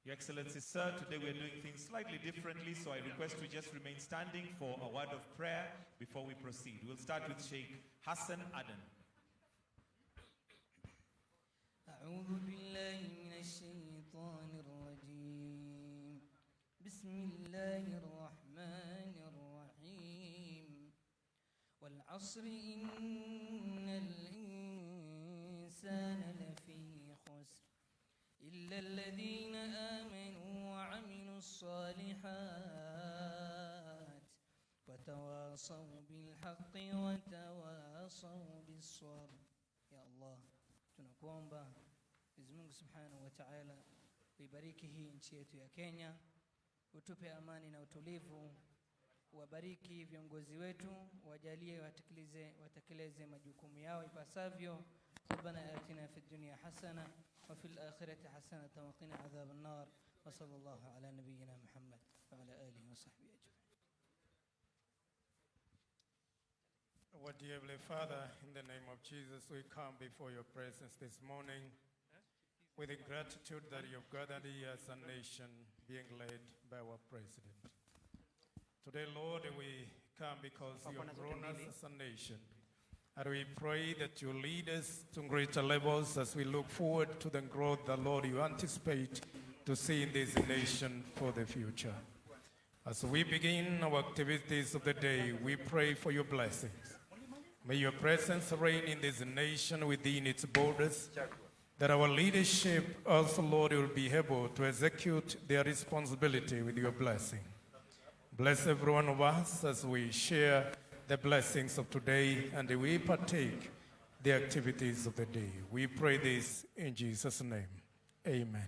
Your Excellency, sir, today we're doing things slightly differently, so I request we just remain standing for a word of prayer before we proceed. We'll start with Sheikh Hassan Aden. أعوذ بالله من الشيطان الرجيم بسم الله الرحمن الرحيم والعصر إن الإنسان لفي خسر إلا الذين آمنوا وعملوا الصالحات وتواصوا بالحق وتواصوا بالصبر. يا الله tunakuomba Mwenyezi Mungu Subhanahu wa Ta'ala uibariki hii nchi yetu ya Kenya, utupe amani na utulivu, wabariki viongozi wetu, wajalie watekeleze majukumu yao ipasavyo. ربنا آتنا في الدنيا حسنة وفي الآخرة حسنة وقنا عذاب النار وصلى الله على نبينا محمد وعلى آله وصحبه أجمعين. Our dear Heavenly Father, in the name of Jesus, we come before your presence this morning with the gratitude that you've gathered here as a nation being led by our President. Today, Lord, we come because you have grown us as a nation. And we pray that you lead us to greater levels as we look forward to the growth that, Lord, you anticipate to see in this nation for the future. As we begin our activities of the day, we pray for your blessings. May your presence reign in this nation within its borders, that our leadership also, Lord, will be able to execute their responsibility with your blessing. Bless every one of us as we share the blessings of today and we partake the activities of the day. We pray this in Jesus' name. Amen.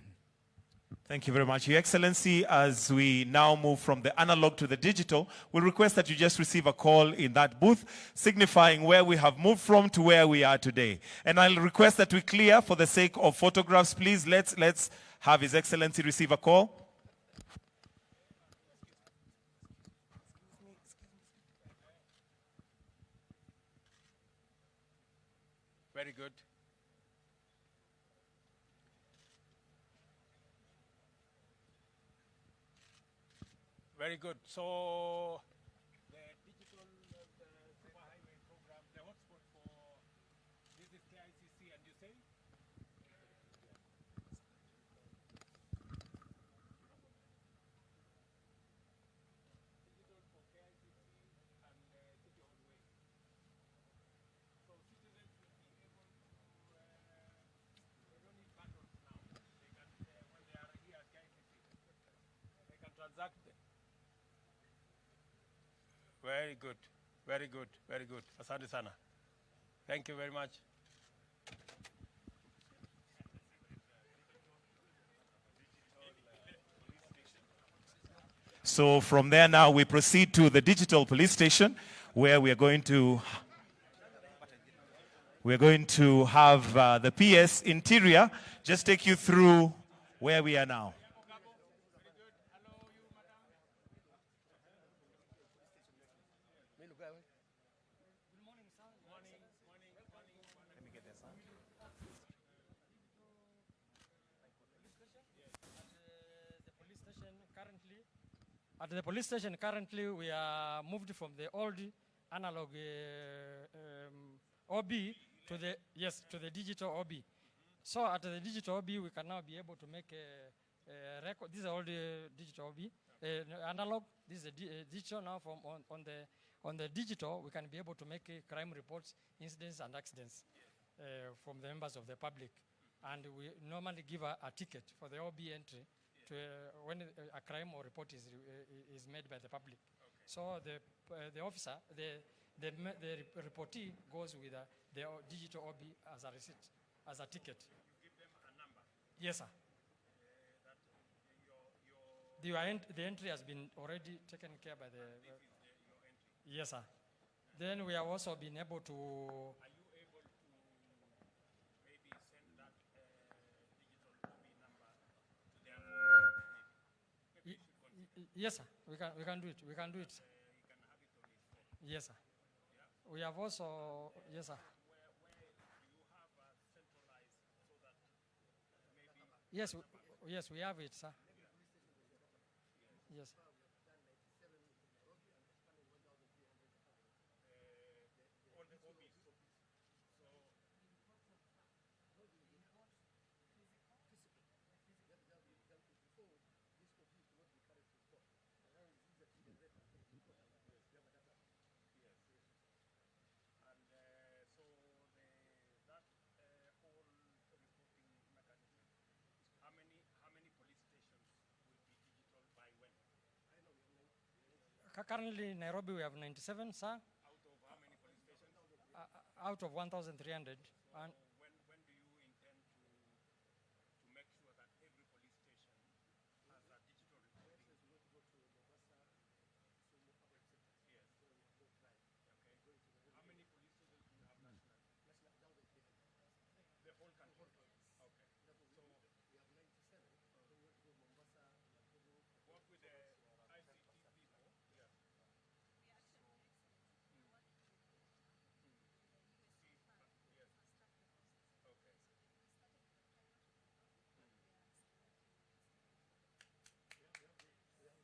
Thank you very much, Your Excellency. As we now move from the analog to the digital, we request that you just receive a call in that booth, signifying where we have moved from to where we are today. And I'll request that we clear for the sake of photographs. Please, let's have His Excellency receive a call. Very good. Very good. So the digital superhighway program, the hotspot for this is KICC, and you say? Digital for KICC and City Hall Way. So citizens will be able to, they don't need bundles now. They can, when they are here at KICC, they can transact them. Very good, very good, very good. Asante sana. Thank you very much. So from there now we proceed to the digital police station, where we are going to have the PS Interior just take you through where we are now. At the police station currently, we are moved from the old analog OB to the digital OB. So at the digital OB, we can now be able to make a record. This is all the digital OB, analog. This is digital now. From on the digital, we can be able to make crime reports, incidents, and accidents from the members of the public, and we normally give a ticket for the OB entry. When a crime or report is made by the public. Okay. So the officer, the reportee goes with the digital OB as a receipt, as a ticket. You give them a number? Yes, sir. The entry has been already taken care by the... This is your entry? Yes, sir. Then we have also been able to... Are you able to maybe send that digital OB number to their phone? Yes, sir. We can do it. We can do it. You can have it on his phone? Yes, sir. Yeah. We have also... Yes, sir. Where do you have centralized so that maybe... Yes, we have it, sir. Yes. All the hobbies. So and so that whole reporting mechanism. How many police stations will be digital by when? Currently in Nairobi we have 97, sir, Out of how many police stations? out of 1,300. And When do you intend to make sure that every police station has a digital reporting? Yes. Okay. How many police stations do you have nationally? The whole country. Okay. So work with the ICT people. Yeah. Yes.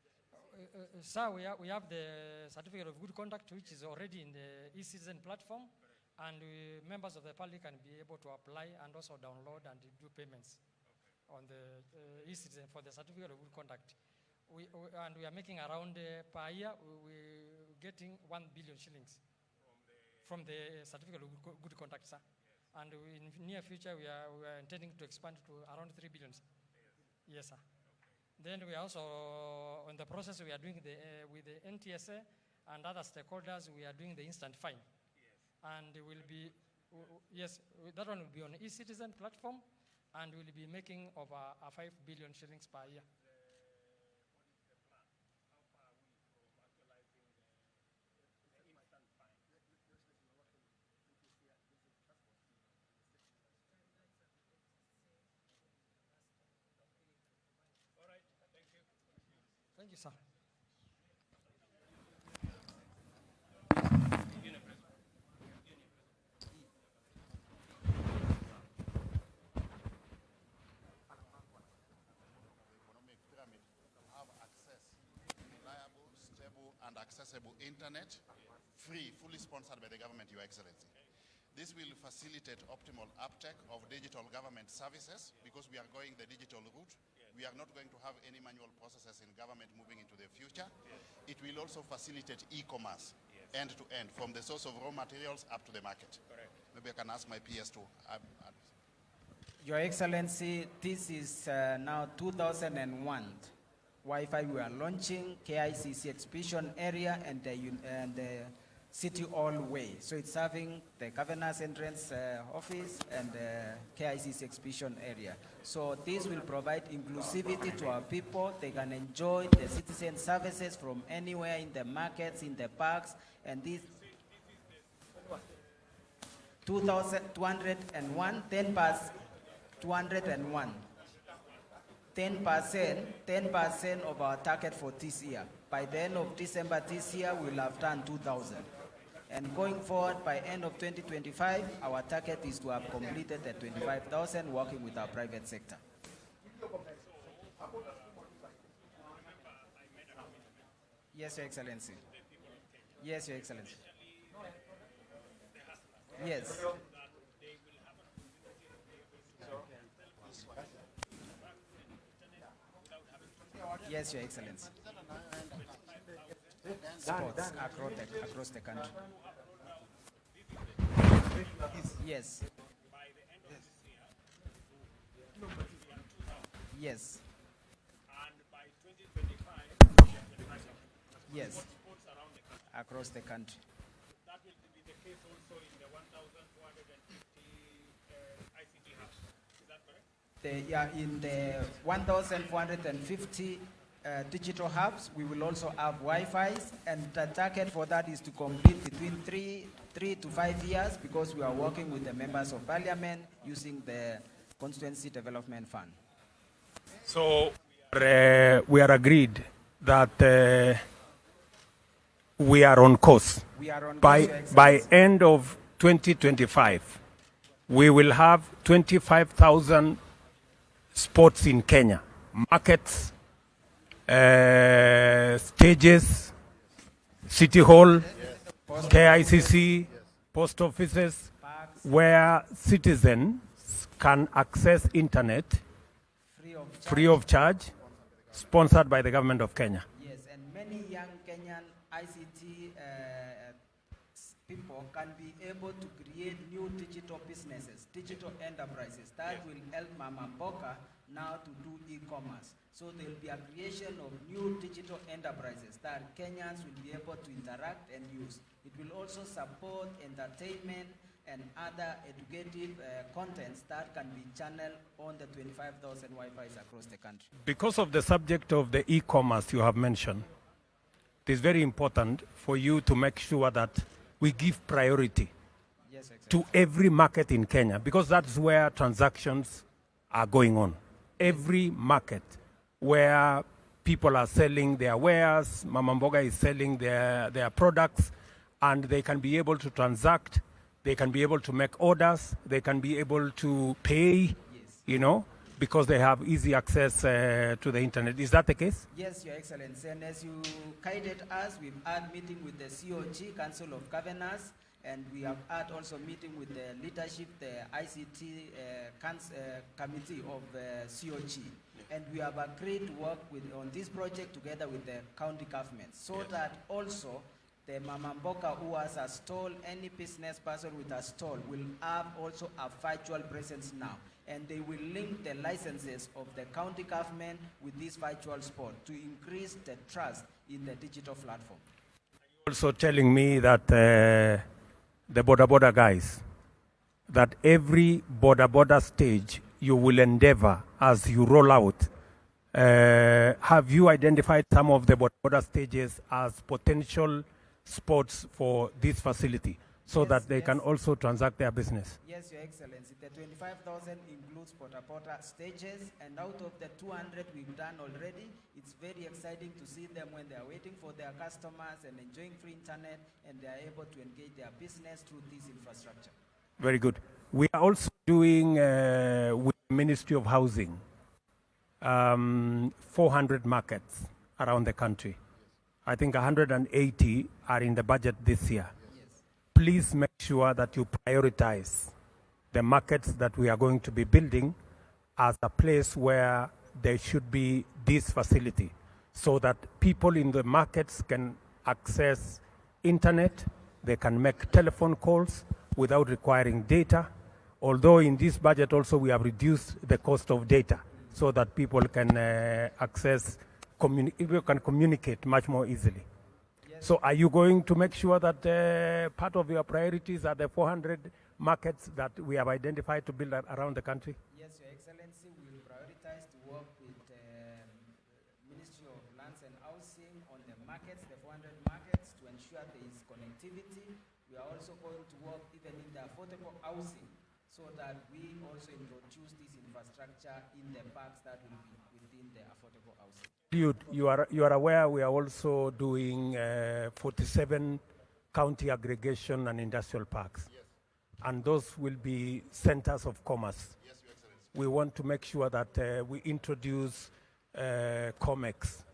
Okay. Sir, we have the certificate of good conduct, which is already in the e-citizen platform, and members of the public can be able to apply and also download and do payments on the e-citizen for the certificate of good conduct. And we are making around per year, we're getting 1 billion shillings from the certificate of good conduct, sir. And in near future, we are intending to expand to around 3 billion. Yes, sir. Then we are also, on the process, we are doing with the NTSA and other stakeholders, we are doing the instant fine. Yes. And it will be, yes, that one will be on e-citizen platform, and we'll be making over 5 billion shillings per year. What is the plan? How far are we from actualizing the instant fine? All right, thank you. Thank you, sir. Economic pyramid have access, reliable, stable, and accessible internet, free, fully sponsored by the government, Your Excellency. This will facilitate optimal uptake of digital government services because we are going the digital route. We are not going to have any manual processes in government moving into the future. It will also facilitate e-commerce end to end, from the source of raw materials up to the market. Correct. Maybe I can ask my PS to add. Your Excellency, this is now 2001 Wi-Fi we are launching, KICC Exhibition Area and the City Hall Way. So it's serving the Governor's Entrance Office and the KICC Exhibition Area. So this will provide inclusivity to our people. They can enjoy the citizen services from anywhere in the markets, in the parks, and this 2,201, 201. 10% of our target for this year. By the end of December this year, we'll have done 2,000. And going forward, by end of 2025, our target is to have completed the 25,000 working with our private sector. Yes, Your Excellency. Yes, Your Excellency. Yes. Yes, Your Excellency. Sports across the country. Yes. Yes. And by 2025, Yes. sports around the country. Across the country. That will be the case also in the 1,450 ICT hubs. Is that correct? In the 1,450 digital hubs, we will also have Wi-Fi's, and the target for that is to complete between three to 5 years, because we are working with the members of parliament using the Constituency Development Fund. So we are agreed that we are on course. We are on By course, Your Excellency. end of 2025, we will have 25,000 sports in Kenya, markets, stages, City Hall, KICC, post offices, where citizens can access internet free of charge, sponsored by the government of Kenya. Yes, and many young Kenyan ICT people can be able to create new digital businesses, digital enterprises that will help Mama Mboka now to do e-commerce. So there will be a creation of new digital enterprises that Kenyans will be able to interact and use. It will also support entertainment and other educative contents that can be channeled on the 25,000 Wi-Fis across the country. Because of the subject of the e-commerce you have mentioned, it is very important for you to make sure that we give priority Yes, exactly. to every market in Kenya, because that's where transactions are going on. Every market where people are selling their wares, Mama Mboga is selling their products, and they can be able to transact, they can be able to make orders, they can be able to pay, you know, because they have easy access to the internet. Is that the case? Yes, Your Excellency. And as you guided us, we've had meeting with the COG, Council of Governors, and we have had also meeting with the leadership, the ICT committee of COG. And we have agreed to work on this project together with the county government, so that also the Mama Mboka who has a stall, any business person with a stall will have also a virtual presence now. And they will link the licenses of the county government with this virtual spot to increase the trust in the digital platform. Also telling me that the border guys, that every border stage you will endeavor as you roll out. Have you identified some of the border stages as potential spots for this facility so Yes, that they yes. can also transact their business? Yes, Your Excellency. The 25,000 includes porta stages, and out of the 200 we've done already, it's very exciting to see them when they are waiting for their customers and enjoying free internet, and they are able to engage their business through this infrastructure. Very good. We are also doing with the Ministry of Housing 400 markets around the country. I think 180 are in the budget this year. Please make sure that you prioritize the markets that we are going to be building as a place where there should be this facility, so that people in the markets can access internet, they can make telephone calls without requiring data. Although in this budget also we have reduced the cost of data so that people can can communicate much more easily. So are you going to make sure that part of your priorities are the 400 markets that we have identified to build around the country? Yes, Your Excellency, we will prioritize to work with the Ministry of Lands and Housing on the markets, the 400 markets, to ensure there is connectivity. We are also going to work even in the affordable housing, so that we also introduce this infrastructure in the parks that will be within the affordable housing. You are aware we are also doing 47 county aggregation and industrial parks. Yes. And those will be centers of commerce. Yes, Your Excellency. We want to make sure that we introduce COMEX,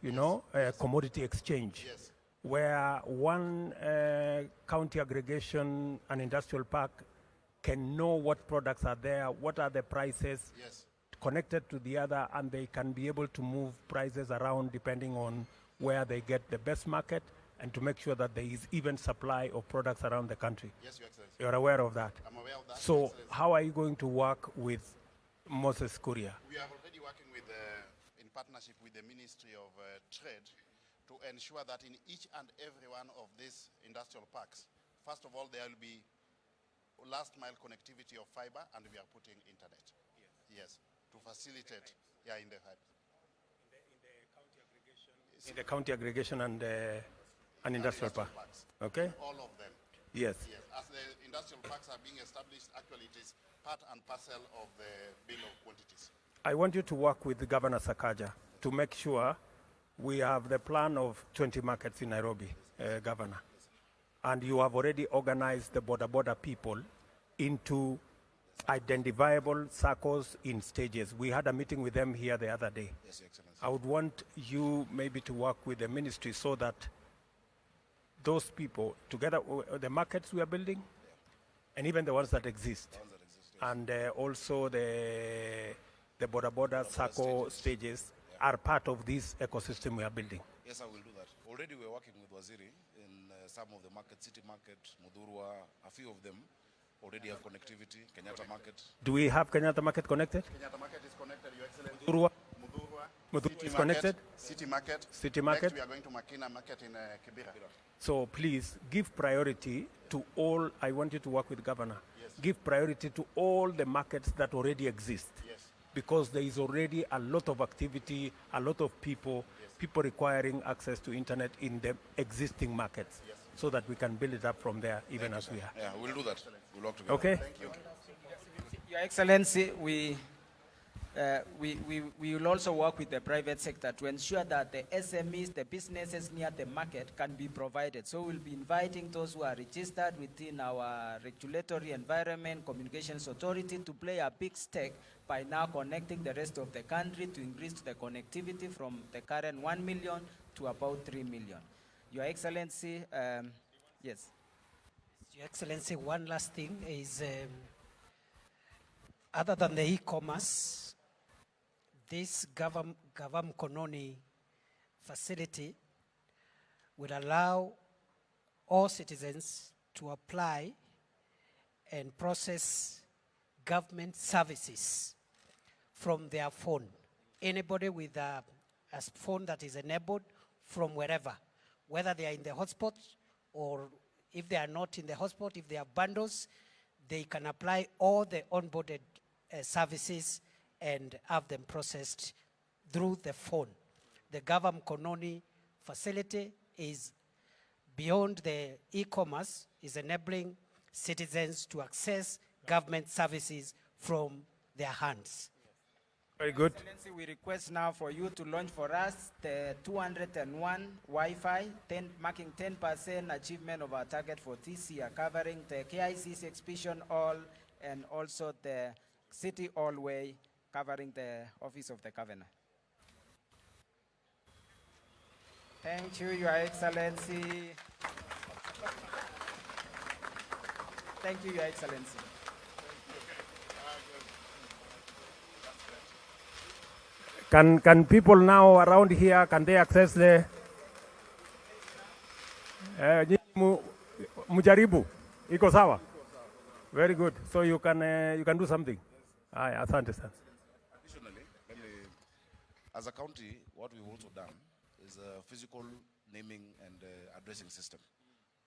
commodity exchange, Yes. where one county aggregation and industrial park can know what products are there, what are the prices, Yes. connected to the other, and they can be able to move prices around depending on where they get the best market, and to make sure that there is even supply of products around the country. Yes, Your Excellency. You're aware of that? I'm aware of that. Your So Excellency. how are you going to work with Moses Kuria? We are already working with, in partnership with the Ministry of Trade to ensure that in each and every one of these industrial parks, first of all, there will be last mile connectivity of fiber, and we are putting internet. Yes. To facilitate, in the hub. In the county aggregation and industrial park. parks. Okay? All of them. Yes. Yes. As the industrial parks are being established, actually it is part and parcel of the bill of quantities. I want you to work with Governor Sakaja to make sure we have the plan of 20 markets in Nairobi, Governor. And you have already organized the border people into identifiable circles in stages. We had a meeting with them here the other day. Yes, Your Excellency. I would want you maybe to work with the ministry so that those people, together with the markets we are building, and even the ones that exist, The ones that exist, yes. and also the border circle stages are part of this ecosystem we are building. Yes, I will do that. Already we're working with Waziri in some of the markets, City Market, Mudurwa, a few of them already have connectivity. Kenyatta Market. Do we have Kenyatta Market connected? Kenyatta Market is connected, Your Excellency. Mudurwa? Mudurwa. Mudurwa City is Market, connected? City Market. City Market. Next we are going to Makina Market in Kibera. So please give priority to all. I want you to work with governor. Yes. Give priority to all the markets that already exist. Yes. Because there is already a lot of activity, a lot of people, people requiring access to internet in the existing markets, so that we can build it up from there, even as we are. Yeah, we'll do that. We'll work together. Okay? Thank you. Your Excellency, we will also work with the private sector to ensure that the SMEs, the businesses near the market, can be provided. So we'll be inviting those who are registered within our regulatory environment, communications authority, to play a big stake by now connecting the rest of the country to increase the connectivity from the current 1 million to about 3 million. Your Excellency, yes. Your Excellency, one last thing is, other than the e-commerce, this Gavam Kononi facility will allow all citizens to apply and process government services from their phone. Anybody with a phone that is enabled from wherever, whether they are in the hotspot or if they are not in the hotspot, if they have bundles, they can apply all the onboarded services and have them processed through the phone. The Gavam Kononi facility is beyond the e-commerce, is enabling citizens to access government services from their hands. Very good. Excellency, we request now for you to launch for us the 201 Wi-Fi, marking 10% achievement of our target for this year, covering the KICC Exhibition Hall and also the City Hallway, covering the Office of the Governor. Thank you, Your Excellency. Thank you, Your Excellency. Can people now around here, can they access the mujaribu? Iko sawa? Very good. So you can do something. Asante sana. Additionally, as a county, what we've also done is a physical naming and addressing system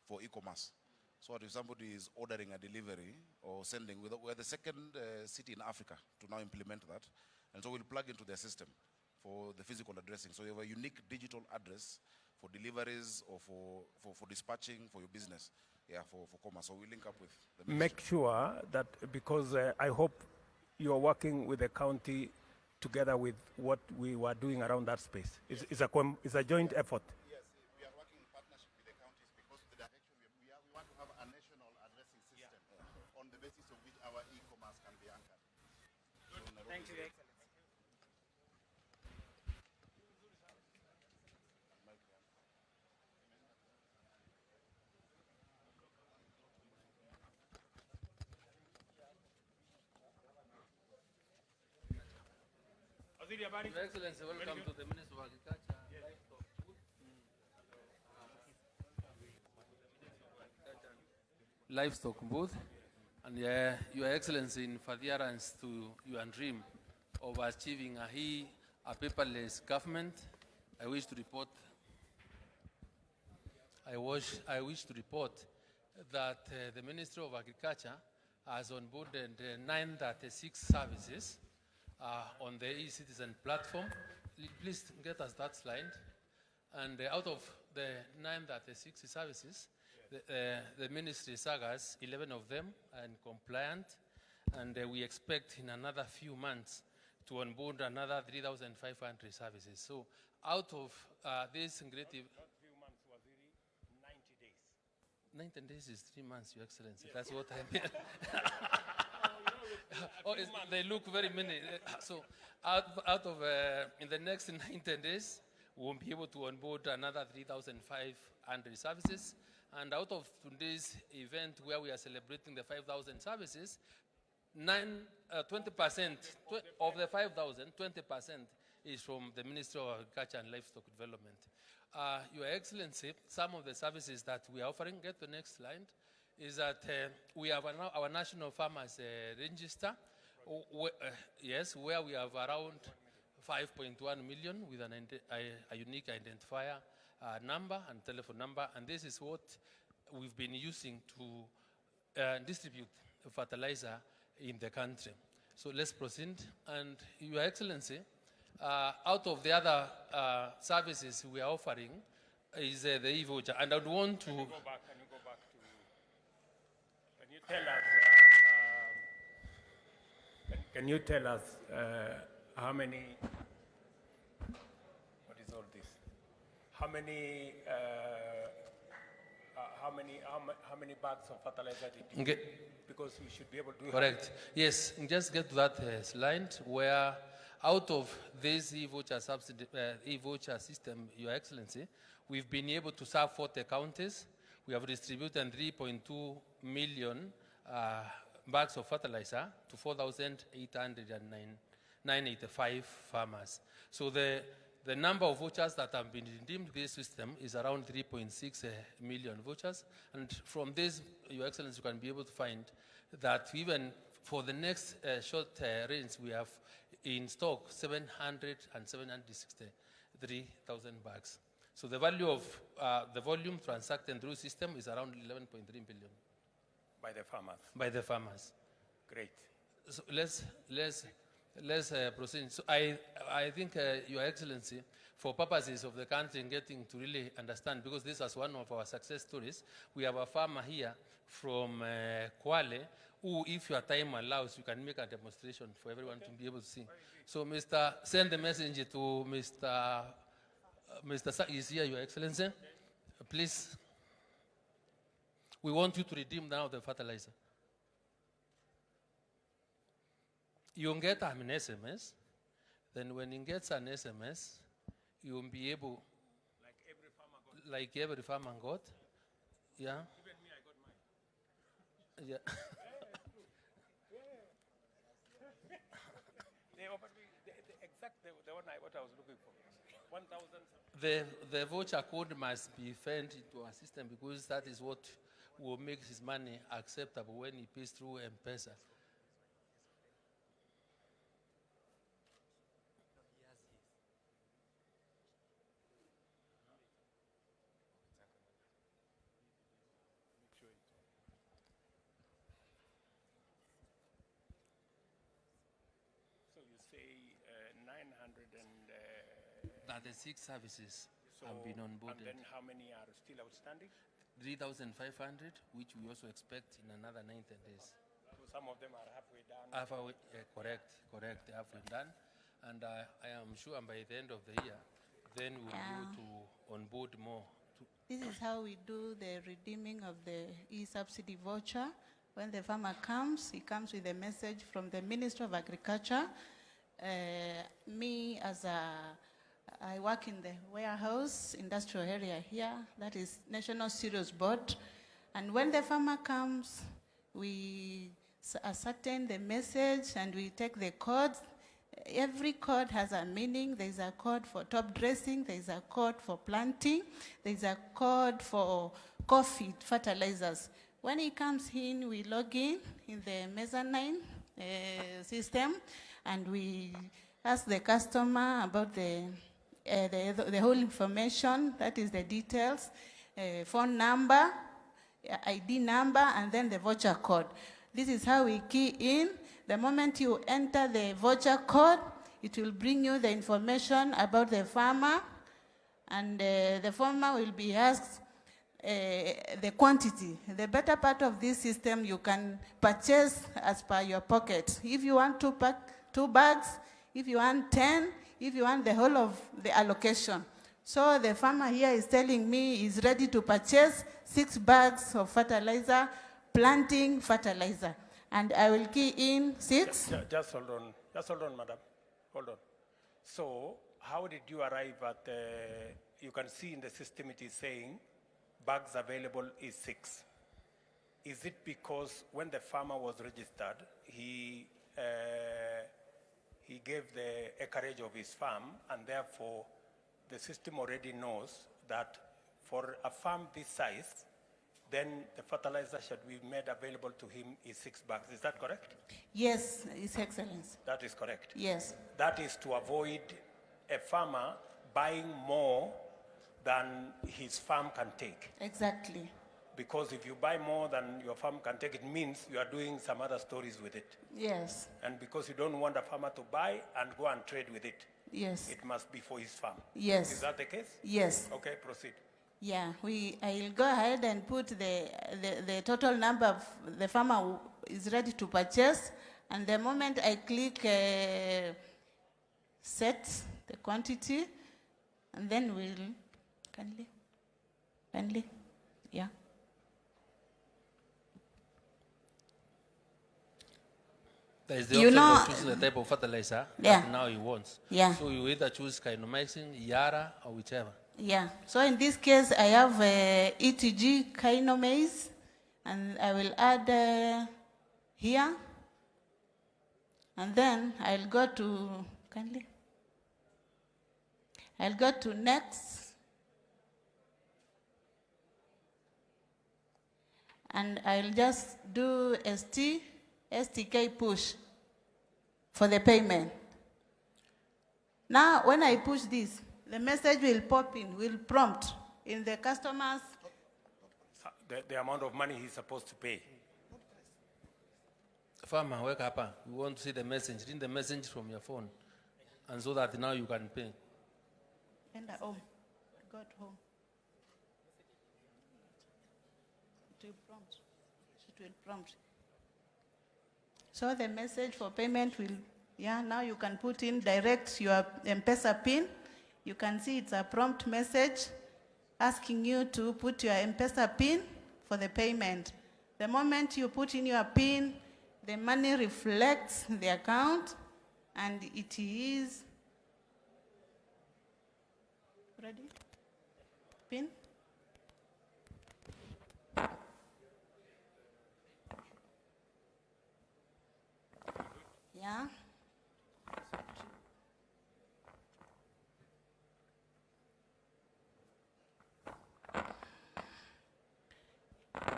for e-commerce. So if somebody is ordering a delivery or sending, we're the second city in Africa to now implement that. And so we'll plug into their system for the physical addressing. So you have a unique digital address for deliveries or for dispatching for your business, for commerce. So we link up with the ministry. Make sure that, because I hope you are working with the county together with what we were doing around that space. It's a joint effort. Yes, we are working in partnership with the counties because the direction we want to have a national addressing system on the basis of which our e-commerce can be anchored. Thank you, Your Excellency. Your Excellency, welcome to the Minister of Agriculture. Livestock booth. And Your Excellency, in furtherance to your dream of achieving a paperless government, I wish to report that the Ministry of Agriculture has onboarded 936 services on the e-citizen platform. Please get us that slide. And out of the 936 services, the ministry SAGAs, 11 of them are compliant, and we expect in another few months to onboard another 3,500 services. So out of this creative... Not few months, Waziri, 90 days. 90 days is 3 months, Your Excellency. That's what I mean. They look very many. So in the next 9, 10 days, we won't be able to onboard another 3,500 services. And out of today's event where we are celebrating the 5,000 services, 20% of the 5,000, 20% is from the Ministry of Agriculture and Livestock Development. Your Excellency, some of the services that we are offering, get the next slide, is that we have our National Farmers Register, where we have around 5.1 million with a unique identifier number and telephone number, and this is what we've been using to distribute fertilizer in the country. So let's proceed. And Your Excellency, out of the other services we are offering is the e-voucher, and I would want to... Can you go back to... Can you tell us how many... What is all this? How many bags of fertilizer did you get? Because we should be able to... Correct. Yes, just get to that slide where out of this e-voucher system, Your Excellency, we've been able to serve 40 counties. We have distributed 3.2 million bags of fertilizer to 4,885 farmers. So the number of vouchers that have been redeemed this system is around 3.6 million vouchers. And from this, Your Excellency, you can be able to find that even for the next short range, we have in stock 763,000 bags. So the value of the volume transacted through system is around 11.3 billion. By the farmers? By the farmers. Great. So let's proceed. So I think, Your Excellency, for purposes of the country and getting to really understand, because this is one of our success stories, we have a farmer here from Kwale, who, if your time allows, you can make a demonstration for everyone to be able to see. So, send the message to Mr. Is here, Your Excellency. Please, we want you to redeem now the fertilizer. You'll get an SMS. Then when he gets an SMS, you'll be able, like every farmer got. Yeah. Even me, I got mine. Yeah. They offered me the one what I was looking for. 1,000. The voucher code must be fed into our system because that is what will make his money acceptable when he pays through M-Pesa. So you say 36 services have been onboarded. And then how many are still outstanding? 3,500, which we also expect in another 90 days. So some of them are halfway done. Correct, halfway done. And I am sure by the end of the year, then we'll be able to onboard more. This is how we do the redeeming of the e-subsidy voucher. When the farmer comes, he comes with a message from the Ministry of Agriculture. I work in the warehouse industrial area here, that is National Cereals Board. And when the farmer comes, we ascertain the message and we take the codes. Every code has a meaning. There's a code for top dressing, there's a code for planting, there's a code for coffee fertilizers. When he comes in, we log in the mezzanine system and we ask the customer about the whole information, that is the details, phone number, ID number, and then the voucher code. This is how we key in. The moment you enter the voucher code, it will bring you the information about the farmer, and the farmer will be asked the quantity. The better part of this system, you can purchase as per your pocket. If you want 2 bags, if you want 10, if you want the whole of the allocation. So the farmer here is telling me he's ready to purchase 6 bags of fertilizer, planting fertilizer. and I will key in 6. Just hold on, madam. Hold on. So, how did you arrive at, you can see in the system it is saying bags available is 6. Is it because when the farmer was registered, he gave the acreage of his farm, and therefore the system already knows that for a farm this size, then the fertilizer should be made available to him is 6 bags. Is that correct? Yes, His Excellency. That is correct. Yes. That is to avoid a farmer buying more than his farm can take. Exactly. Because if you buy more than your farm can take, it means you are doing some other stories with it. Yes. And because you don't want a farmer to buy and go and trade with it, Yes. it must be for his farm. Yes. Is that the case? Yes. Okay, proceed. Yeah, I'll go ahead and put the total number of the farmer who is ready to purchase, and the moment I click set the quantity, and then we'll, kindly, yeah. There is the You option know- of choosing the type of fertilizer Yeah. that now he wants. Yeah. So you either choose Kinomycin, Yara, or whichever. Yeah, so in this case, I have ETG Kinomase, and I will add here, and then I'll go to, I'll go to next, and I'll just do STK push for the payment. Now, when I push this, the message will pop in, will prompt in the customer's. The amount of money he's supposed to pay. Farmer, wake up. You want to see the message. Read the message from your phone. And so that now you can pay. And home. Go to home. It will prompt. It will prompt. So the message for payment will, yeah, now you can put in direct your M-Pesa PIN. You can see it's a prompt message asking you to put your M-Pesa PIN for the payment. The moment you put in your PIN, the money reflects the account, and it is ready. PIN. Yeah.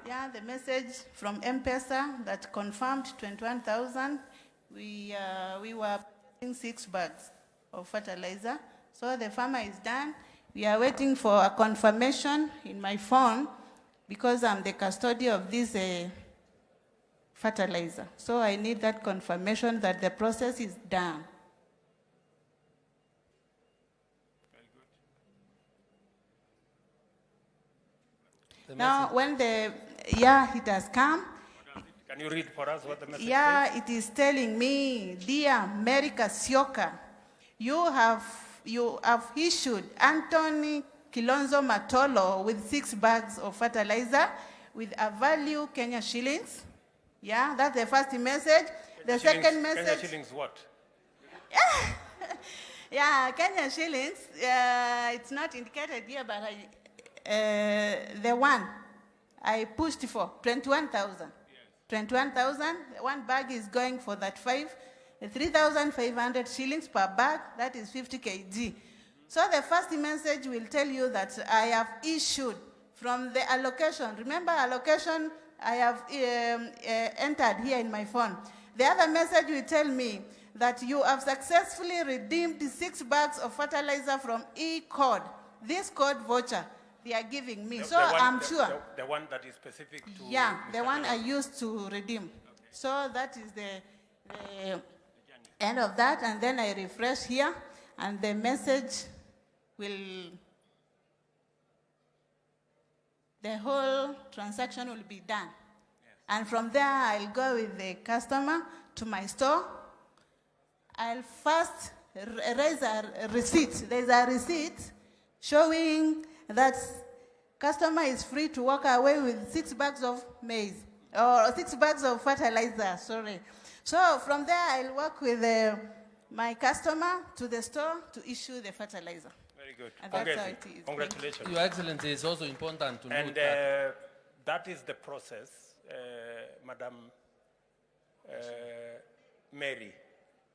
Yeah, the message from M-Pesa that confirmed 21,000. We were purchasing 6 bags of fertilizer. So the farmer is done. We are waiting for a confirmation in my phone because I'm the custodian of this fertilizer. So I need that confirmation that the process is done. Now, when it has come. Can you read for us what the message Yeah, says? it is telling me, dear America Sioka, you have issued Anthony Kilonzo Matolo with 6 bags of fertilizer with a value Kenya shillings. Yeah, that's the first message. The second message. Kenya shillings what? Yeah, Kenya shillings. It's not indicated here, but the one I pushed for 21,000. Yes. 21,000. One bag is going for that 3,500 shillings per bag. That is 50 kg. So the first message will tell you that I have issued from the allocation. Remember allocation I have entered here in my phone. The other message will tell me that you have successfully redeemed 6 bags of fertilizer from E-code. This code voucher they are giving me. I'm sure. The one that is specific to... Yeah, the one I used to redeem. Okay. So that is the end of that. And then I refresh here, and the message will... The whole transaction will be done. Yes. And from there, I'll go with the customer to my store. I'll first raise a receipt. There's a receipt showing that customer is free to walk away with 6 bags of maize. or 6 bags of fertilizer, sorry. So from there, I'll work with my customer to the store to issue the fertilizer. Very good. And that's how it is. Congratulations. Your Excellency, it's also important to And note that that is the process, Madam Mary.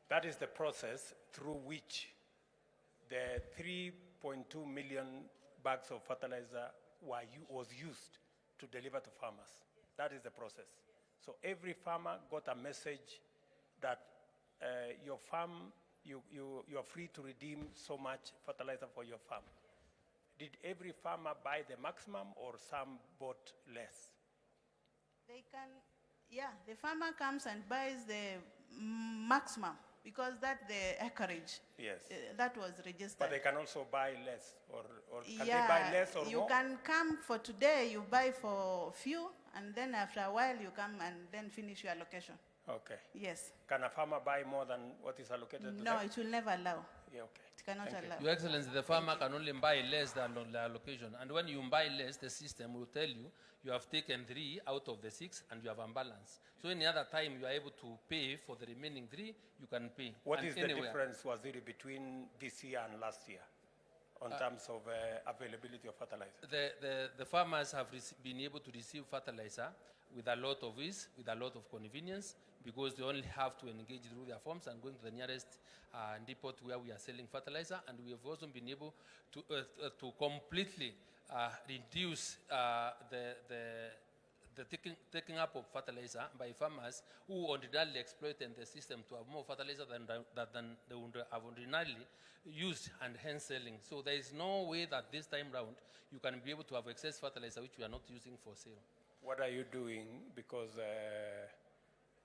That is the process through which the 3.2 million bags of fertilizer was used to deliver to farmers. That is the process. So every farmer got a message that your farm, you are free to redeem so much fertilizer for your farm. Did every farmer buy the maximum or some bought less? They can, yeah, the farmer comes and buys the maximum because that's the acreage. Yes. That was registered. But they can also buy less, or can Yeah, they buy less or you more? can come for today, you buy for few, and then after a while you come and then finish your allocation. Okay. Yes. Can a farmer buy more than what is allocated to No, them? it will never allow. Yeah, okay. It cannot Thank you. allow. Your Excellency, the farmer can only buy less than the allocation. And when you buy less, the system will tell you you have taken 3 out of the 6 and you have imbalance. So any other time you are able to pay for the remaining 3, you can pay. What And is the anywhere. difference, Waziri, between this year and last year on terms of availability of fertilizer? The farmers have been able to receive fertilizer with a lot of ease, with a lot of convenience, because they only have to engage through their forms and going to the nearest depot where we are selling fertilizer. And we have also been able to completely reduce the taking up of fertilizer by farmers who ordinarily exploit the system to have more fertilizer than they would have ordinarily used and hence selling. So there is no way that this time round you can be able to have excess fertilizer which we are not using for sale. What are you doing? Because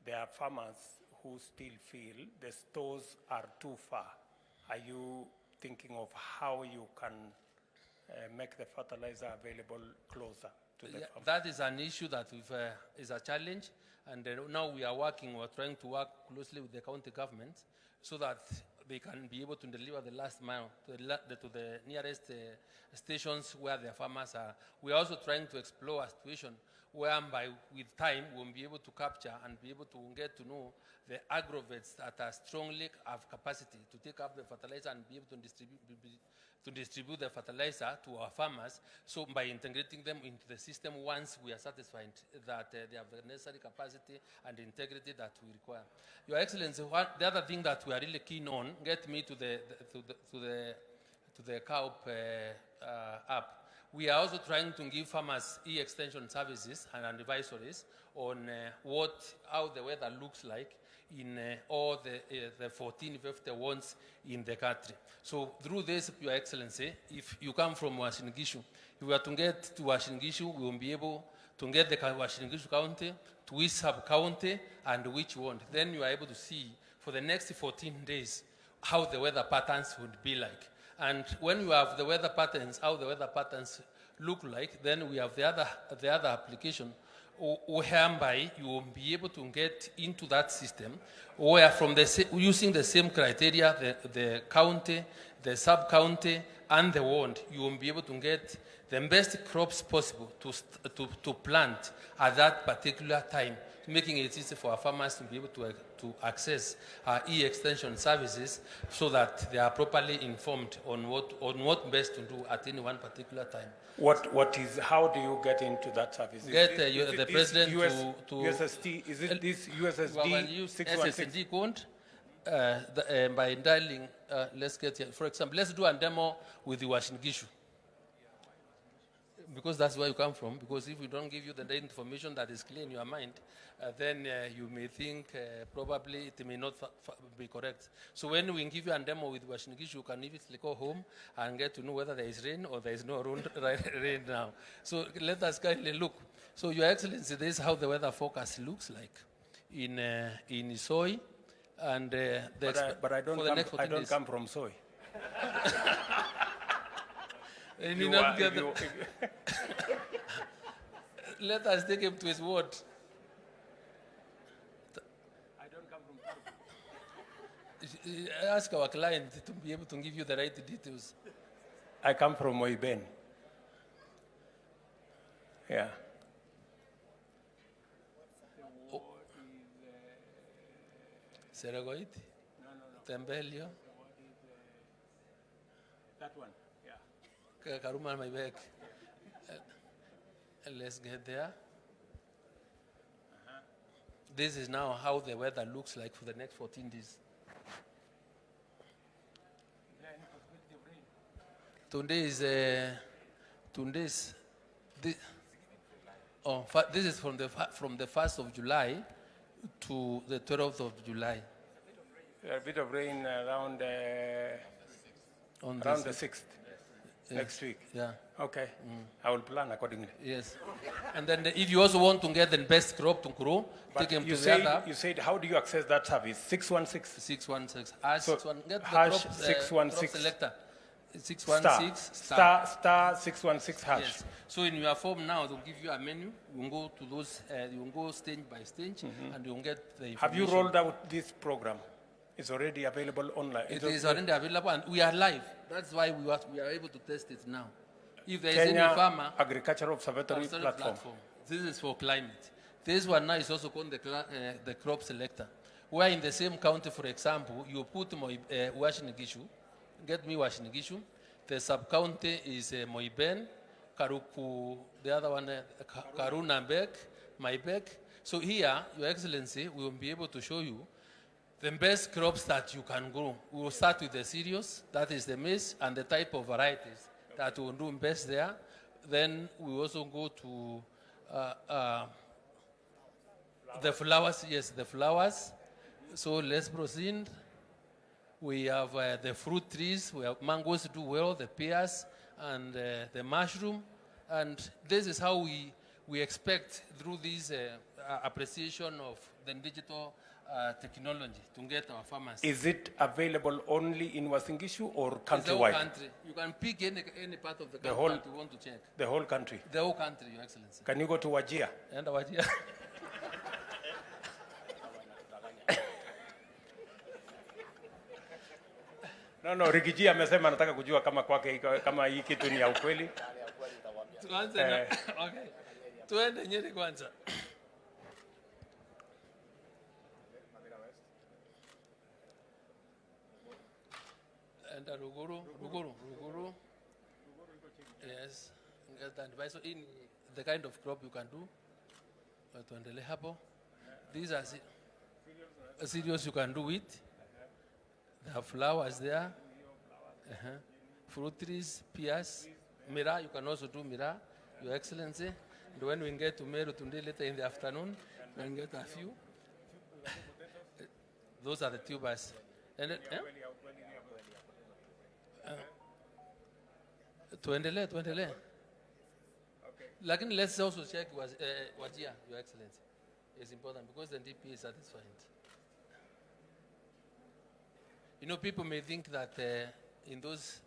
there are farmers who still feel the stores are too far. Are you thinking of how you can make the fertilizer available closer to the farmers? That is an issue that is a challenge, and now we are trying to work closely with the county government so that they can be able to deliver the last mile to the nearest stations where their farmers are. We are also trying to explore a situation whereby with time we'll be able to capture and be able to get to know the agrovets that are strongly have capacity to take up the fertilizer and be able to distribute the fertilizer to our farmers. So by integrating them into the system, once we are satisfied that they have the necessary capacity and integrity that we require. Your Excellency, the other thing that we are really keen on, get me to the COP app. We are also trying to give farmers e-extension services and advisories on how the weather looks like in all the 1451s in the country. So through this, Your Excellency, if you come from Washingishu, if we are to get to Washingishu, we will be able to get the Washingishu County, to which sub-county, and which ward. Then you are able to see for the next 14 days how the weather patterns would be like. And when you have the weather patterns, how the weather patterns look like, then we have the other application whereby you will be able to get into that system where from using the same criteria, the county, the sub-county, and the ward, you will be able to get the best crops possible to plant at that particular time, making it easy for our farmers to be able to access e-extension services so that they are properly informed on what best to do at any one particular time. How do you get into that service? The president to USSD, is it this USSD well, use 616? SSD code by dialing, let's get here. For example, let's do a demo with the Washingishu. Because that's where you come from. Because if we don't give you the information that is clear in your mind, then you may think probably it may not be correct. So when we give you a demo with Washingishu, you can immediately go home and get to know whether there is rain or there is no rain now. So let us kindly look. So Your Excellency, this is how the weather forecast looks like in Soy. And but I don't come from Soy. Let us take him to his word. I don't come from. Ask our client to be able to give you the right details. I come from Moiben. Yeah. Seregoit, Tembelio, That one, yeah. Karuma, my back. Let's get there. This is now how the weather looks like for the next 14 days. Is there any possibility of rain? Today's this is from the 1st of July to the 12th of July. A bit of rain around On around this- the 6th, Yes. next week. Yeah. Okay, I will plan accordingly. Yes. And then if you also want to get the best crop to grow, But take them you to the other. said, how do you access that service? 616 616. Hash So, 61. Get the hash crop, 616. crop selector. star 616 star 616 hash. Yes. So in your form now, they'll give you a menu. You will go to those. You will go stage by stage, and you will get the information. Have you rolled out this program? It's already available online. It is already available, and we are live. That's why we are able to test it now. If there is any Kenya farmer, Agricultural Observatory Observatory platform. This is for climate. This one now is also called the crop selector. Where in the same county, for example, you put Washinigishu, get me Washinigishu. The sub-county is Moiben, Karuku, the other one, Karunambek, Maibek. So here, Your Excellency, we will be able to show you the best crops that you can grow. We will start with the cereals, that is the maize, and the type of varieties that will do best there. Then we also go to the flowers. Yes, the flowers. So let's proceed. We have the fruit trees. We have mangoes do well, the pears, and the mushroom. And this is how we expect through this appreciation of the digital technology to get our farmers. Is it available only in Wasingishu or It's the whole countrywide? country. You can pick any part of the country whole- that you want to check. The whole country. The whole country, Your Excellency. Can you go to Wajir? And our dear. No, Rigiji amesema anataka kujua kama kwake kama hii kitu ni ya ukweli. Tuanze na okay. Tuende Nyeri kwanza. And Ruguru. Yes. Get that advice. So in the kind of crop you can do. Tuendelee hapo. These are cereals you can do it. There are flowers there. Fruit trees, pears, mira, you can also do mira, Your Excellency. And when we get to Meru Tunde later in the afternoon, we can get a few. Those are the tubers. And tuendelee. Lakini let's also check Wajir, Your Excellency. It's important because the DP is satisfied. You know, people may think that in those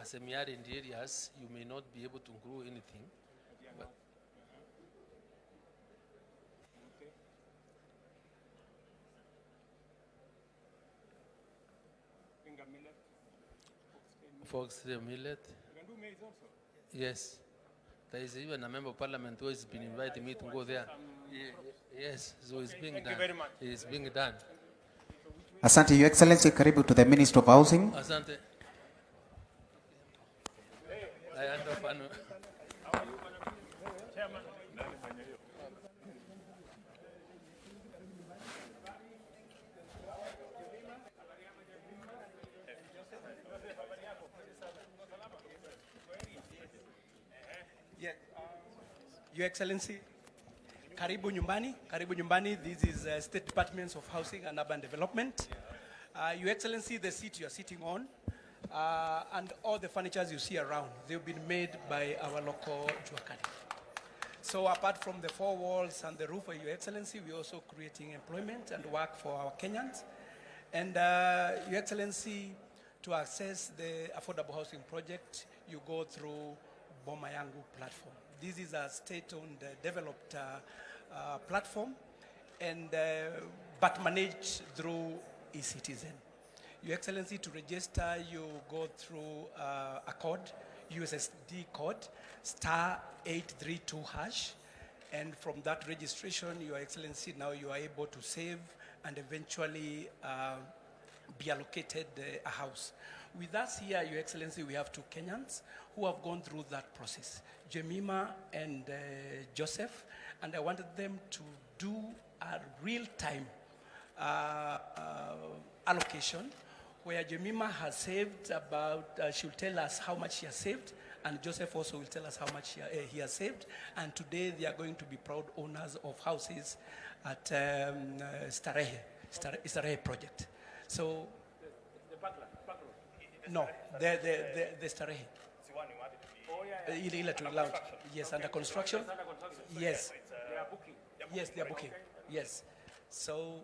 semi-arid areas, you may not be able to grow anything. But foxtail millet. You can do maize also. Yes. There is even a member of parliament who has been inviting me to go there. Yes, so it's being Thank you done. very much. It's being done. Asante, Your Excellency. Karibu to the Minister of Housing. Asante. I understand. Yeah. Your Excellency, Karibu Nyumbani. This is State Department of Housing and Urban Development. Your Excellency, the seat you are sitting on and all the furnitures you see around, they've been made by our local Juakari. So apart from the four walls and the roof, Your Excellency, we're also creating employment and work for our Kenyans. And Your Excellency, to access the affordable housing project, you go through Boma Yangu platform. This is a state-owned, developed platform, and but managed through eCitizen. Your Excellency, to register, you go through a code, USSD code, *832#, and from that registration, Your Excellency, now you are able to save and eventually be allocated a house. With us here, Your Excellency, we have two Kenyans who have gone through that process, Jemima and Joseph, and I wanted them to do a real-time allocation where Jemima has saved about, she'll tell us how much she has saved, and Joseph also will tell us how much he has saved, and today they are going to be proud owners of houses at Starehe project. So, no, the Starehe. Ile to launch. Yes, under construction. Yes. Yes, they are booking. Yes. So,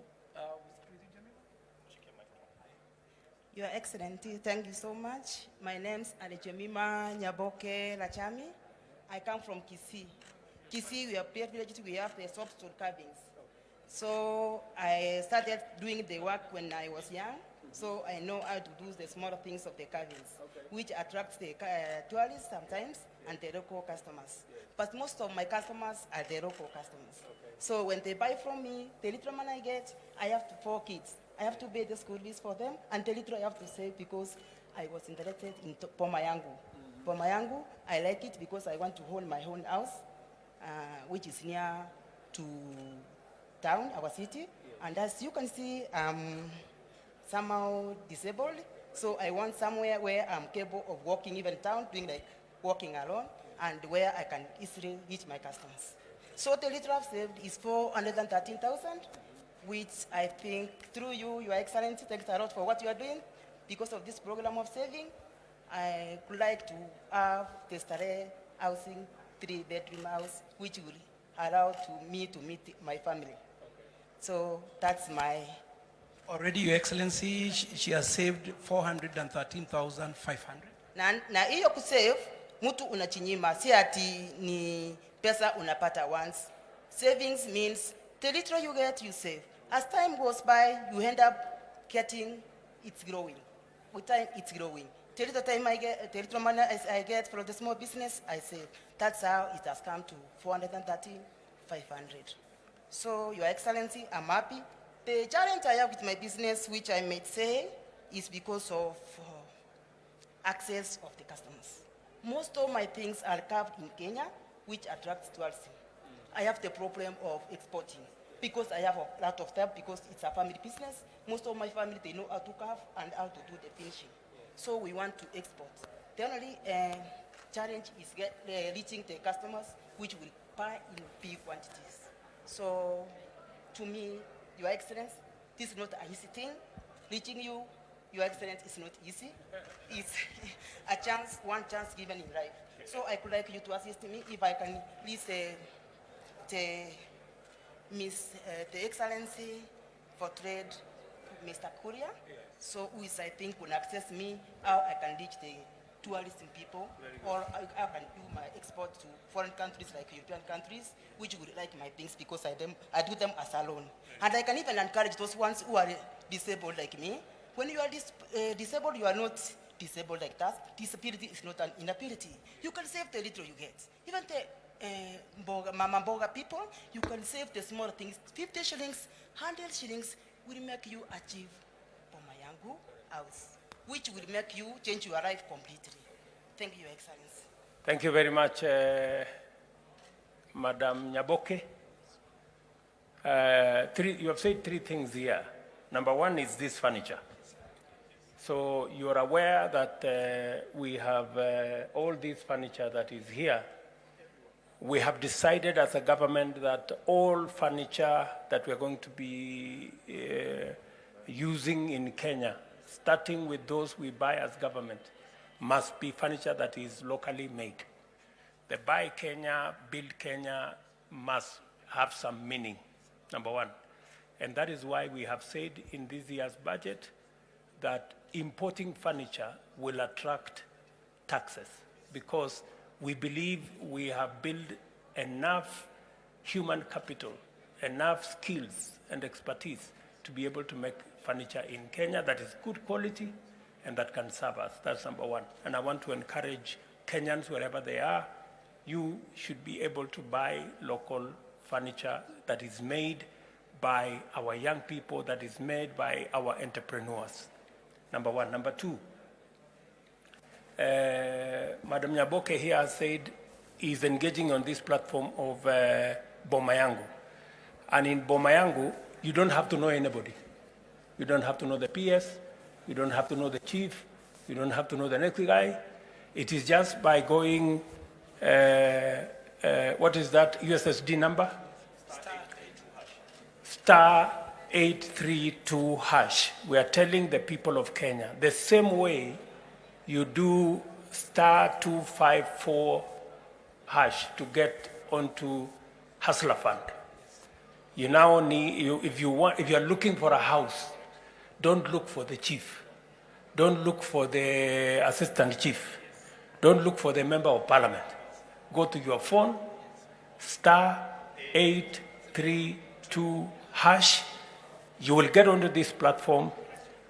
Your Excellency, thank you so much. My name's Alejemima Nyaboke Lachami. I come from Kisii. Kisii, we are privileged, we have the soft-stone carvings. So I started doing the work when I was young, so I know how to do the smaller things of the carvings, which attracts the tourists sometimes and the local customers. But most of my customers are the local customers. So when they buy from me, the little money I get, I have 4 kids. I have to pay the school fees for them, and the little I have to save because I was interested in Poma Yangu. Poma Yangu, I like it because I want to hold my own house, which is near to town, our city. And as you can see, I'm somehow disabled, so I want somewhere where I'm capable of walking even town, doing like walking alone, and where I can easily reach my customers. So the little I've saved is 413,000. Which I think through you, Your Excellency, thanks a lot for what you are doing. Because of this program of saving, I would like to have the Starehe housing 3-bedroom house, which will allow me to meet my family. So that's my... Already, Your Excellency, she has saved 413,500. Na hiyo kusave, mtu unachinyima, si ati ni pesa unapata once. Savings means the little you get, you save. As time goes by, you end up getting, it's growing. With time, it's growing. The little time I get, the little money I get from the small business, I save. That's how it has come to 413,500. So, Your Excellency, I'm happy. The challenge I have with my business, which I might say, is because of access of the customers. Most of my things are carved in Kenya, which attracts tourism. I have the problem of exporting because I have a lot of them because it's a family business. Most of my family, they know how to carve and how to do the finishing. So we want to export. The only challenge is reaching the customers which will buy in big quantities. So to me, Your Excellency, this is not an easy thing. Reaching you, Your Excellency, is not easy. It's a chance, one chance given in life. So I would like you to assist me if I can please the Excellency for Trade, Mr. Kuria, so who is, I think, will access me, how I can reach the tourism people, or how I can do my export to foreign countries like European countries, which would like my things because I do them as alone. And I can even encourage those ones who are disabled like me. When you are disabled, you are not disabled like that. Disability is not an inability. You can save the little you get. Even the Mama Mboga people, you can save the small things. 50 shillings, 100 shillings will make you achieve Poma Yangu house, which will make you change your life completely. Thank you, Your Excellency. Thank you very much, Madam Nyaboke. You have said 3 things here. Number 1 is this furniture. So you're aware that we have all this furniture that is here. We have decided as a government that all furniture that we're going to be using in Kenya, starting with those we buy as government, must be furniture that is locally made. The Buy Kenya, Build Kenya must have some meaning, number 1. And that is why we have said in this year's budget that importing furniture will attract taxes because we believe we have built enough human capital, enough skills and expertise to be able to make furniture in Kenya that is good quality and that can serve us. That's number 1. And I want to encourage Kenyans, wherever they are, you should be able to buy local furniture that is made by our young people, that is made by our entrepreneurs. Number one. Number two, Madam Nyaboke here has said is engaging on this platform of Bomayangu. And in Bomayangu, you don't have to know anybody. You don't have to know the PS, you don't have to know the chief, you don't have to know the next guy. It is just by going, what is that USSD number? Star 832 hash. We are telling the people of Kenya, the same way you do star 254 hash to get onto Hustler Fund. You now need, if you are looking for a house, don't look for the chief. Don't look for the assistant chief. Don't look for the member of parliament. Go to your phone, star 832 hash. You will get onto this platform.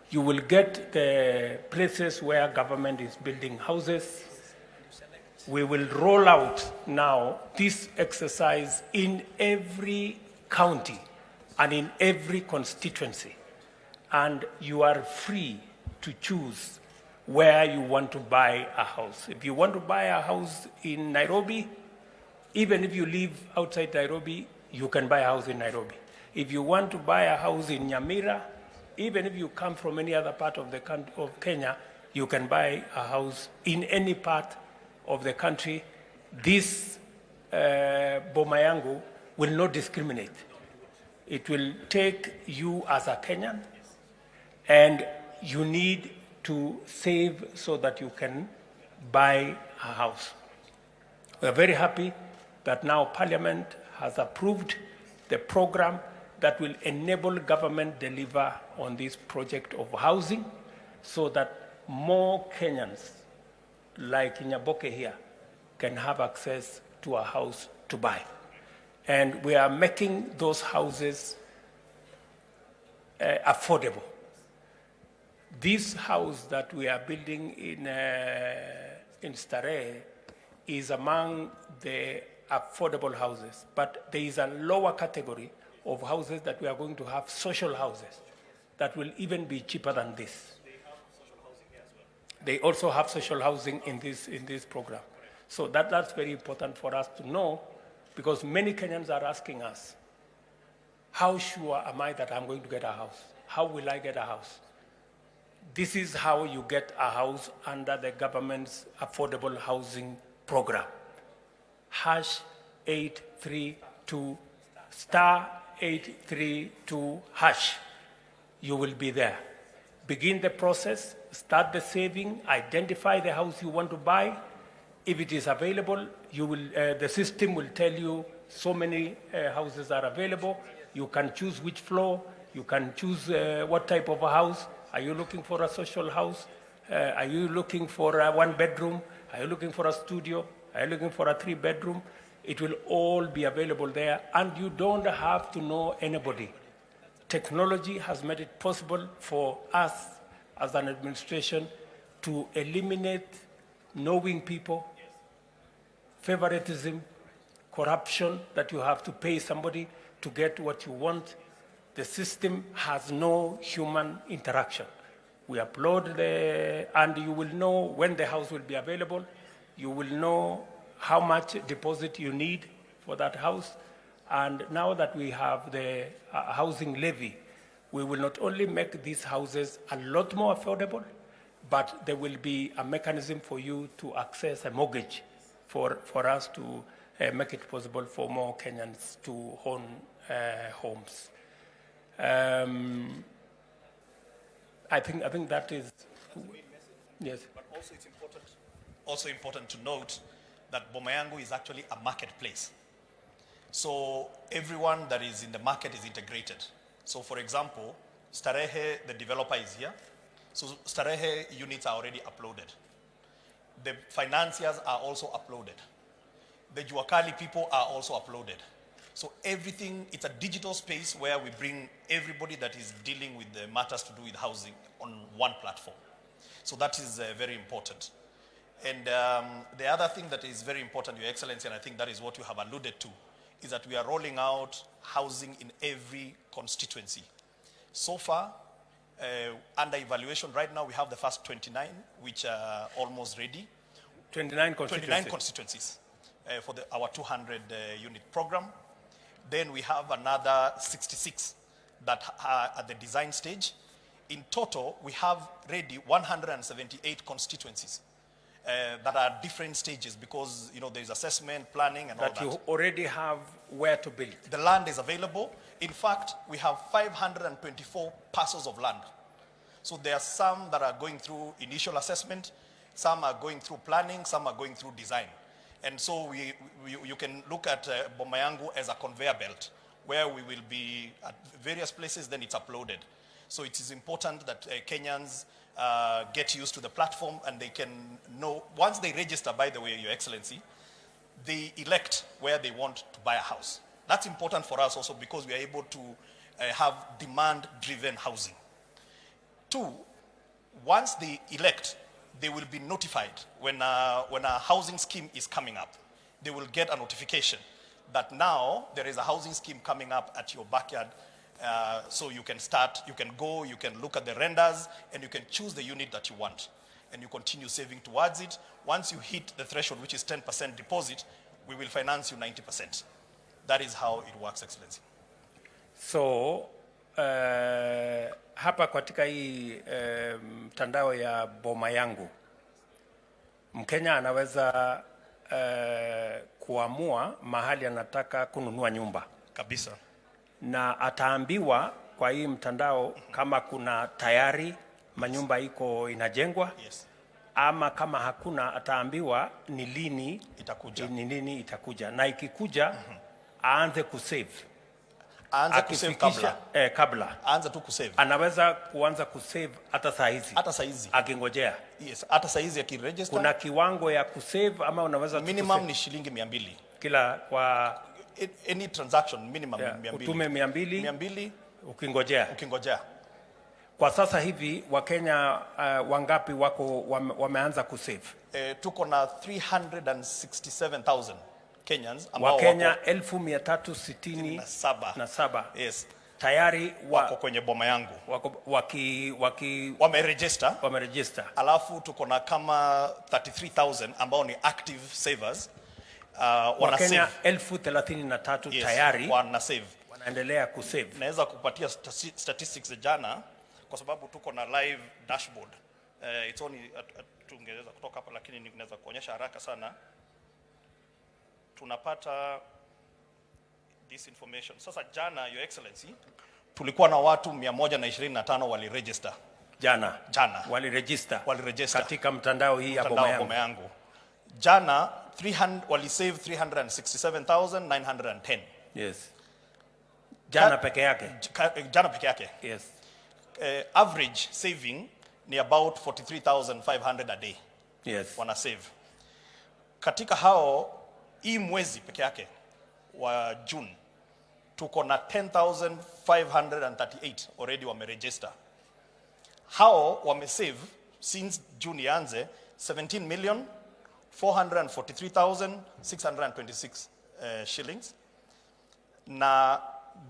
You will get the places where government is building houses. We will roll out now this exercise in every county and in every constituency. And you are free to choose where you want to buy a house. If you want to buy a house in Nairobi, even if you live outside Nairobi, you can buy a house in Nairobi. If you want to buy a house in Nyamira, even if you come from any other part of Kenya, you can buy a house in any part of the country. This Bomayangu will not discriminate. It will take you as a Kenyan, and you need to save so that you can buy a house. We are very happy that now Parliament has approved the program that will enable government deliver on this project of housing so that more Kenyans like Nyaboke here can have access to a house to buy. And we are making those houses affordable. This house that we are building in Starehe is among the affordable houses, but there is a lower category of houses that we are going to have, social houses, that will even be cheaper than this. They also have social housing in this program. So that's very important for us to know, because many Kenyans are asking us, how sure am I that I'm going to get a house? How will I get a house? This is how you get a house under the government's affordable housing program. Hash 832, star 832 hash. You will be there. Begin the process, start the saving, identify the house you want to buy. If it is available, you will, the system will tell you so many houses are available. You can choose which floor, you can choose what type of a house. Are you looking for a social house? Are you looking for a 1 bedroom? Are you looking for a studio? Are you looking for a 3 bedroom? It will all be available there, and you don't have to know anybody. Technology has made it possible for us as an administration to eliminate knowing people, favoritism, corruption, that you have to pay somebody to get what you want. The system has no human interaction. We upload and you will know when the house will be available. You will know how much deposit you need for that house. And now that we have the housing levy, we will not only make these houses a lot more affordable, but there will be a mechanism for you to access a mortgage for us to make it possible for more Kenyans to own homes. I think that is, yes. But also it's important to note that Bomayangu is actually a marketplace. So everyone that is in the market is integrated. So for example, Starehe, the developer is here. So Starehe units are already uploaded. The financiers are also uploaded. The Juakali people are also uploaded. So everything, it's a digital space where we bring everybody that is dealing with the matters to do with housing on one platform. So that is very important. And the other thing that is very important, Your Excellency, and I think that is what you have alluded to, is that we are rolling out housing in every constituency. So far, under evaluation right now, we have the first 29, which are almost ready. 29 constituencies. 29 constituencies for our 200 unit program. Then we have another 66 that are at the design stage. In total, we have ready 178 constituencies that are different stages because, you know, there's assessment, planning, and all that. That you already have where to build. The land is available. In fact, we have 524 parcels of land. So there are some that are going through initial assessment, some are going through planning, some are going through design. And so you can look at Boma Yangu as a conveyor belt where we will be at various places, then it's uploaded. So it is important that Kenyans get used to the platform and they can know, once they register, by the way, Your Excellency, they elect where they want to buy a house. That's important for us also because we are able to have demand-driven housing. 2, once they elect, they will be notified when a housing scheme is coming up. They will get a notification that now there is a housing scheme coming up at your backyard. So you can start, you can go, you can look at the renders, and you can choose the unit that you want. And you continue saving towards it. Once you hit the threshold, which is 10% deposit, we will finance you 90%. That is how it works, Excellency. So, hapa katika hii mtandao ya Boma Yangu, Mkenya anaweza kuamua mahali anataka kununua nyumba. Kabisa. Na ataambiwa kwa hii mtandao kama kuna tayari manyumba iko inajengwa. Yes. Ama kama hakuna ataambiwa ni lini itakuja. Ni lini itakuja. Na ikikuja aanze kusave. Aanze kusave kabla. Kabla. Aanze tu kusave. Anaweza kuanza kusave hata saa hizi. Hata saa hizi. Akingojea. Yes, hata saa hizi akiregister. Kuna kiwango ya kusave ama unaweza minimum ni shilingi 200. Kila kwa any transaction minimum 200. Utume 200 ukingojea. Kwa sasa hivi Wakenya wangapi wako wameanza kusave? Tuko na 367,000 Kenyans ambao Wakenya 1367. Yes. Tayari wako kwenye Boma Yangu. Wameregister. Alafu tuko na kama 33,000 ambao ni active savers. Wakenya 33,000 yes, tayari wana save. Wanaendelea kusave. Naweza kupatia statistics za jana kwa sababu tuko na live dashboard. It's only tungeweza kutoka hapa lakini ninaweza kuonyesha haraka sana. Tunapata this information. Sasa jana, Your Excellency, tulikuwa na watu 125 waliregister. Jana. Waliregister. Katika mtandao hii ya Boma Yangu. Jana walisave 367,910. Yes. Jana peke yake. Jana peke yake. Yes. Average saving ni about 43,500 a day. Yes. Wana save. Katika hao hii mwezi peke yake wa June tuko na 10,538 already wameregister. Hao wamesave since June yanze 17,443,626 shillings. Na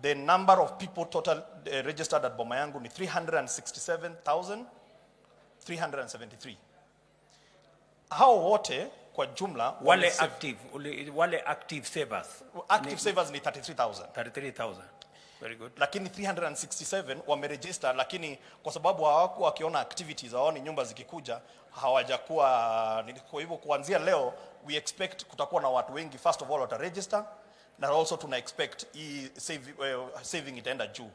the number of people total registered at Boma Yangu ni 367,373. Hao wote kwa jumla wale active savers. Active savers ni 33,000. 33,000. Very good. Lakini 367 wameregister, lakini kwa sababu hawakuwa wakiona activities, hawaoni nyumba zikikuja, hawajakuwa. Kwa hivyo kuanzia leo we expect kutakuwa na watu wengi first of all wataregister, na also tuna expect saving itaenda juu.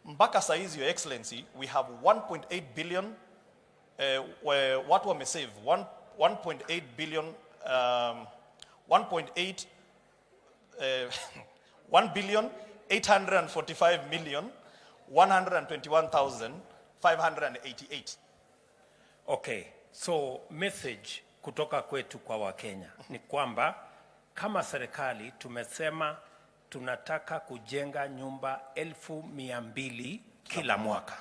Mpaka saa hizi, Your Excellency, we have 1.8 billion watu wamesave 1.8 billion 1,845,121,588. Okay, so message kutoka kwetu kwa Wakenya ni kwamba kama serikali tumesema tunataka kujenga nyumba 200,000 kila mwaka.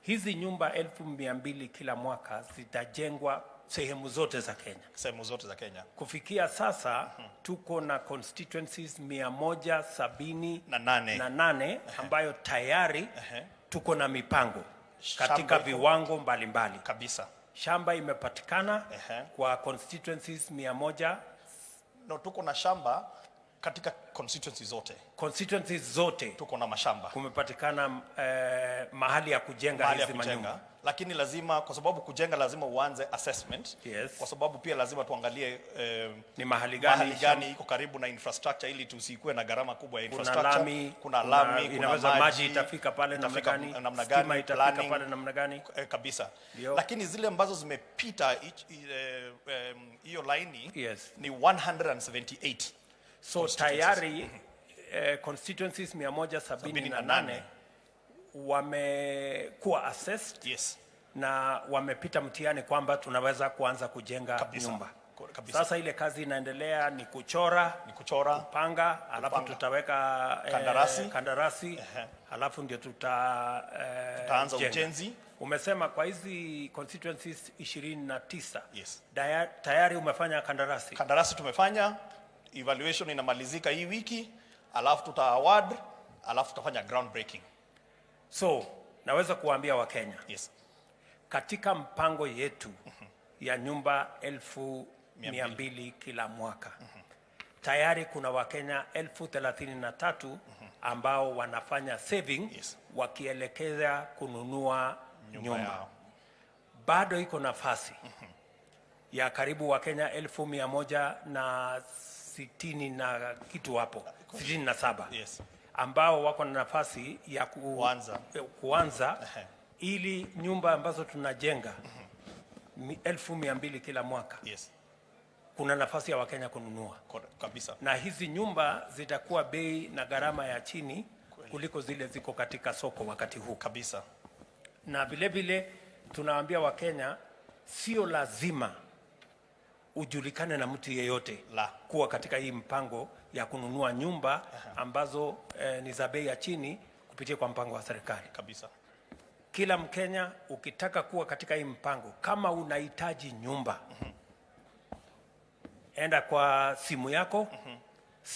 Hizi nyumba 200,000 kila mwaka zitajengwa sehemu zote za Kenya. Sehemu zote za Kenya. Kufikia sasa tuko na constituencies 178 ambayo tayari tuko na mipango katika viwango mbalimbali. Kabisa. Shamba imepatikana kwa constituencies 100. No, tuko na shamba katika constituencies zote. Constituencies zote tuko na mashamba. Kumepatikana mahali ya kujenga hizi manyumba. Lakini lazima, kwa sababu kujenga lazima uanze assessment. Yes. Kwa sababu pia lazima tuangalie ni mahali gani iko karibu na infrastructure ili tusikue na gharama kubwa ya kuna infrastructure. lami, inaweza maji itafika pale namna gani, stima itafika pale namna gani. Kabisa. Lakini zile ambazo zimepita hiyo laini ni 178. So tayari constituencies 178 wamekuwa assessed. Yes. Na wamepita mtihani kwamba tunaweza kuanza kujenga nyumba. Kabisa. Sasa ile kazi inaendelea ni kuchora, kupanga, alafu tutaweka kandarasi, alafu ndio tutaanza ujenzi. Umesema kwa hizi constituencies 29. Yes. Tayari umefanya kandarasi? Kandarasi tumefanya, evaluation inamalizika hii wiki, alafu award, alafu tutafanya groundbreaking. So, naweza kuambia Wakenya. Yes. Katika mpango yetu ya nyumba 1,200 kila mwaka. Tayari kuna Wakenya 33,000 ambao wanafanya saving wakielekeza kununua nyumba. Bado iko nafasi ya karibu Wakenya 1,160 na kitu hapo, 67. Yes. Ambao wako na nafasi ya kuanza ili nyumba ambazo tunajenga 1,200 kila mwaka. Yes. Kuna nafasi ya Wakenya kununua. Kabisa. Na hizi nyumba zitakuwa bei na gharama ya chini kuliko zile ziko katika soko wakati huu. Kabisa. Na vile vile tunawaambia Wakenya sio lazima ujulikane na mtu yeyote kuwa katika hii mpango ya kununua nyumba ambazo ni za bei ya chini kupitia kwa mpango wa serikali. Kabisa. Kila Mkenya ukitaka kuwa katika hii mpango, kama unahitaji nyumba, enda kwa simu yako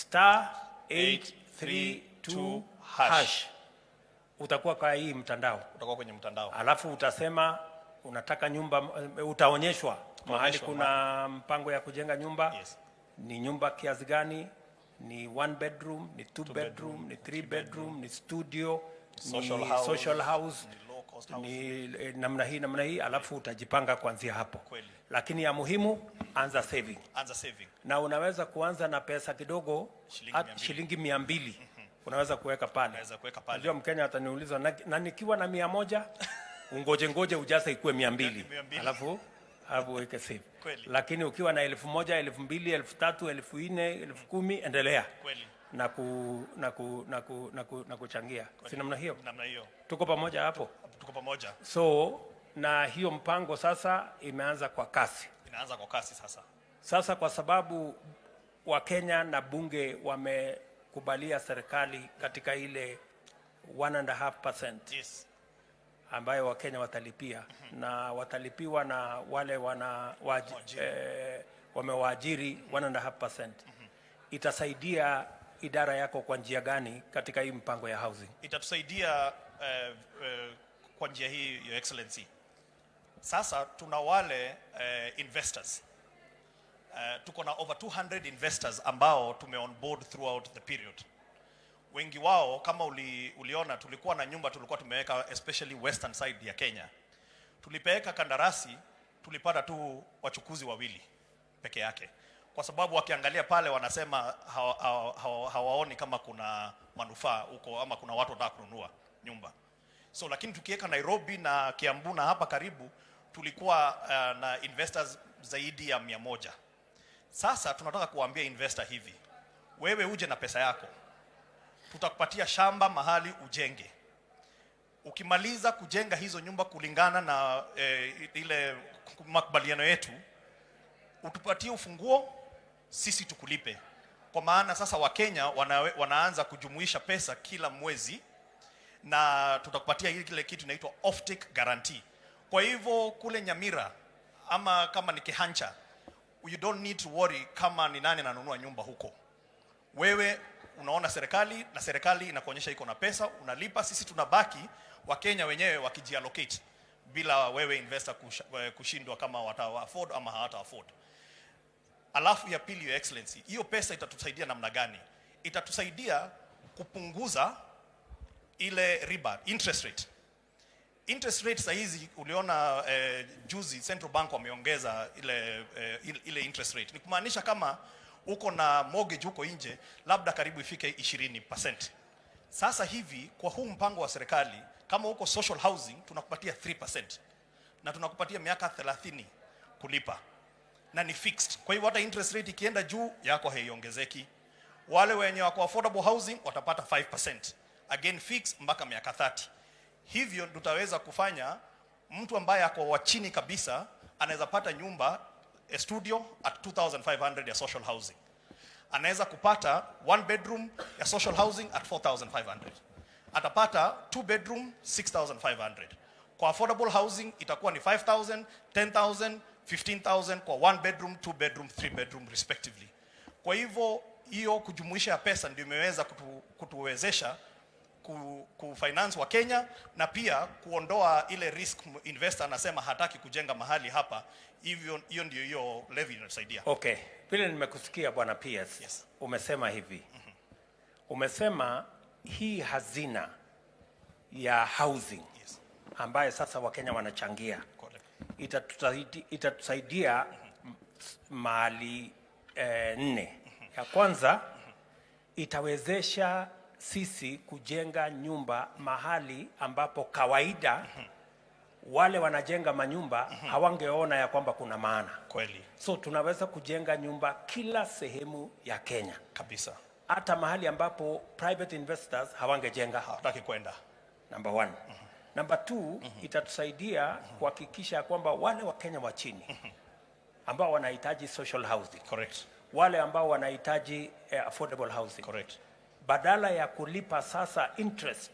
*832# utakuwa kwa hii mtandao. Utakuwa kwenye mtandao. Alafu utasema unataka nyumba, utaonyeshwa mahali kuna mpango ya kujenga nyumba. Yes. Ni nyumba kiasi gani, ni 1 bedroom, ni 2 bedroom, ni 3 bedroom, ni studio, social house, ni namna hii, alafu utajipanga kuanzia hapo. Kweli. Lakini ya muhimu, anza saving. Anza saving. Na unaweza kuanza na pesa kidogo, shilingi 200. Unaweza kuweka pale. Unajua Mkenya ataniuliza na nikiwa na 100 ungoje ujaze ikuwe 200. Alafu weke save. Kweli. Lakini ukiwa na 1,000, 2,000, 3,000, 4,000, 10,000 endelea. Kweli. Na kuchangia. Si namna hiyo? Namna hiyo. Tuko pamoja hapo? Tuko pamoja. So, na hiyo mpango sasa imeanza kwa kasi. Inaanza kwa kasi sasa. Sasa kwa sababu Wakenya na bunge wamekubalia serikali katika ile 1.5%. Yes. Ambayo Wakenya watalipia na watalipiwa na wale wamewaajiri 1.5%. Itasaidia idara yako kwa njia gani katika hii mpango ya housing? Itatusaidia kwa njia hii, Your Excellency. Sasa tuna wale investors. Tuko na over 200 investors ambao tume on board throughout the period. Wengi wao kama uliona tulikuwa na nyumba tulikuwa tumeweka especially western side ya Kenya. Tulipeleka kandarasi, tulipata tu wachukuzi 2 peke yake. Kwa sababu wakiangalia pale wanasema hawaoni kama kuna manufaa huko ama kuna watu wanataka kununua nyumba. So lakini tukiweka Nairobi na Kiambu na hapa karibu tulikuwa na investors zaidi ya 100. Sasa tunataka kuambia investor hivi. Wewe uje na pesa yako. Tutakupatia shamba mahali ujenge. Ukimaliza kujenga hizo nyumba kulingana na ile makubaliano yetu, utupatie ufunguo, sisi tukulipe. Kwa maana sasa Wakenya wanaanza kujumuisha pesa kila mwezi na tutakupatia ile kitu inaitwa off-take guarantee. Kwa hivyo kule Nyamira ama kama ni kihancha, you don't need to worry kama ni nani ananunua nyumba huko. Wewe unaona serikali na serikali inakuonyesha iko na pesa, unalipa, sisi tunabaki Wakenya wenyewe wakijiallocate bila wewe investor kushindwa kama wata afford ama hawata afford. Alafu ya pili, Your Excellency, hiyo pesa itatusaidia namna gani? Itatusaidia kupunguza ile riba, interest rate. Interest rate saa hizi uliona juzi Central Bank wameongeza ile interest rate. Ni kumaanisha kama uko na mortgage huko nje labda karibu ifike 20%. Sasa hivi kwa huu mpango wa serikali, kama uko social housing tunakupatia 3% na tunakupatia miaka 30 kulipa na ni fixed. Kwa hivyo hata interest rate ikienda juu yako haiongezeki. Wale wenye wako affordable housing watapata 5%, again fixed mpaka miaka 30. Hivyo tutaweza kufanya mtu ambaye ako wa chini kabisa anaweza pata nyumba a studio at 2,500 ya social housing. Anaweza kupata 1 bedroom ya social housing at 4,500. Atapata 2 bedroom 6,500. Kwa affordable housing itakuwa ni 5,000, 10,000, 15,000 kwa 1 bedroom, 2 bedroom, 3 bedroom respectively. Kwa hivyo hiyo kujumuisha ya pesa ndio imeweza kutuwezesha kufinance wa Kenya na pia kuondoa ile risk investor anasema hataki kujenga mahali hapa. Hivyo hiyo ndio hiyo levy inasaidia. Okay. Vile nimekusikia Bwana PS. Yes. Umesema hivi. Umesema hii hazina ya housing. Yes. Ambaye sasa Wakenya wanachangia. Itatusaidia mahali 4. Ya kwanza itawezesha sisi kujenga nyumba mahali ambapo kawaida wale wanajenga manyumba hawangeona ya kwamba kuna maana. Kweli. So tunaweza kujenga nyumba kila sehemu ya Kenya. Kabisa. Hata mahali ambapo private investors hawangejenga. Hawataki kwenda. Number 1. Number 2, itatusaidia kuhakikisha kwamba wale wa Kenya wa chini ambao wanahitaji social housing. Correct. Wale ambao wanahitaji affordable housing. Correct. Badala ya kulipa sasa interest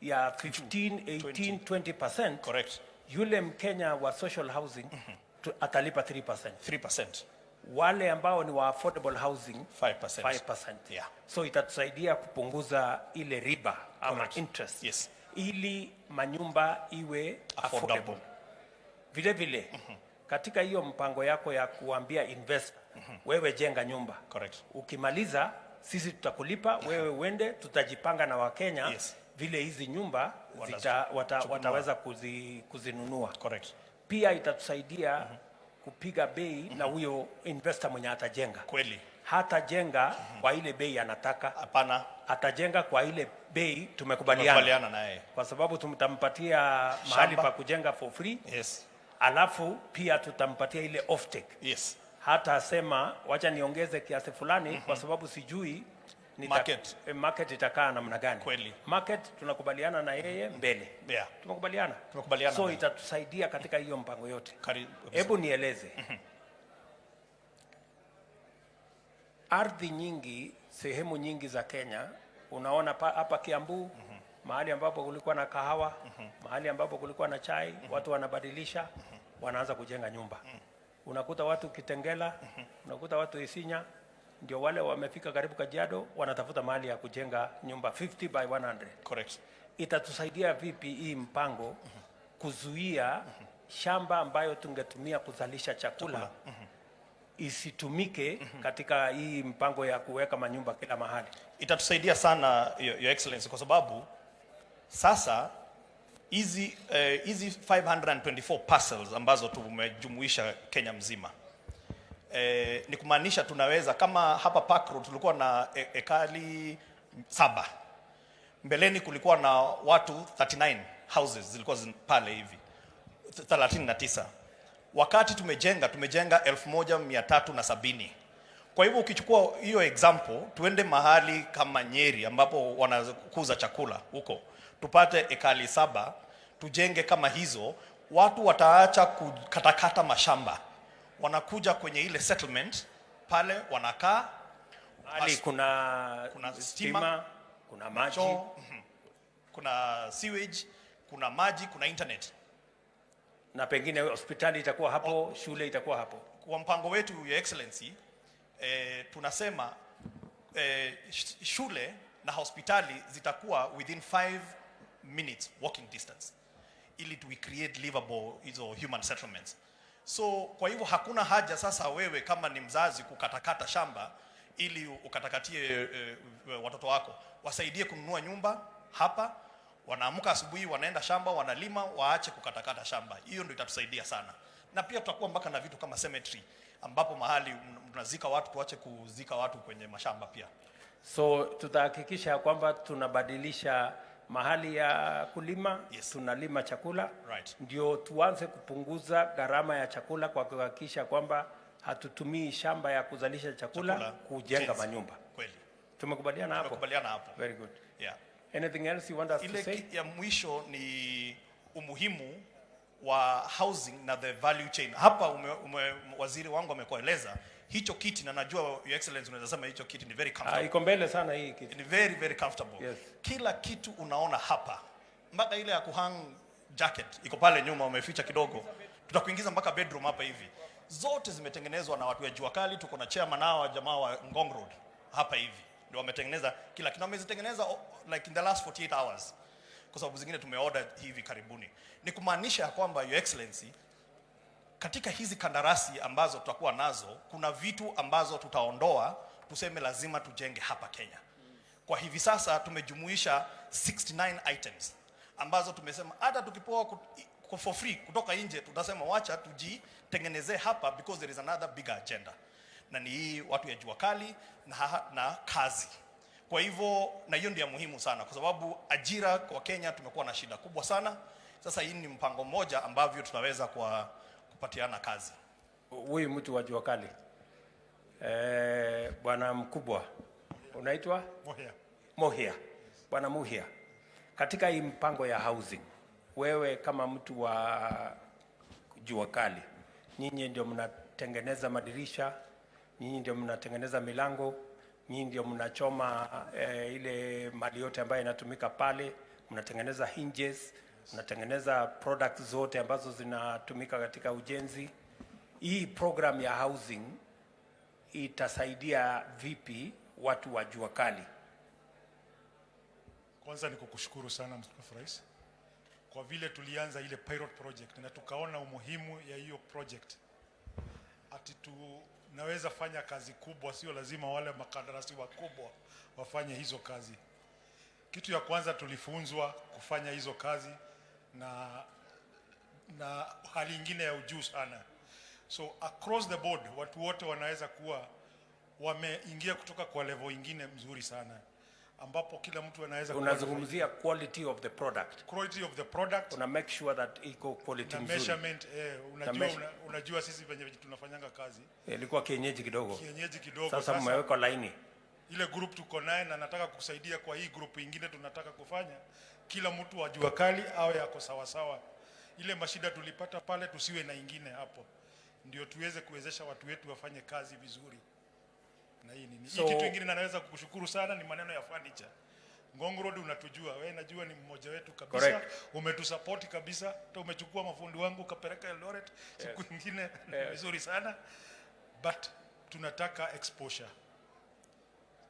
ya 15, 18, 20%, correct, yule Mkenya wa social housing atalipa 3%. 3%. Wale ambao ni wa affordable housing 5%. 5%. Yeah. So itatusaidia kupunguza ile riba ama correct, interest. Yes. Ili manyumba iwe affordable. Vile vile katika hiyo mpango yako ya kuambia investor wewe jenga nyumba. Correct. Ukimaliza sisi tutakulipa, wewe uende, tutajipanga na Wakenya. Yes. Vile hizi nyumba wataweza kuzinunua. Correct. Pia itatusaidia kupiga bei na huyo investor mwenye atajenga. Kweli. Hata jenga kwa ile bei anataka. Hapana. Atajenga kwa ile bei tumekubaliana naye. Kwa sababu tutampatia mahali pa kujenga for free. Yes. Alafu pia tutampatia ile off take. Yes. Hata asema wacha niongeze kiasi fulani kwa sababu sijui market itakaa namna gani. Kweli. Market tunakubaliana na yeye mbele. Yeah. Tumekubaliana. So itatusaidia katika hiyo mpango yote. Hebu nieleze. Ardhi nyingi, sehemu nyingi za Kenya, unaona hapa Kiambu, mahali ambapo kulikuwa na kahawa, mahali ambapo kulikuwa na chai, watu wanabadilisha, wanaanza kujenga nyumba. Unakuta watu Kitengela, unakuta watu Isinya, ndio wale wamefika karibu Kajiado, wanatafuta mahali ya kujenga nyumba 50 by 100. Correct. Itatusaidia vipi hii mpango kuzuia shamba ambayo tungetumia kuzalisha chakula isitumike katika hii mpango ya kuweka manyumba kila mahali? Itatusaidia sana Your Excellency, kwa sababu sasa hizi 524 parcels ambazo tumejumuisha Kenya mzima, ni kumaanisha tunaweza, kama hapa Park Road tulikuwa na ekali 7, mbeleni kulikuwa na watu 39 houses zilikuwa pale hivi 39. Wakati tumejenga 1370. Kwa hivyo ukichukua hiyo example, tuende mahali kama Nyeri ambapo wanakuza chakula huko, tupate ekali 7, tujenge kama hizo, watu wataacha kukatakata mashamba, wanakuja kwenye ile settlement pale, wanakaa hali kuna stima, kuna maji, kuna sewage, kuna maji, kuna internet. Na pengine hospitali itakuwa hapo, shule itakuwa hapo. Kwa mpango wetu, Your Excellency, tunasema shule na hospitali zitakuwa within 5 minutes walking distance, ili to create livable hizo human settlements. So kwa hivyo hakuna haja sasa wewe kama ni mzazi kukatakata shamba ili ukatakatie watoto wako. Wasaidie kununua nyumba hapa, wanaamka asubuhi wanaenda shamba wanalima, waache kukatakata shamba. Hiyo ndio itatusaidia sana. Na pia tutakuwa mpaka na vitu kama cemetery, ambapo mahali tunazika watu, tuache kuzika watu kwenye mashamba pia. So tutahakikisha kwamba tunabadilisha mahali ya kulima, tunalima chakula, ndio tuanze kupunguza gharama ya chakula kwa kuhakikisha kwamba hatutumii shamba ya kuzalisha chakula kujenga manyumba. Kweli. Tumekubaliana hapo? Tumekubaliana hapo. Very good. Yeah. Anything else you want us to say? Ya mwisho ni umuhimu wa housing na the value chain. Hapa waziri wangu amekueleza hicho kiti, na najua Your Excellency unaweza sema hicho kiti ni very comfortable. Iko mbele sana hii kiti. Ni very very comfortable. Yes. Kila kitu unaona hapa. Mpaka ile ya kuhang jacket iko pale nyuma umeficha kidogo. Tutakuingiza mpaka bedroom hapa hivi. Zote zimetengenezwa na watu wa jua kali. Tuko na chairman wa jamaa wa Ngong Road hapa hivi. Ndio wametengeneza kila kitu. Wamezitengeneza like in the last 48 hours. Kwa sababu zingine tumeorder hivi karibuni. Ni kumaanisha ya kwamba Your Excellency, katika hizi kandarasi ambazo tutakuwa nazo, kuna vitu ambazo tutaondoa, tuseme lazima tujenge hapa Kenya. Kwa hivi sasa tumejumuisha 69 items ambazo tumesema hata tukipoa for free kutoka nje, tutasema wacha tujitengenezee hapa, because there is another bigger agenda. Na ni hii watu ya jua kali na kazi. Kwa hivyo, na hiyo ndio muhimu sana, kwa sababu ajira kwa Kenya tumekuwa na shida kubwa sana. Sasa hii ni mpango mmoja ambavyo tunaweza kupatiana kazi. Huyu mtu wa jua kali, bwana mkubwa, unaitwa? Mohia. Bwana Mohia, katika hii mpango ya housing, wewe kama mtu wa jua kali, nyinyi ndio mnatengeneza madirisha, nyinyi ndio mnatengeneza milango, nyinyi ndio mnachoma ile mali yote ambayo inatumika pale, mnatengeneza hinges, mnatengeneza products zote ambazo zinatumika katika ujenzi. Hii program ya housing itasaidia vipi watu wa jua kali? Kwanza ni kukushukuru sana Mheshimiwa Rais kwa vile tulianza ile pilot project na tukaona umuhimu ya hiyo project. Ati tunaweza fanya kazi kubwa, sio lazima wale makandarasi wakubwa wafanye hizo kazi. Kitu ya kwanza tulifunzwa kufanya hizo kazi na hali ingine ya ujuu sana. So across the board watu wote wanaweza kuwa wameingia kutoka kwa level ingine mzuri sana, ambapo kila mtu anaweza unazungumzia quality of the product. Quality of the product. Una make sure that iko quality na nzuri. Measurement, unajua sisi venye tunafanyanga kazi. Ilikuwa kienyeji kidogo. Kienyeji kidogo. Sasa mmeweka line. Ile group tuko naye na nataka kusaidia kwa hii group ingine tunataka kufanya. Kila mtu wa jua kali awe yako sawa sawa. Ile mashida tulipata pale tusiwe na ingine hapo. Ndio tuweze kuwezesha watu wetu wafanye kazi vizuri. Na hii nini? So, kitu kingine naweza kukushukuru sana ni maneno ya furniture. Ngong Road unatujua, wewe najua ni mmoja wetu kabisa. Correct. Umetusupport kabisa. Hata umechukua mafundi wangu ukapeleka Eldoret, siku nyingine vizuri sana. But tunataka exposure.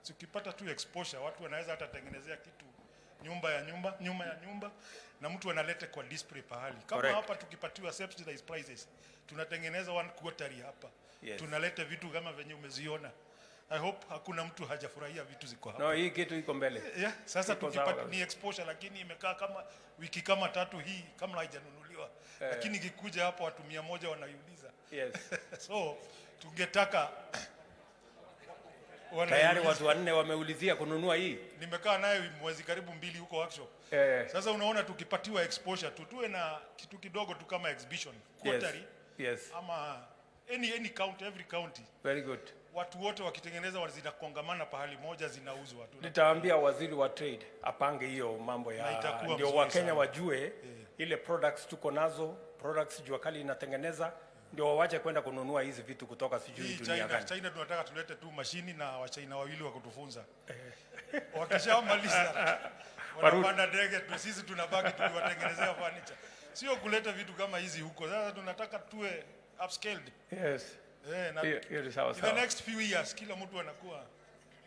Tukipata tu exposure, watu wanaweza hata tengenezea kitu nyumba ya nyumba na mtu analete kwa display pahali. Kama Correct. Hapa tukipatiwa subsidized prices, tunatengeneza 1 quarter hapa. Yes. Tunalete vitu kama venye umeziona. I hope hakuna mtu hajafurahia vitu ziko hapa. No, hii kitu iko mbele. Yeah, sasa tukipata ni exposure, lakini imekaa kama wiki kama 3 hii kama haijanunuliwa. Lakini ikikuja hapa watu 100 wanaiuliza. Yes. So tungetaka tayari watu 4 wameulizia kununua hii. Nimekaa naye mwezi karibu 2 huko workshop. Sasa unaona tukipatiwa exposure tuwe na kitu kidogo tu kama exhibition quarterly. Yes. Ama any county, every county. Very good. Watu wote wakitengeneza zinakongamana pahali moja zinauzwa. Nitaambia waziri wa trade apange hiyo mambo ya ndio Wakenya wajue ile products tuko nazo, products jua kali inatengeneza, ndio wawache kwenda kununua hizi vitu kutoka sijui dunia gani. China tunataka tulete tu mashini na Wachina wawili wa kutufunza. Wakishamaliza wanapanda ndege, sisi tunabaki tukiwatengenezea furniture. Sio kuleta vitu kama hizi huko. Sasa tunataka tuwe upscaled. Yes. Na Hiyo ni sawa in sawa. the next few years kila mtu anakuwa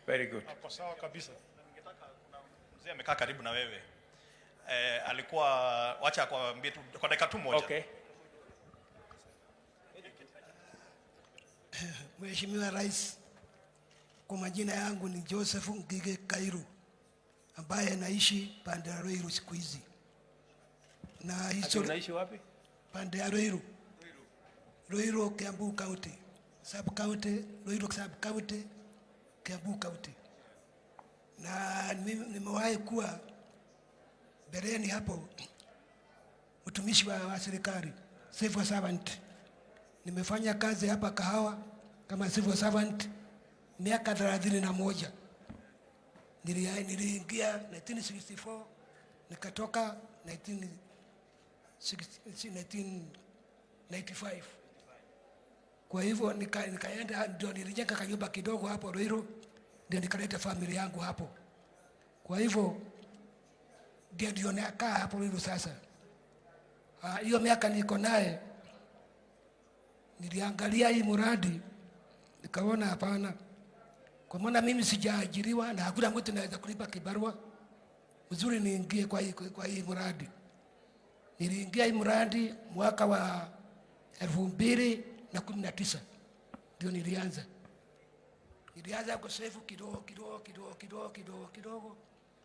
Very good. hapo sawa kabisa. Ningetaka kuna mzee amekaa karibu na wewe. Alikuwa wacha akwambie tu kwa dakika tu moja. Okay. Mheshimiwa Rais, kwa majina yangu ni Joseph Ngige Kairu ambaye naishi pande ya Ruiru siku hizi. Na history Unaishi wapi? pande ya Ruiru. Ruiru Kiambu County. Sub County, Ruiru Sub County, Kiambu County. Na nimewahi kuwa bereni hapo mtumishi wa serikali, civil servant. Nimefanya kazi hapa Kahawa kama civil servant miaka 31. Niliingia 1964 nikatoka 1995. Kwa hivyo nikaenda ndio nilijenga kanyumba kidogo hapo Ruiru, ndio nikaleta familia yangu hapo. Kwa hivyo ndio nakaa hapo Ruiru sasa. Hiyo miaka niko naye niliangalia hii muradi nikaona hapana, kwa maana mimi sijaajiriwa na hakuna mtu anaweza kulipa kibarua uzuri niingie kwa hii muradi. Niliingia hii muradi mwaka wa 2019 ndio nilianza kusefu kidogo.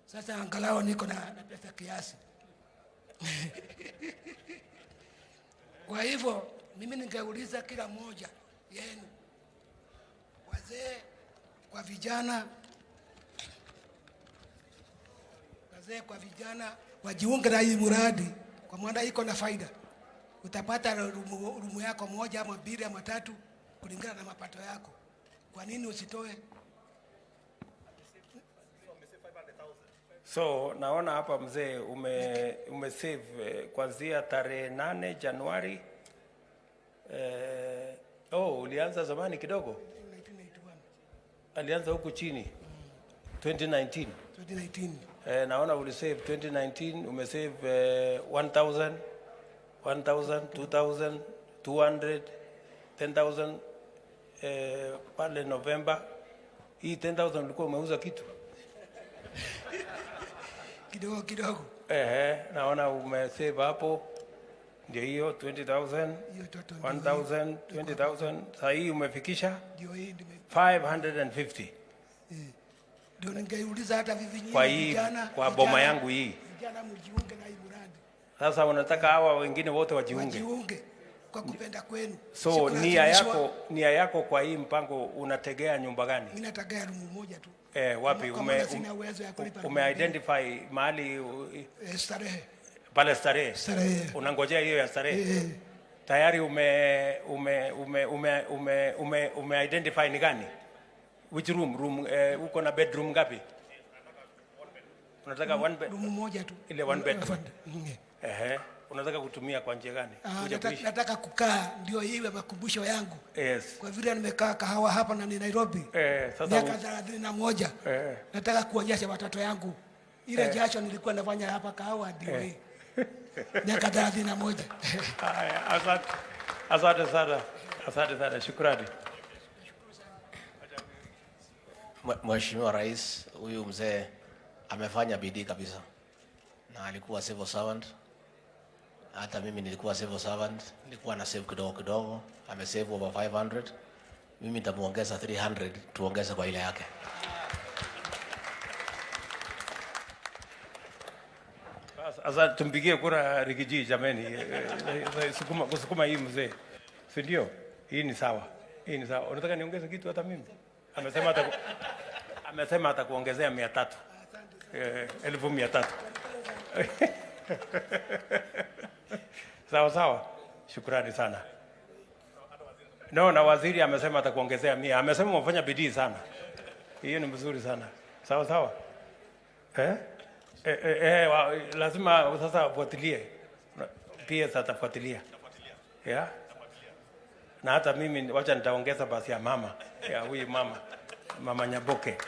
Sasa angalau niko na pesa kiasi. Kwa hivyo mimi ningeuliza kila mmoja yenu, wazee kwa vijana, wajiunge na hii muradi kwa maana iko na faida. Utapata rumu yako moja ama mbili ama tatu kulingana na mapato yako. Kwa nini usitoe? So naona hapa mzee umesave kuanzia tarehe 8 Januari. Ulianza zamani kidogo? 1981. Alianza huku chini. 2019. Naona ulisave 2019, umesave 1,000, 2,000, 200, 10,000 pale November. Hii 10,000 ulikuwa umeuza kitu? Kidogo. Naona umesave hapo. Ndio hiyo 20,000, 1,000, 20,000. Sasa hii umefikisha 550. Ndio ningeuliza hata vijana kwa hii kwa boma yangu hii. Vijana mjiunge na hii mradi. Sasa unataka hawa wengine wote wajiunge? Wajiunge kwa kupenda kwenu. So nia yako kwa hii mpango unategea nyumba gani? Mimi nategea rumu moja tu. Wapi ume-identify mahali? Starehe. Pale Starehe. Unangojea hiyo ya Starehe. Tayari ume-identify ni gani? Which room? Uko na bedroom ngapi? Unataka one bed? Room moja tu. Ile one bedroom. Unataka kutumia kwa njia gani? Nataka kukaa ndio iwe makumbusho yangu. Yes. Kwa vile nimekaa Kahawa hapa na ni Nairobi. Sasa miaka 31. Nataka kuonyesha watoto yangu ile jasho nilikuwa nafanya hapa Kahawa ndio hii. Miaka 31. Asante sana. Shukrani. Mheshimiwa Rais, huyu mzee amefanya bidii kabisa. Na alikuwa civil servant. Hata mimi nilikuwa civil servant, nilikuwa na save kidogo, amesave over 500. Mimi nitamuongeza 300 tuongeze kwa ile yake. Sasa tumpigie kura Rigiji jameni. Kusukuma hii mzee. Si ndio? Hii ni sawa. Unataka niongeze kitu hata mimi? Amesema atakuongezea 300. 1,300. Sawa. Shukrani sana. Na waziri amesema atakuongezea 100. Amesema umefanya bidii sana. Hiyo ni mzuri sana. Sawa. Lazima sasa ufuatilie. Pia atafuatilia. Yeah. Na hata mimi wacha nitaongeza basi ya mama. Ya huyu mama Nyaboke.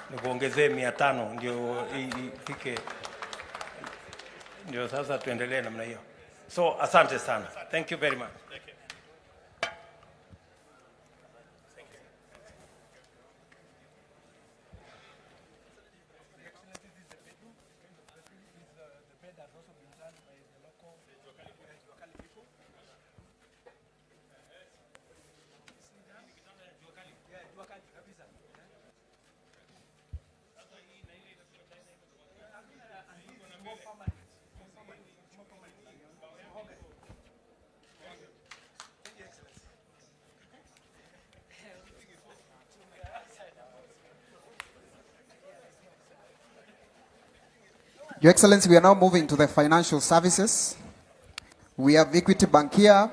Nikuongezee 500 ndio ifike. Ndio sasa tuendelee namna hiyo. So asante sana. Thank you very much. Your Excellency, we are now moving to the financial services. We have Equity Bank here.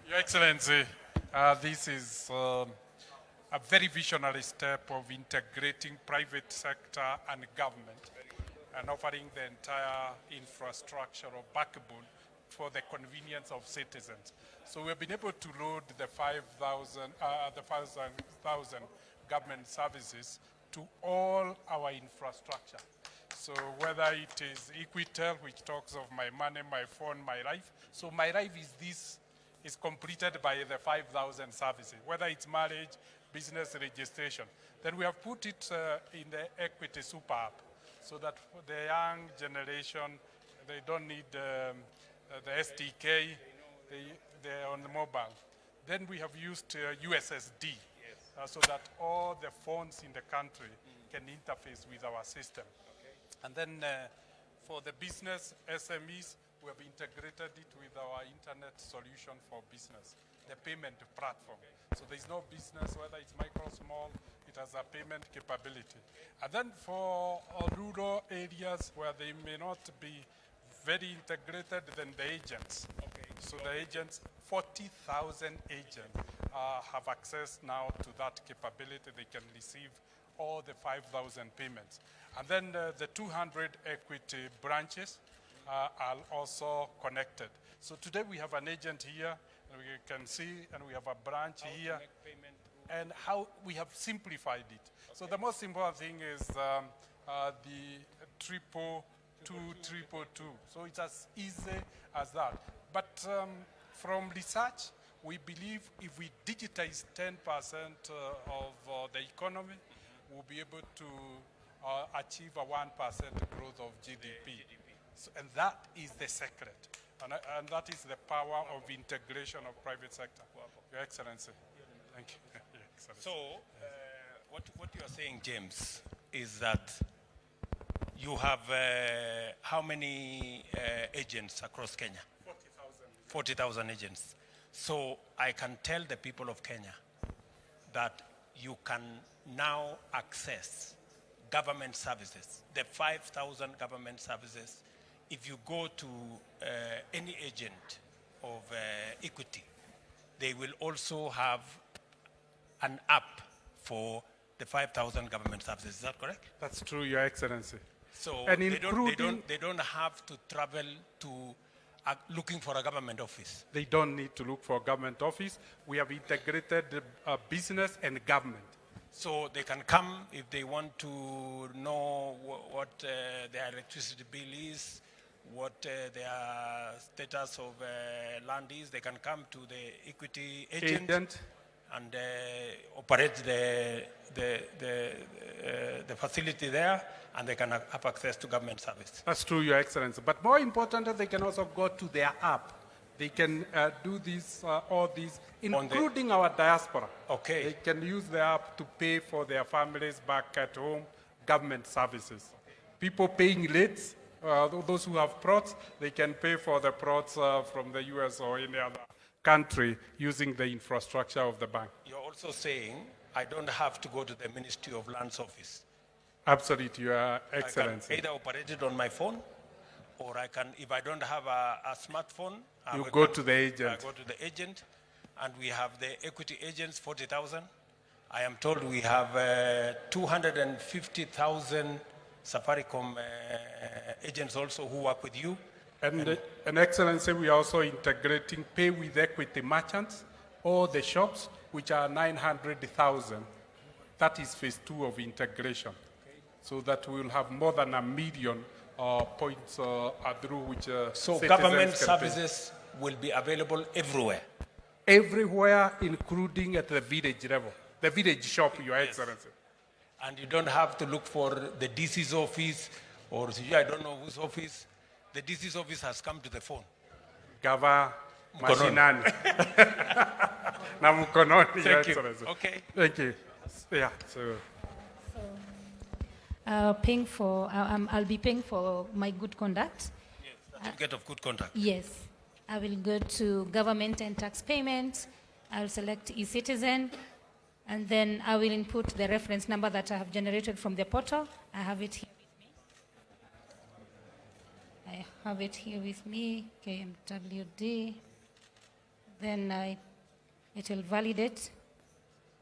Your Excellency, this is a very visionary step of integrating private sector and government and offering the entire infrastructure or backbone for the convenience of citizens. So we've been able to load the 5,000 government services to all our infrastructure. So whether it is Equitel, which talks of my money, my phone, my life. So my life is completed by the 5,000 services, whether it's marriage, business registration. Then we have put it in the Equity Super App so that for the young generation, they don't need the SDK, they're on the mobile. Then we have used USSD so that all the phones in the country can interface with our system. And then for the business SMEs, we have integrated it with our internet solution for business, the payment platform. So there's no business, whether it's micro, small, it has a payment capability. And then for rural areas where they may not be very integrated, then the agents. Okay. So the agents, 40,000 agents have access now to that capability. They can receive all the 5,000 payments. And then the 200 equity branches are also connected. So today we have an agent here, and we can see, and we have a branch here, and how we have simplified it. Okay. So the most important thing is the 222. So it's as easy as that. But from research, we believe if we digitize 10% of the economy, we'll be able to achieve a 1% growth of GDP. So, and that is the secret. And that is the power of integration of private sector. Your Excellency. Thank you. Your Excellency. So, what you are saying, James, is that you have how many agents across Kenya? 40,000. 40,000 agents. So I can tell the people of Kenya that you can now access government services, the 5,000 government services. If you go to any agent of Equity, they will also have an app for the 5,000 government services. Is that correct? That's true, Your Excellency. So and they don't have to travel to looking for a government office. They don't need to look for a government office. We have integrated business and government. So they can come if they want to know what their electricity bill is, what their status of land is. They can come to the Equity agent. And operate the facility there, and they can have access to government service. That's true, Your Excellency. But more importantly, they can also go to their app. They can do this, all these, including our diaspora. Okay. They can use the app to pay for their families back at home, government services. People paying late, those who have plots, they can pay for the plots from the US or any other country using the infrastructure of the bank. You're also saying I don't have to go to the Ministry of Lands office. Absolutely, Your Excellency. I can either operate it on my phone, or I can, if I don't have a smartphone, you go to the agent. I go to the agent, and we have the Equity agents, 40,000. I am told we have 250,000 Safaricom agents also who work with you. And Excellency, we are also integrating pay with equity merchants all the shops, which are 900,000. That is phase 2 of integration. So that we will have more than 1 million points through which So citizens government can pay. services will be available everywhere. Everywhere, including at the village level. The village shop, Your Excellency. And you don't have to look for the DC's office or I don't know whose office. The DC's office has come to the phone. Gava Mkononi. mashinani. Na mkononi, Your Thank you. Excellency. Okay. Thank you. Yeah, so. I'll be paying for my good conduct. Certificate of good conduct. Yes. I will go to government and tax payments. I'll select e-citizen. And then I will input the reference number that I have generated from the portal. I have it here with me. KMWD. Then it will validate.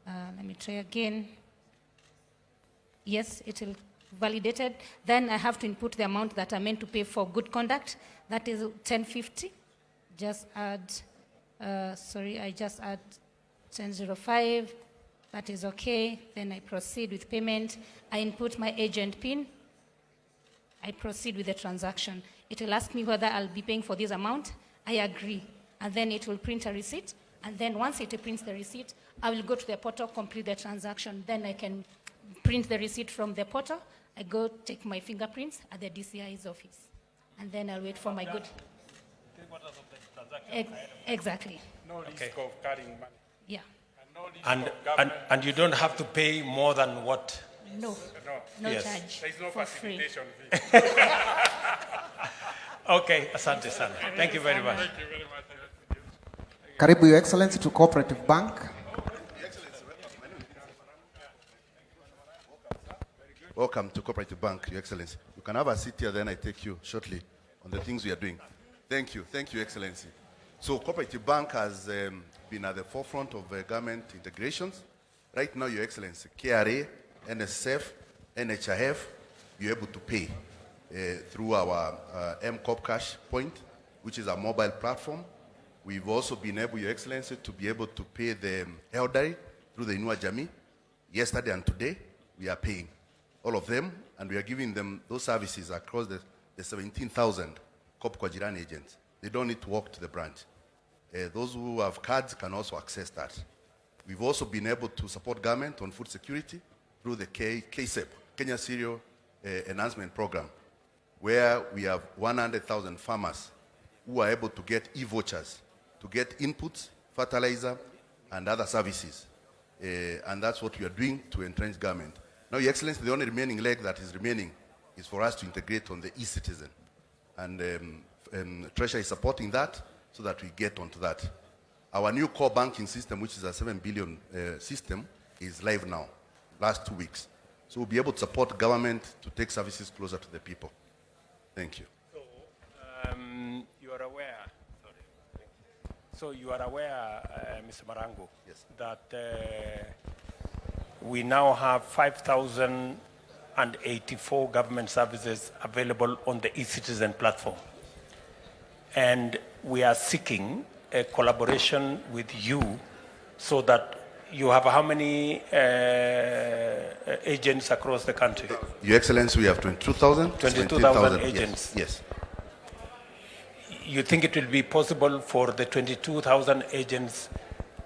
Let me try again. Yes, it will validated. Then I have to input the amount that I'm meant to pay for good conduct. That is 1050. Just add, I just add 1005. That is okay. Then I proceed with payment. I input my agent PIN. I proceed with the transaction. It will ask me whether I'll be paying for this amount. I agree. And then it will print a receipt. And then once it prints the receipt, I will go to the portal, complete the transaction. Then I can print the receipt from the portal. I go take my fingerprints at the DCI's office. And then I'll wait for my good. Exactly. No risk of carrying money. Yeah. And you don't have to pay more than what? No. No Yes. charge. There is no for free. facilitation fee. Okay, asante sana. Thank you very much. Thank you very much. Karibu, Your Excellency, to Cooperative Bank. Welcome to Cooperative Bank, Your Excellency. You can have a seat here, then I take you shortly on the things we are doing. Thank you, Your Excellency. So Cooperative Bank has been at the forefront of government integrations. Right now, Your Excellency, KRA, NSF, NHIF, you're able to pay through our M-Cop Cash Point, which is a mobile platform. We've also been able, Your Excellency, to be able to pay the elderly through the Inua Jamii. Yesterday and today, we are paying all of them, and we are giving them those services across the 17,000 COP kwa Jirani agents. They don't need to walk to the branch. Those who have cards can also access that. We've also been able to support government on food security through the KSEP, Kenya Cereal Enhancement Program, where we have 100,000 farmers who are able to get e-vouchers to get inputs, fertilizer, and other services. And that's what we are doing to entrench government. Now, Your Excellency, the only remaining leg that is remaining is for us to integrate on the e-citizen. And Treasury is supporting that so that we get onto that. Our new core banking system, which is a 7 billion system, is live now, last 2 weeks. So we'll be able to support government to take services closer to the people. Thank you. You are aware, so you are aware, Mr. Marango, yes, that we now have 5,084 government services available on the e-citizen platform. And we are seeking a collaboration with you so that you have how many agents across the country? Your Excellency, we have 22,000. 22,000 agents. Yes. You think it will be possible for the 22,000 agents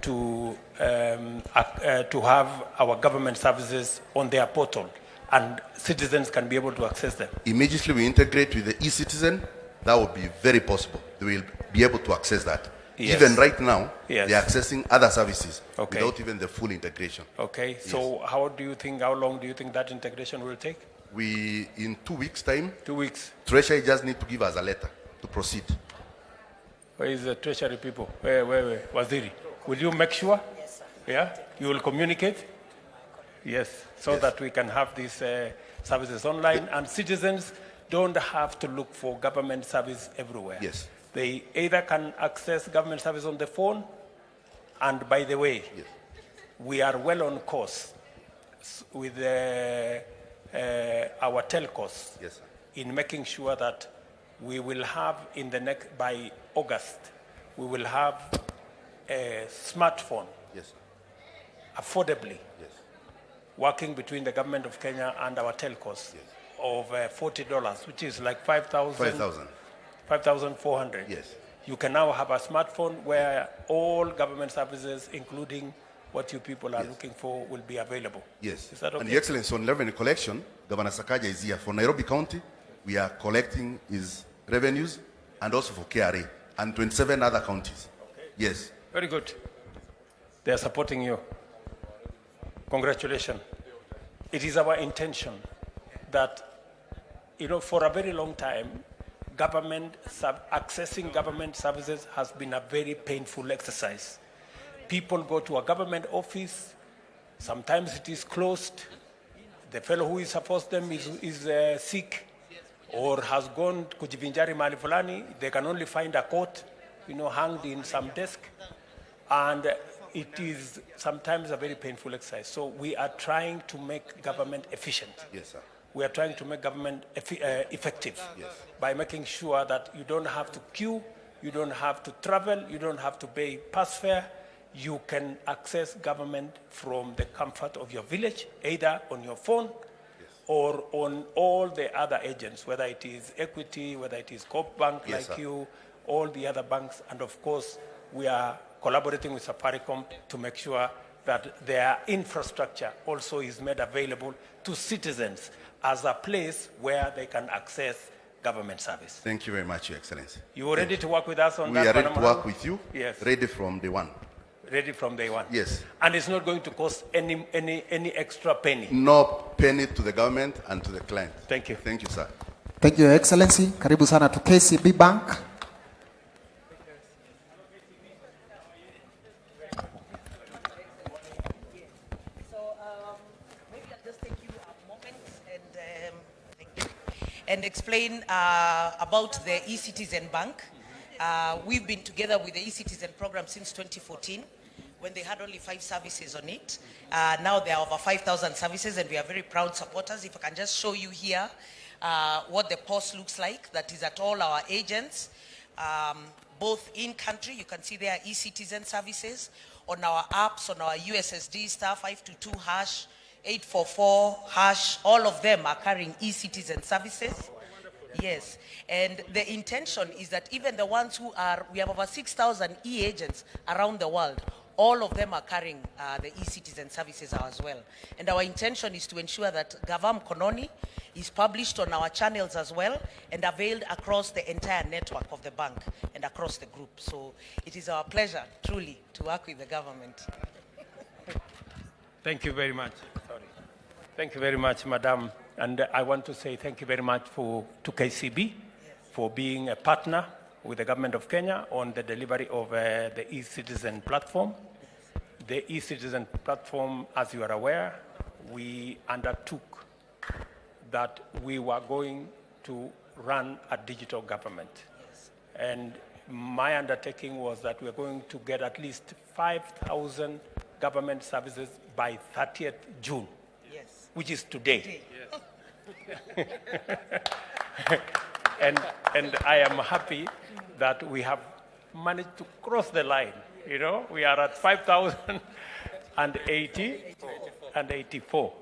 to have our government services on their portal and citizens can be able to access them? Immediately we integrate with the e-citizen, that would be very possible. They will be able to access that. Yes. Even right now, Yes. they're accessing other services Okay. without even the full integration. Okay, Yes. so how long do you think that integration will take? We, in 2 weeks' time, 2 weeks. Treasury just need to give us a letter to proceed. Where is the treasury people? Where, Waziri? Will you make sure? Yes, sir. Yeah? You will communicate? Yes, so that we can have these services online and citizens don't have to look for government service everywhere. Yes. They either can access government service on the phone, and by the way, we are well on course with our telcos in making sure that we will have by August, we will have a smartphone Yes, sir. affordably, Yes. working between the government of Kenya and our telcos of $40, which is like 5,000. 5,400. Yes. You can now have a smartphone where all government services, including what you people are looking for, will be available. Yes. Is that okay? And Your Excellency, on revenue collection, Governor Sakaja is here. For Nairobi County, we are collecting his revenues and also for KRA and 27 other counties. Okay. Yes. Very good. They are supporting you. Congratulations. It is our intention that, for a very long time, accessing government services has been a very painful exercise. People go to a government office, sometimes it is closed, the fellow who is supposed them is sick or has gone kujivinjari mahali fulani, they can only find a coat, hanged in some desk, and it is sometimes a very painful exercise. So we are trying to make government efficient. Yes, sir. We are trying to make government effective by making sure that you don't have to queue, you don't have to travel, you don't have to pay pass fare. You can access government from the comfort of your village, either on your phone or on all the other agents, whether it is Equity, whether it is Coop Bank Yes, like sir. you, all the other banks. And of course, we are collaborating with Safaricom to make sure that their infrastructure also is made available to citizens as a place where they can access government service. Thank you very much, Your Excellency. You are ready to work with us on We that? are ready to Madam work Honorable? with you. Yes. Ready from day one. Ready from day one. Yes. And it's not going to cost any extra penny. No penny to the government and to the client. Thank you. Thank you, sir. Thank you, Your Excellency. Karibu sana to KCB Bank. And explain about the eCitizen Bank. We've been together with the eCitizen program since 2014 when they had only 5 services on it. Now there are over 5,000 services and we are very proud supporters. If I can just show you here what the POS looks like, that is at all our agents, both in country, you can see there eCitizen services, on our apps, on our USSD *522#, 844#, all of them are carrying eCitizen services. Yes, and the intention is that even the ones who are, we have over 6,000 e-agents around the world, all of them are carrying the eCitizen services as well. And our intention is to ensure that Gavam Kononi is published on our channels as well and availed across the entire network of the bank and across the group. So it is our pleasure, truly, to work with the government. Thank you very much. Sorry. Thank you very much, Madam. And I want to say thank you very much to KCB for being a partner with the government of Kenya on the delivery of the eCitizen platform. The eCitizen platform, as you are aware, we undertook that we were going to run a digital government. And my undertaking was that we were going to get at least 5,000 government services by 30th June, which is today. And I am happy that we have managed to cross the line. We are at 5,084.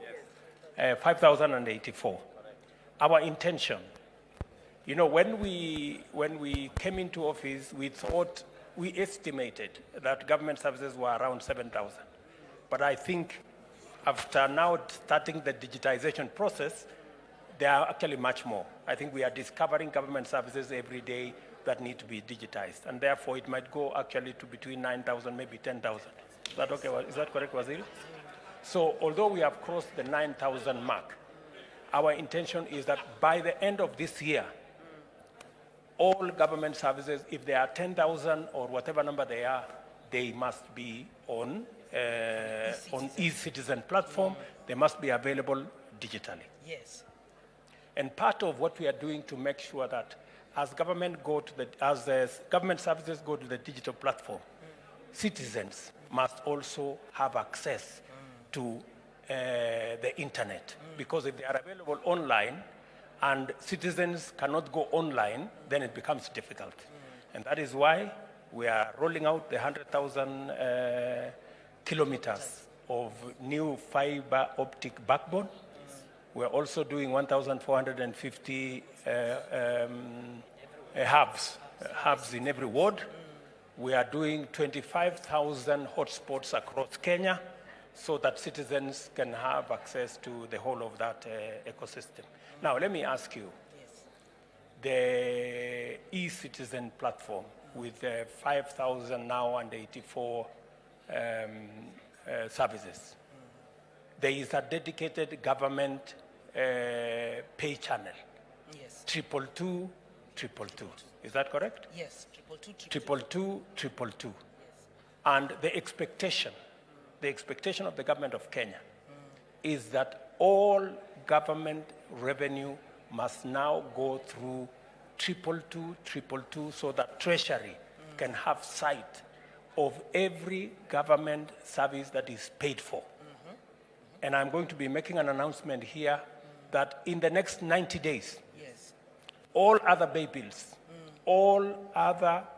5,084. Our intention, when we came into office, we estimated that government services were around 7,000. But I think after now starting the digitization process, there are actually much more. I think we are discovering government services every day that need to be digitized. And therefore, it might go actually to between 9,000, maybe 10,000. Is that okay? Is that correct, Waziri? So although we have crossed the 9,000 mark, our intention is that by the end of this year, all government services, if there are 10,000 or whatever number they are, they must be on eCitizen platform. They must be available digitally. Yes. And part of what we are doing to make sure that as government services go to the digital platform, citizens must also have access to the internet. Because if they are available online and citizens cannot go online, then it becomes difficult. And that is why We are rolling out the 100,000 kilometers of new fiber optic backbone. We're also doing 1,450 hubs in every ward. We are doing 25,000 hotspots across Kenya so that citizens can have access to the whole of that ecosystem. Now, let me ask you, the e-citizen platform with 5,000 now and 84 services, there is a dedicated government pay channel. Yes. 222, 222. Is that correct? Yes, 222, 222. And the expectation of the government of Kenya is that all government revenue must now go through 222, 222 so that Treasury can have sight of every government service that is paid for. And I'm going to be making an announcement here that in the next 90 days, all other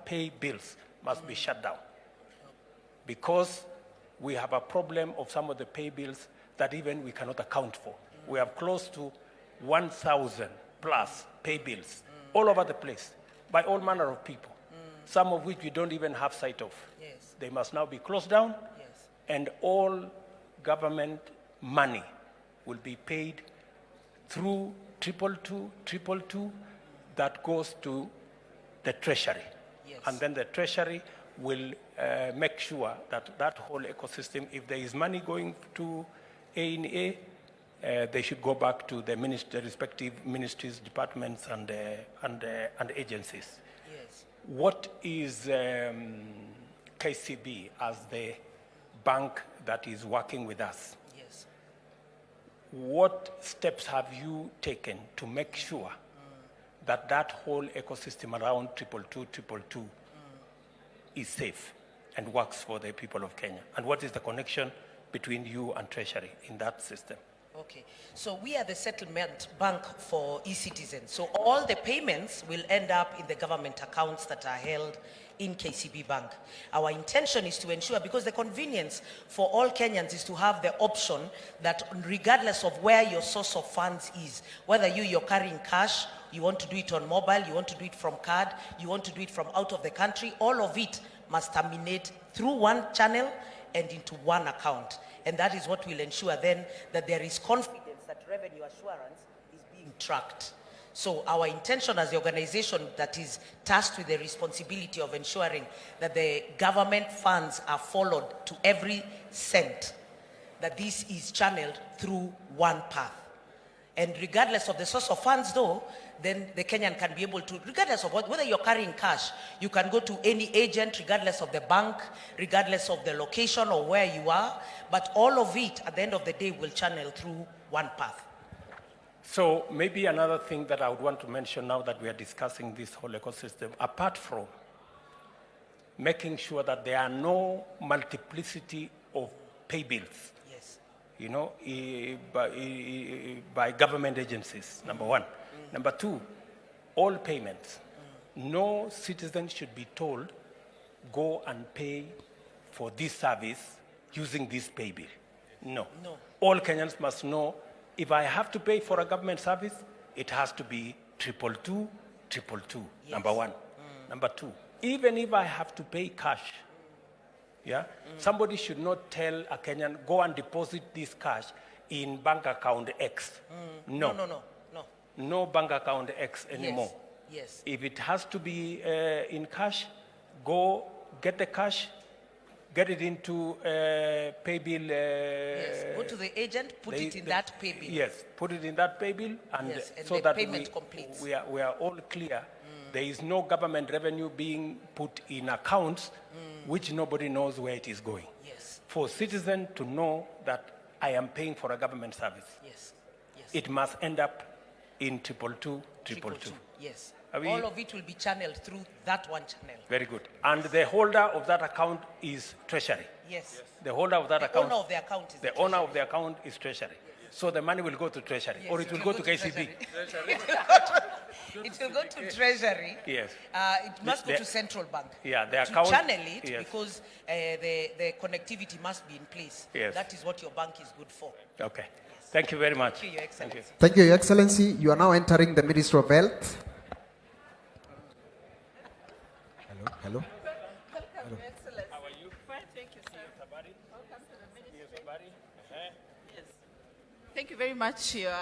pay bills must be shut down. Because we have a problem of some of the pay bills that even we cannot account for. We have close to 1,000 plus pay bills all over the place by all manner of people, some of which we don't even have sight of. They must now be closed down, and all government money will be paid through 222, 222 that goes to the Treasury. And then the Treasury will make sure that that whole ecosystem, if there is money going to A&A, they should go back to the respective ministries, departments, and agencies. What is KCB as the bank that is working with us? What steps have you taken to make sure that that whole ecosystem around 222, 222 is safe and works for the people of Kenya? And what is the connection between you and Treasury in that system? Okay, so we are the settlement bank for e-citizens. So all the payments will end up in the government accounts that are held in KCB Bank. Our intention is to ensure, because the convenience for all Kenyans is to have the option that regardless of where your source of funds is, whether you're carrying cash, you want to do it on mobile, you want to do it from card, you want to do it from out of the country, all of it must terminate through one channel and into one account. And that is what will ensure then that there is confidence that revenue assurance is being tracked. So our intention as the organization that is tasked with the responsibility of ensuring that the government funds are followed to every cent, that this is channeled through one path. And regardless of the source of funds though, then the Kenyan can be able to, regardless of whether you're carrying cash, you can go to any agent, regardless of the bank, regardless of the location or where you are, but all of it at the end of the day will channel through one path. So maybe another thing that I would want to mention now that we are discussing this whole ecosystem, apart from making sure that there are no multiplicity of pay bills, you know, by government agencies, number one. Number two, all payments. No citizen should be told, go and pay for this service using this pay bill. No. All Kenyans must know, if I have to pay for a government service, it has to be 222, 222, number one. Number two, even if I have to pay cash, somebody should not tell a Kenyan, go and deposit this cash in bank account X. No bank account X anymore. If it has to be in cash, go get the cash, get it into pay bill. Go to the agent, put it in that pay bill. Yes, put it in that pay bill, and so the that payment completes. we are all clear. There is no government revenue being put in accounts which nobody knows where it is going. For citizens to know that I am paying for a government service, it must end up in 222, 222. Yes. All of it will be channeled through that one channel. Very good. And the holder of that account is Treasury. Yes. The holder of that account. The owner of the account is the owner of the account is Treasury. So the money will go to Treasury, or it will go to KCB. It will go to Treasury. Yes. It must go to Central Bank. Yeah, the to account. channel it, Yes. because the connectivity must be in place. Yes. That is what your bank is good for. Okay. Thank you very much. Thank you, Your Excellency. Thank you, Your Excellency. You are now entering the Ministry of Health. Hello. How are you? Fine, thank you, sir. Welcome to the ministry. Yes. Thank you very much, Your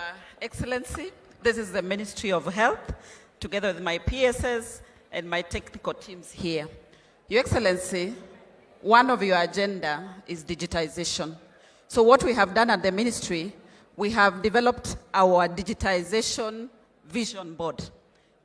Excellency. This is the Ministry of Health, together with my PSS and my technical teams here. Your Excellency, one of your agenda is digitization. So what we have done at the ministry, we have developed our digitization vision board.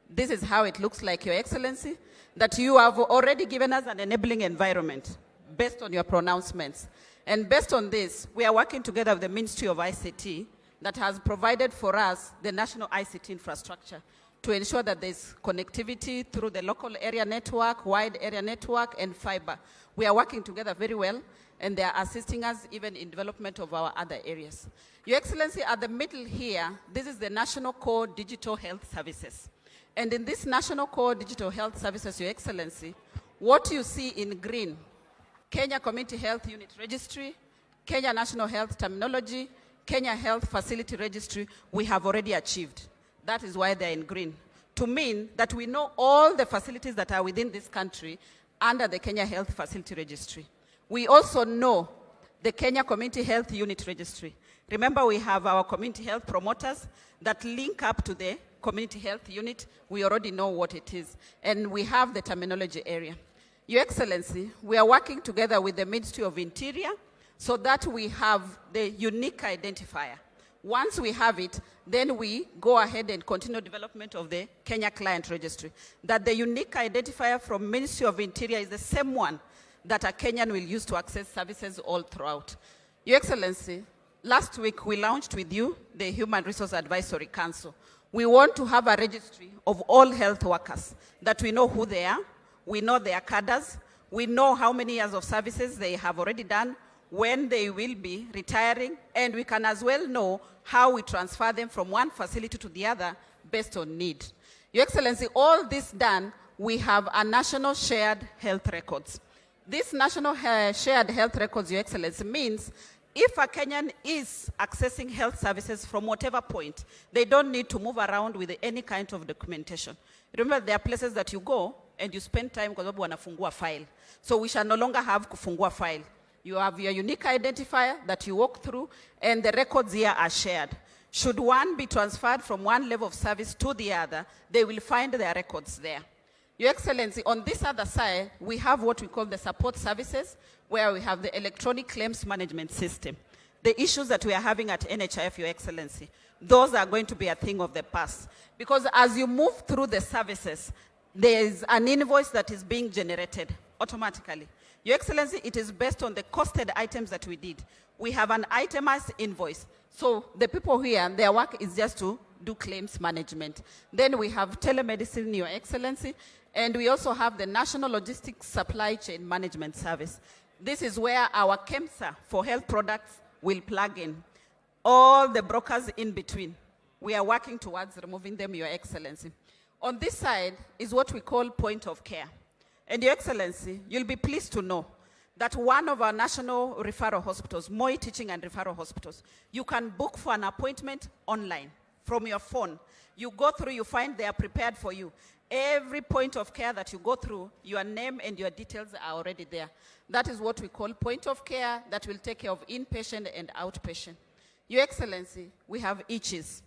This is how it looks like, Your Excellency, that you have already given us an enabling environment based on your pronouncements. And based on this, we are working together with the Ministry of ICT that has provided for us the national ICT infrastructure to ensure that there's connectivity through the local area network, wide area network, and fiber. We are working together very well, and they are assisting us even in development of our other areas. Your Excellency, at the middle here, this is the National Core Digital Health Services. And in this National Core Digital Health Services, Your Excellency, what you see in green, Kenya Community Health Unit Registry, Kenya National Health Terminology, Kenya Health Facility Registry, we have already achieved. That is why they're in green. To mean that we know all the facilities that are within this country under the Kenya Health Facility Registry. We also know the Kenya Community Health Unit Registry. Remember, we have our community health promoters that link up to the community health unit. We already know what it is. And we have the terminology area. Your Excellency, we are working together with the Ministry of Interior so that we have the unique identifier. Once we have it, then we go ahead and continue development of the Kenya Client Registry. That the unique identifier from Ministry of Interior is the same one that a Kenyan will use to access services all throughout. Your Excellency, last week we launched with you the Human Resource Advisory Council. We want to have a registry of all health workers, that we know who they are, we know their cadres, we know how many years of services they have already done, when they will be retiring, and we can as well know how we transfer them from one facility to the other based on need. Your Excellency, all this done, we have a national shared health records. This national shared health records, Your Excellency, means if a Kenyan is accessing health services from whatever point, they don't need to move around with any kind of documentation. Remember, there are places that you go and you spend time because wanafungua file. So we shall no longer have kufungua file. You have your unique identifier that you walk through, and the records here are shared. Should one be transferred from one level of service to the other, they will find their records there. Your Excellency, on this other side, we have what we call the support services, where we have the electronic claims management system. The issues that we are having at NHIF, Your Excellency, those are going to be a thing of the past. Because as you move through the services, there is an invoice that is being generated automatically. Your Excellency, it is based on the costed items that we did. We have an itemized invoice. So the people here, their work is just to do claims management. Then we have telemedicine, Your Excellency, and we also have the National Logistics Supply Chain Management Service. This is where our KEMSA for health products will plug in. All the brokers in between, we are working towards removing them, Your Excellency. On this side is what we call point of care. And Your Excellency, you'll be pleased to know that one of our national referral hospitals, Moi Teaching and Referral Hospitals, you can book for an appointment online from your phone. You go through, you find they are prepared for you. Every point of care that you go through, your name and your details are already there. That is what we call point of care that will take care of inpatient and outpatient. Your Excellency, we have ICHIS.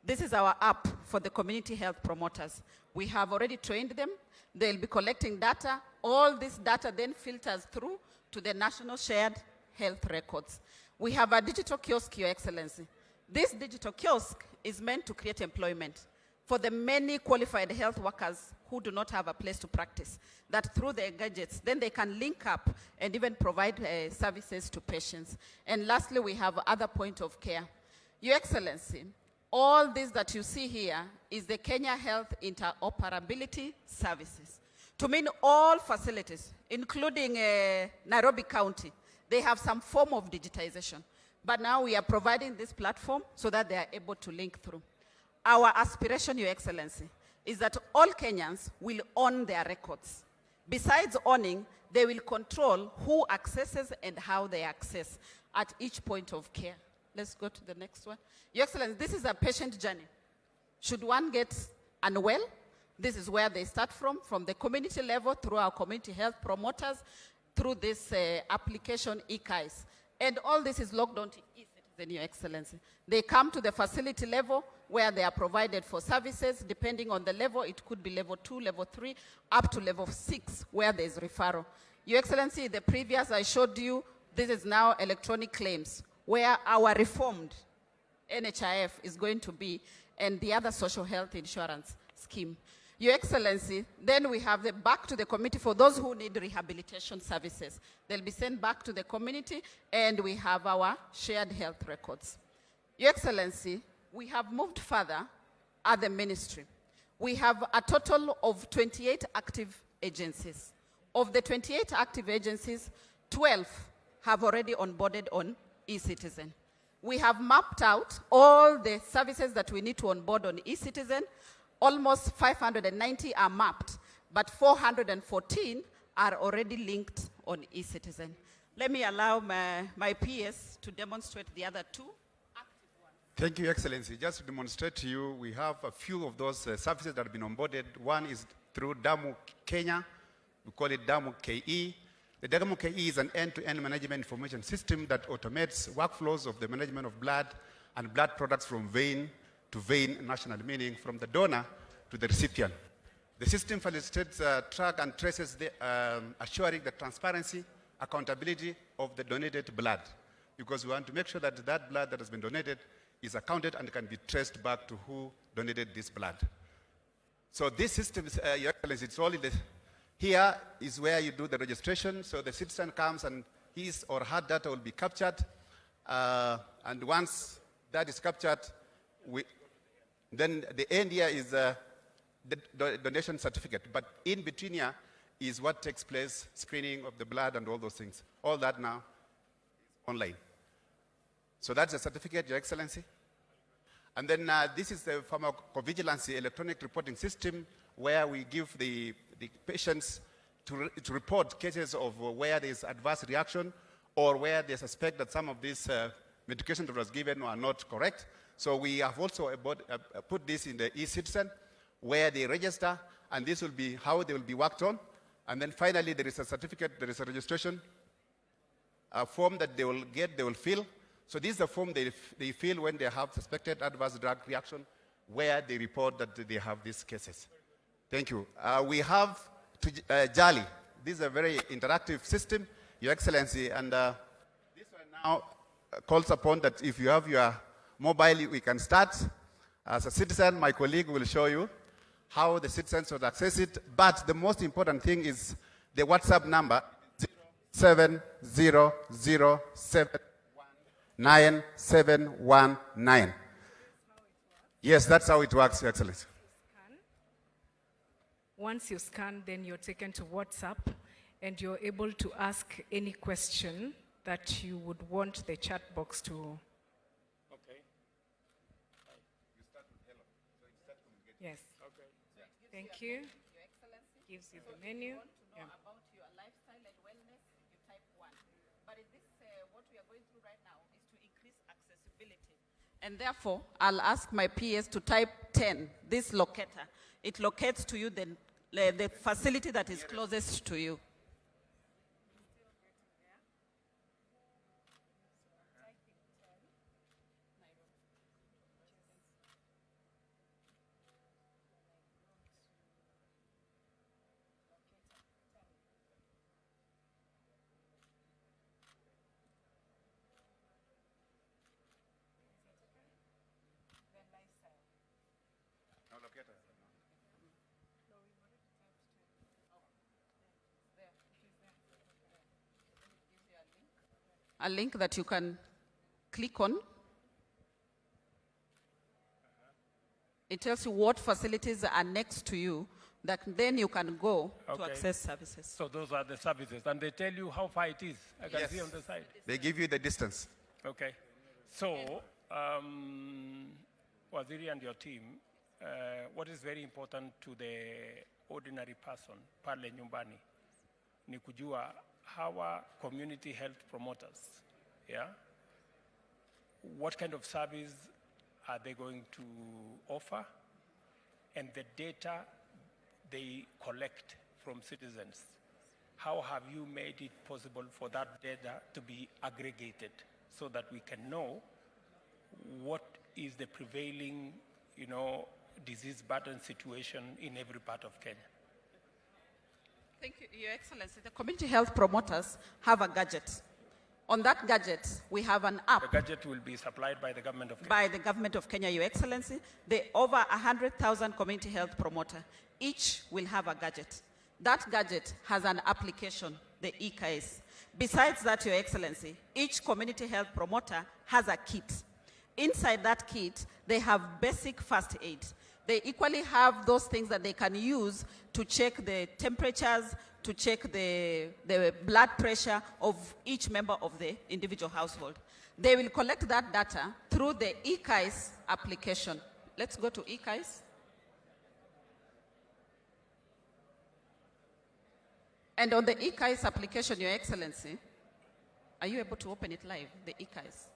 This is our app for the community health promoters. We have already trained them. They'll be collecting data. All this data then filters through to the national shared health records. We have a digital kiosk, Your Excellency. This digital kiosk is meant to create employment for the many qualified health workers who do not have a place to practice, that through their gadgets, then they can link up and even provide services to patients. And lastly, we have other point of care. Your Excellency, all this that you see here is the Kenya Health Interoperability Services. To mean all facilities, including Nairobi County, they have some form of digitization. But now we are providing this platform so that they are able to link through. Our aspiration, Your Excellency, is that all Kenyans will own their records. Besides owning, they will control who accesses and how they access at each point of care. Let's go to the next one. Your Excellency, this is a patient journey. Should one get unwell, this is where they start from the community level through our community health promoters, through this application, EKIS. And all this is logged onto eCitizen, Your Excellency. They come to the facility level where they are provided for services. Depending on the level, it could be level 2, level 3, up to level 6, where there's referral. Your Excellency, the previous I showed you, this is now electronic claims, where our reformed NHIF is going to be, and the other social health insurance scheme. Your Excellency, then we have the back to the community for those who need rehabilitation services. They'll be sent back to the community, and we have our shared health records. Your Excellency, we have moved further at the ministry. We have a total of 28 active agencies. Of the 28 active agencies, 12 have already onboarded on eCitizen. We have mapped out all the services that we need to onboard on eCitizen. Almost 590 are mapped, but 414 are already linked on eCitizen. Let me allow my PS to demonstrate the other two. Thank you, Excellency. Just to demonstrate to you, we have a few of those services that have been onboarded. One is through Damu Kenya. We call it Damu KE. The Damu KE is an end-to-end management information system that automates workflows of the management of blood and blood products from vein to vein national, meaning from the donor to the recipient. The system facilitates track and traces the, assuring the transparency, accountability of the donated blood, because we want to make sure that that blood that has been donated is accounted and can be traced back to who donated this blood. So this system, Your Excellency, it's all in the, here is where you do the registration. So the citizen comes and his or her data will be captured. And once that is captured, then the end here is the donation certificate. But in between here is what takes place, screening of the blood and all those things. All that now is online. So that's the certificate, Your Excellency. And then this is the pharmacovigilance electronic reporting system, where we give the patients to report cases of where there is adverse reaction or where they suspect that some of these medications that was given are not correct. So we have also put this in the eCitizen, where they register, and this will be how they will be worked on. And then finally, there is a certificate, there is a registration form that they will get, they will fill. So this is the form they fill when they have suspected adverse drug reaction, where they report that they have these cases. Thank you. We have Jali. This is a very interactive system, Your Excellency, and this one now calls upon that if you have your mobile, we can start. As a citizen, my colleague will show you how the citizens would access it, but the most important thing is the WhatsApp number, 0700799719. Yes, that's how it works, Your Excellency. Once you scan, then you're taken to WhatsApp, and you're able to ask any question that you would want the chat box to. Okay. You start with hello. So you start communicating. Yes. Okay. Thank you. Your Excellency. Gives you the menu. If you want to know about your lifestyle and wellness, you type 1. But in this, what we are going through right now is to increase accessibility. And therefore, I'll ask my PS to type 10, this locator. It locates to you the facility that is closest to you. A link that you can click on. It tells you what facilities are next to you, that then you can go to access services. So those are the services, and they tell you how far it is. I can see on the side. They give you the distance. Okay. So, Waziri and your team, what is very important to the ordinary person, pale nyumbani, ni kujua hawa community health promoters, yeah? What kind of service are they going to offer? And the data they collect from citizens, how have you made it possible for that data to be aggregated so that we can know what is the prevailing, disease burden situation in every part of Kenya? Thank you, Your Excellency. The community health promoters have a gadget. On that gadget, we have an app. The gadget will be supplied by the government of Kenya. By the government of Kenya, Your Excellency. The over 100,000 community health promoters, each will have a gadget. That gadget has an application, the EKS. Besides that, Your Excellency, each community health promoter has a kit. Inside that kit, they have basic first aid. They equally have those things that they can use to check the temperatures, to check the blood pressure of each member of the individual household. They will collect that data through the EKS application. Let's go to EKS. And on the EKS application, Your Excellency, are you able to open it live, the EKS?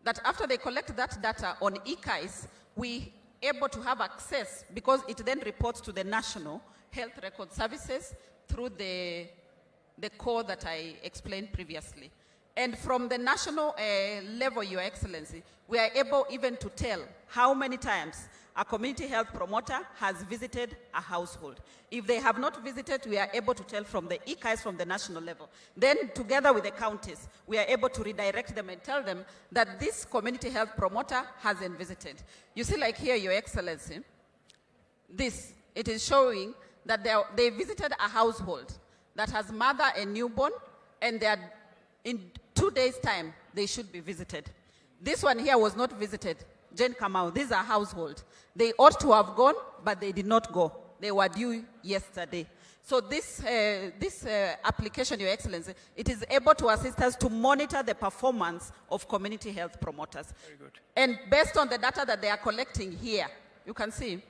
That after they collect that data on EKS, we able to have access because it then reports to the National Health Record Services through the code that I explained previously. And from the national level, Your Excellency, we are able even to tell how many times a community health promoter has visited a household. If they have not visited, we are able to tell from the EKS from the national level. Then together with the counties, we are able to redirect them and tell them that this community health promoter hasn't visited. You see, like here, Your Excellency, it is showing that they visited a household that has mother and newborn, and they are in 2 days' time, they should be visited. This one here was not visited. Jane Kamau, these are household. They ought to have gone, but they did not go. They were due yesterday. So this application, Your Excellency, it is able to assist us to monitor the performance of community health promoters. Very good. And based on the data that they are collecting here, you can see,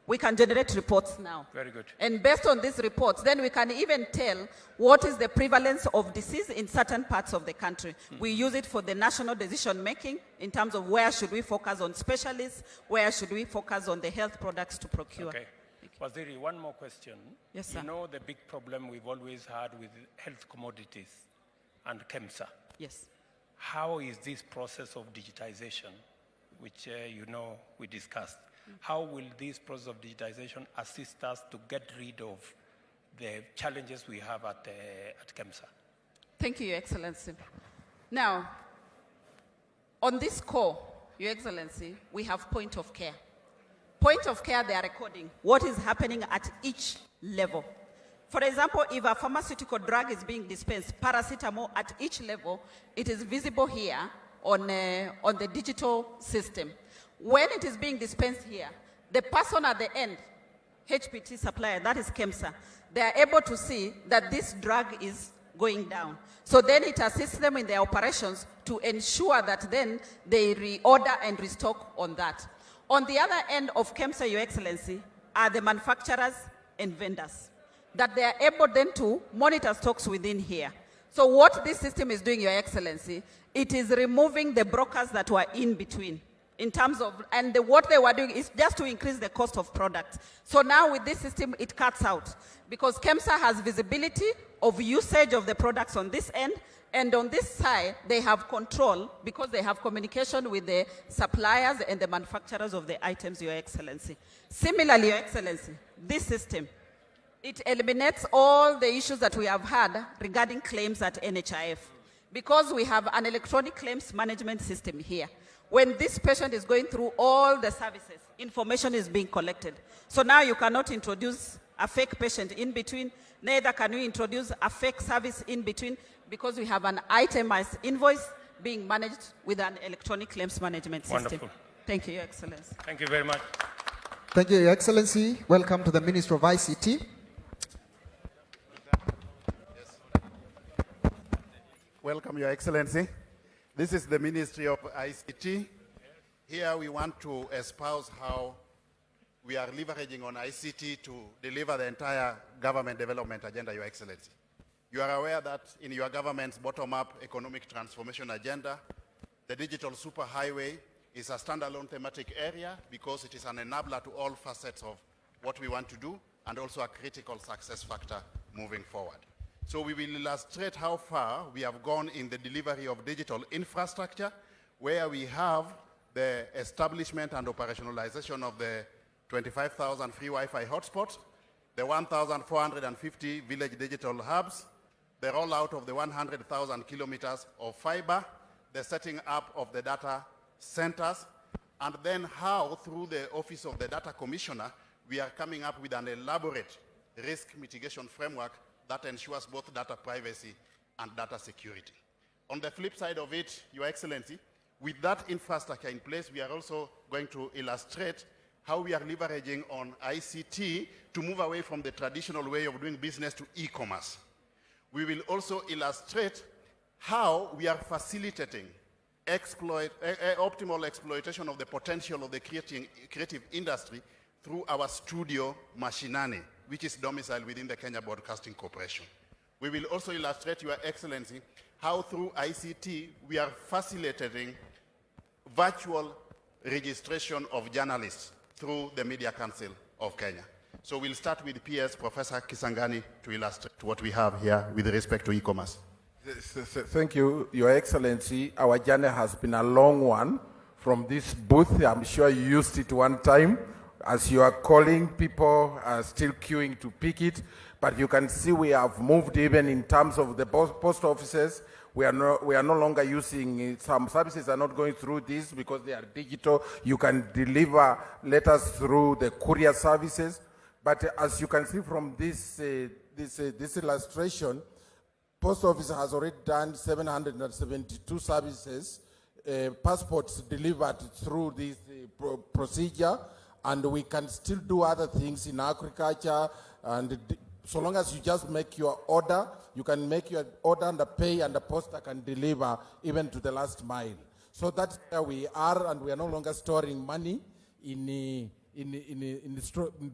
we can generate reports now. Very good. And based on these reports, then we can even tell what is the prevalence of disease in certain parts of the country. We use it for the national decision making in terms of where should we focus on specialists, where should we focus on the health products to procure. Okay. Waziri, one more question. Yes, sir. You know the big problem we've always had with health commodities and KEMSA. Yes. How is this process of digitization, which we discussed, how will this process of digitization assist us to get rid of the challenges we have at KEMSA? Thank you, Your Excellency. Now, on this core, Your Excellency, we have point of care. Point of care, they are recording what is happening at each level. For example, if a pharmaceutical drug is being dispensed, paracetamol at each level, it is visible here on the digital system. When it is being dispensed here, the person at the end, HPT supplier, that is KEMSA, they are able to see that this drug is going down. So then it assists them in their operations to ensure that then they reorder and restock on that. On the other end of KEMSA, Your Excellency, are the manufacturers and vendors, that they are able then to monitor stocks within here. So what this system is doing, Your Excellency, it is removing the brokers that were in between. In terms of, and what they were doing is just to increase the cost of products. So now with this system, it cuts out. Because KEMSA has visibility of usage of the products on this end, and on this side, they have control because they have communication with the suppliers and the manufacturers of the items, Your Excellency. Similarly, Your Excellency, this system, it eliminates all the issues that we have had regarding claims at NHIF. Because we have an electronic claims management system here. When this patient is going through all the services, information is being collected. So now you cannot introduce a fake patient in between, neither can you introduce a fake service in between, because we have an itemized invoice being managed with an electronic claims management system. Wonderful. Thank you, Your Excellency. Thank you very much. Thank you, Your Excellency. Welcome to the Minister of ICT. Welcome, Your Excellency. This is the Ministry of ICT. Here we want to espouse how we are leveraging on ICT to deliver the entire government development agenda, Your Excellency. You are aware that in your government's bottom-up economic transformation agenda, the digital superhighway is a standalone thematic area because it is an enabler to all facets of what we want to do and also a critical success factor moving forward. So we will illustrate how far we have gone in the delivery of digital infrastructure, where we have the establishment and operationalization of the 25,000 free Wi-Fi hotspots, the 1,450 village digital hubs, the rollout of the 100,000 kilometers of fiber, the setting up of the data centers, and then how, through the Office of the Data Commissioner, we are coming up with an elaborate risk mitigation framework that ensures both data privacy and data security. On the flip side of it, Your Excellency, with that infrastructure in place, we are also going to illustrate how we are leveraging on ICT to move away from the traditional way of doing business to e-commerce. We will also illustrate how we are facilitating optimal exploitation of the potential of the creative industry through our studio Mashinani, which is domiciled within the Kenya Broadcasting Corporation. We will also illustrate, Your Excellency, how through ICT we are facilitating virtual registration of journalists through the Media Council of Kenya. So we'll start with PS Professor Kisangani to illustrate what we have here with respect to e-commerce. Thank you, Your Excellency. Our journey has been a long one from this booth. I'm sure you used it one time. As you are calling, people are still queuing to pick it. But you can see we have moved even in terms of the post offices. We are no longer using, some services are not going through this because they are digital. You can deliver letters through the courier services. But as you can see from this illustration, Post Office has already done 772 services, passports delivered through this procedure, and we can still do other things in agriculture, and so long as you just make your order, you can make your order and pay, and the poster can deliver even to the last mile. So that's where we are, and we are no longer storing money in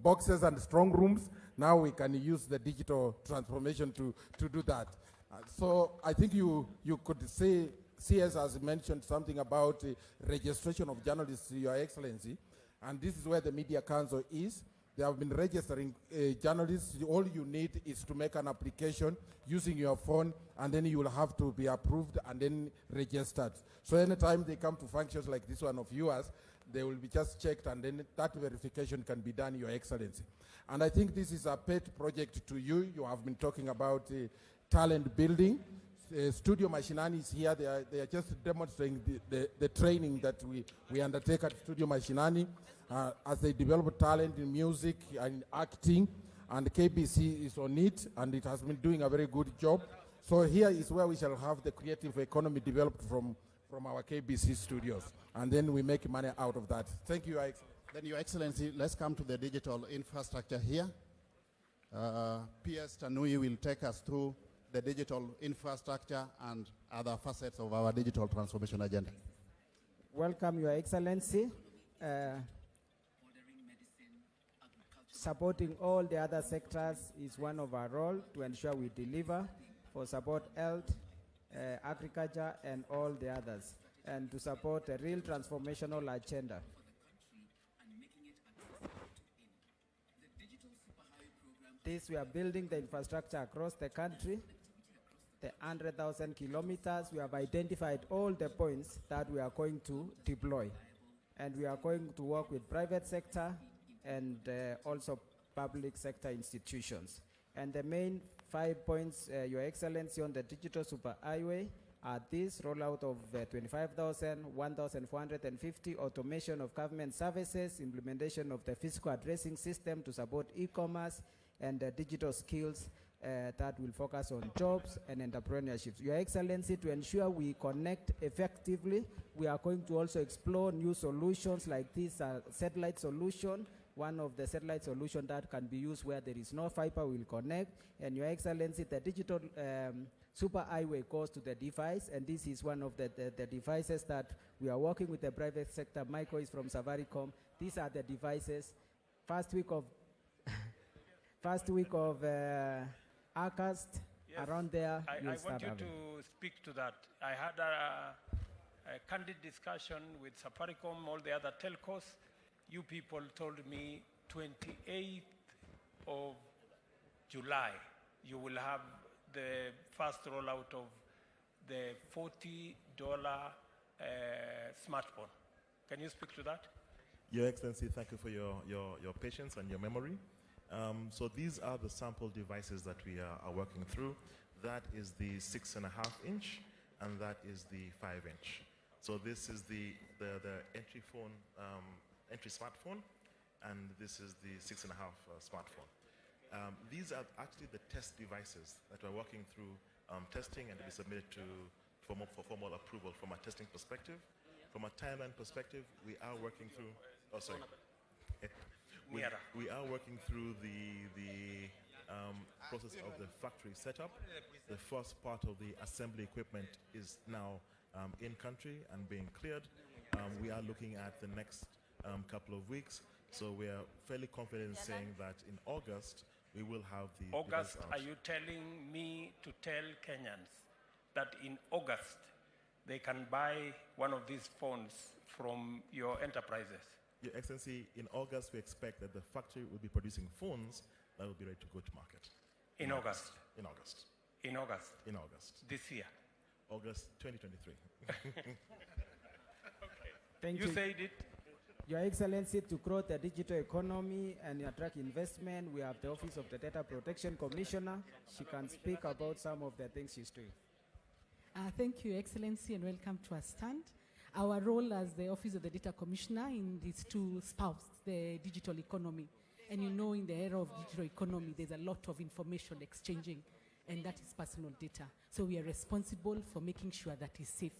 boxes and strong rooms. Now we can use the digital transformation to do that. So I think you could say, CS has mentioned something about registration of journalists, Your Excellency, and this is where the Media Council is. They have been registering journalists. All you need is to make an application using your phone, and then you will have to be approved and then registered. So anytime they come to functions like this one of yours, they will be just checked, and then that verification can be done, Your Excellency. And I think this is a pet project to you. You have been talking about talent building. Studio Mashinani is here. They are just demonstrating the training that we undertake at Studio Mashinani as they develop talent in music and acting, and KBC is on it, and it has been doing a very good job. So here is where we shall have the creative economy developed from our KBC studios, and then we make money out of that. Thank you, Your Excellency. Then, Your Excellency, let's come to the digital infrastructure here. PS Tanui will take us through the digital infrastructure and other facets of our digital transformation agenda. Welcome, Your Excellency. Supporting all the other sectors is one of our role to ensure we deliver for support health, agriculture, and all the others, and to support a real transformational agenda. This, we are building the infrastructure across the country, the 100,000 kilometers. We have identified all the points that we are going to deploy, and we are going to work with private sector and also public sector institutions. And the main 5 points, Your Excellency, on the digital superhighway are this: rollout of 25,000, 1,450, automation of government services, implementation of the physical addressing system to support e-commerce, and digital skills that will focus on jobs and entrepreneurship. Your Excellency, to ensure we connect effectively, we are going to also explore new solutions like this satellite solution. One of the satellite solutions that can be used where there is no fiber will connect. And Your Excellency, the digital super highway goes to the device, and this is one of the devices that we are working with the private sector. Michael is from Safaricom. These are the devices. First week of August, around there, I you'll want start you having. to speak to that. I had a candid discussion with Safaricom, all the other telcos. You people told me 28th of July, you will have the first rollout of the $40 smartphone. Can you speak to that? Your Excellency, thank you for your patience and your memory. So these are the sample devices that we are working through. That is the 6.5-inch, and that is the 5-inch. So this is the entry phone, entry smartphone, and this is the 6.5 smartphone. These are actually the test devices that we're working through testing and to be submitted for formal approval from a testing perspective. From a timeline perspective, we are working through. Oh, sorry. We are working through the process of the factory setup. The first part of the assembly equipment is now in country and being cleared. We are looking at the next couple of weeks, so we are fairly confident in saying that in August we will have the August, device out. are you telling me to tell Kenyans that in August they can buy one of these phones from your enterprises? Your Excellency, in August we expect that the factory will be producing phones that will be ready to go to market. In August? In August. In August? In August. This year? August 2023. Thank You said it. Your Excellency, to grow the digital economy and attract investment, we have the Office of the Data Protection Commissioner. She can speak about some of the things she's doing. Thank you, Excellency, and welcome to our stand. Our role as the Office of the Data Commissioner is to spouse the digital economy. And you know, in the era of digital economy, there's a lot of information exchanging, and that is personal data. So we are responsible for making sure that it's safe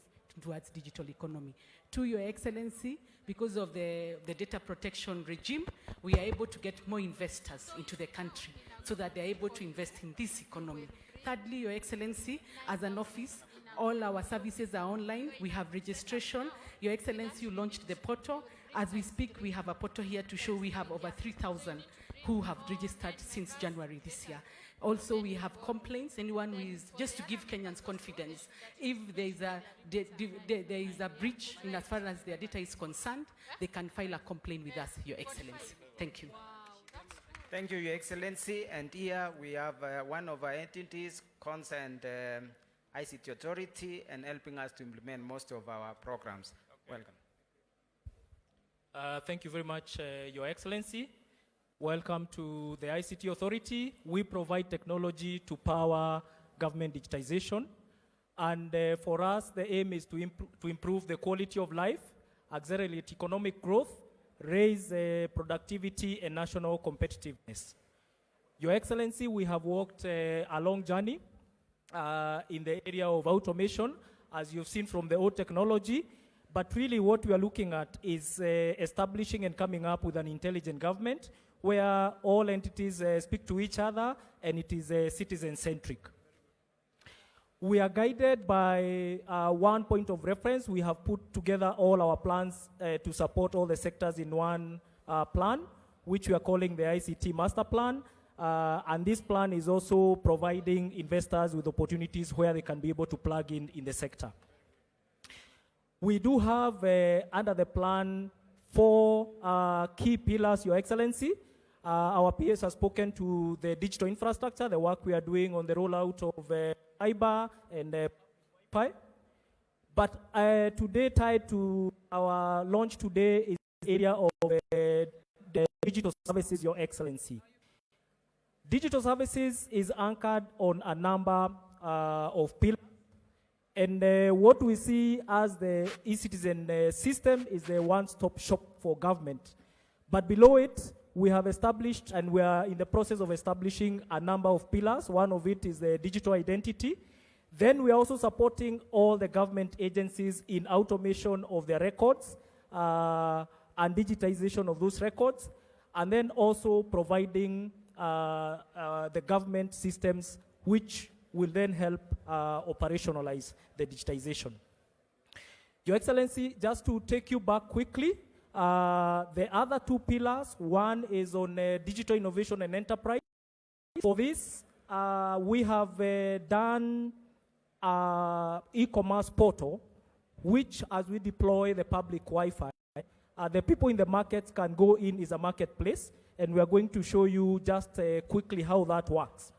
towards digital economy. To Your Excellency, because of the data protection regime, we are able to get more investors into the country so that they're able to invest in this economy. Thirdly, Your Excellency, as an office, all our services are online. We have registration. Your Excellency, you launched the portal. As we speak, we have a portal here to show we have over 3,000 who have registered since January this year. Also, we have complaints. Anyone who is, just to give Kenyans confidence, if there is a breach in as far as their data is concerned, they can file a complaint with us, Your Excellency. Thank you. Thank you, Your Excellency. And here we have one of our entities concerned ICT Authority and helping us to implement most of our programs. Welcome. Thank you very much, Your Excellency. Welcome to the ICT Authority. We provide technology to power government digitization. And for us, the aim is to improve the quality of life, accelerate economic growth, raise productivity and national competitiveness. Your Excellency, we have walked a long journey in the area of automation, as you've seen from the old technology. But really what we are looking at is establishing and coming up with an intelligent government where all entities speak to each other and it is citizen-centric. We are guided by one point of reference. We have put together all our plans to support all the sectors in one plan, which we are calling the ICT Master Plan. And this plan is also providing investors with opportunities where they can be able to plug in the sector. We do have, under the plan, 4 key pillars, Your Excellency. Our PS has spoken to the digital infrastructure, the work we are doing on the rollout of fiber and Wi-Fi. But today, tied to our launch today, is the area of the digital services, Your Excellency. Digital services is anchored on a number of pillars. And what we see as the e-citizen system is the one-stop shop for government. But below it, we have established, and we are in the process of establishing a number of pillars. One of it is the digital identity. Then we are also supporting all the government agencies in automation of their records and digitization of those records. And then also providing the government systems which will then help operationalize the digitization. Your Excellency, just to take you back quickly, the other two pillars, one is on digital innovation and enterprise. For this, we have done e-commerce portal, which as we deploy the public Wi-Fi, the people in the markets can go in as a marketplace, and we are going to show you just quickly how that works.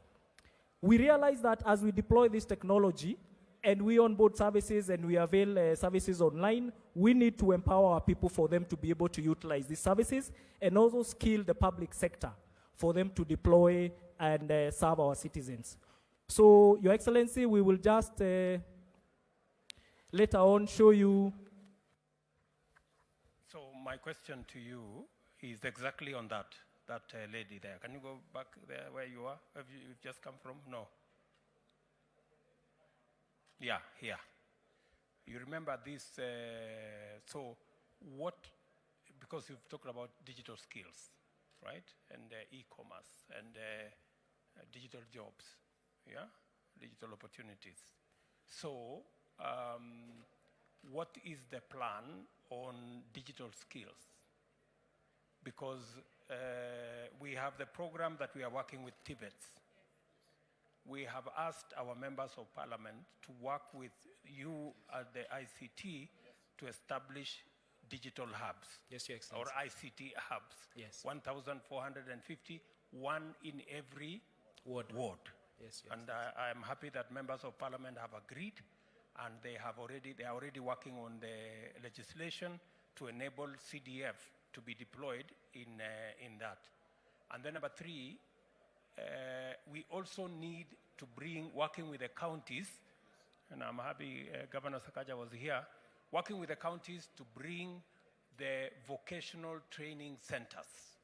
We realize that as we deploy this technology, and we onboard services and we avail services online, we need to empower our people for them to be able to utilize these services and also skill the public sector for them to deploy and serve our citizens. So, Your Excellency, we will just later on show you. So my question to you is exactly on that lady there. Can you go back there where you are? Have you just come from? No. Yeah, here. You remember this, so what, because you've talked about digital skills, right? And e-commerce and digital jobs, yeah? Digital opportunities. So, what is the plan on digital skills? Because we have the program that we are working with Tibet. We have asked our members of parliament to work with you at the ICT to establish digital hubs. Yes, Your Excellency. Or ICT hubs. Yes. 1,450, one in every ward. Yes, and I am happy that members of parliament have agreed, and they are already working on the legislation to enable CDF to be deployed in that. And then number three, we also need to bring, working with the counties, and I'm happy Governor Sakaja was here, working with the counties to bring the vocational training centers.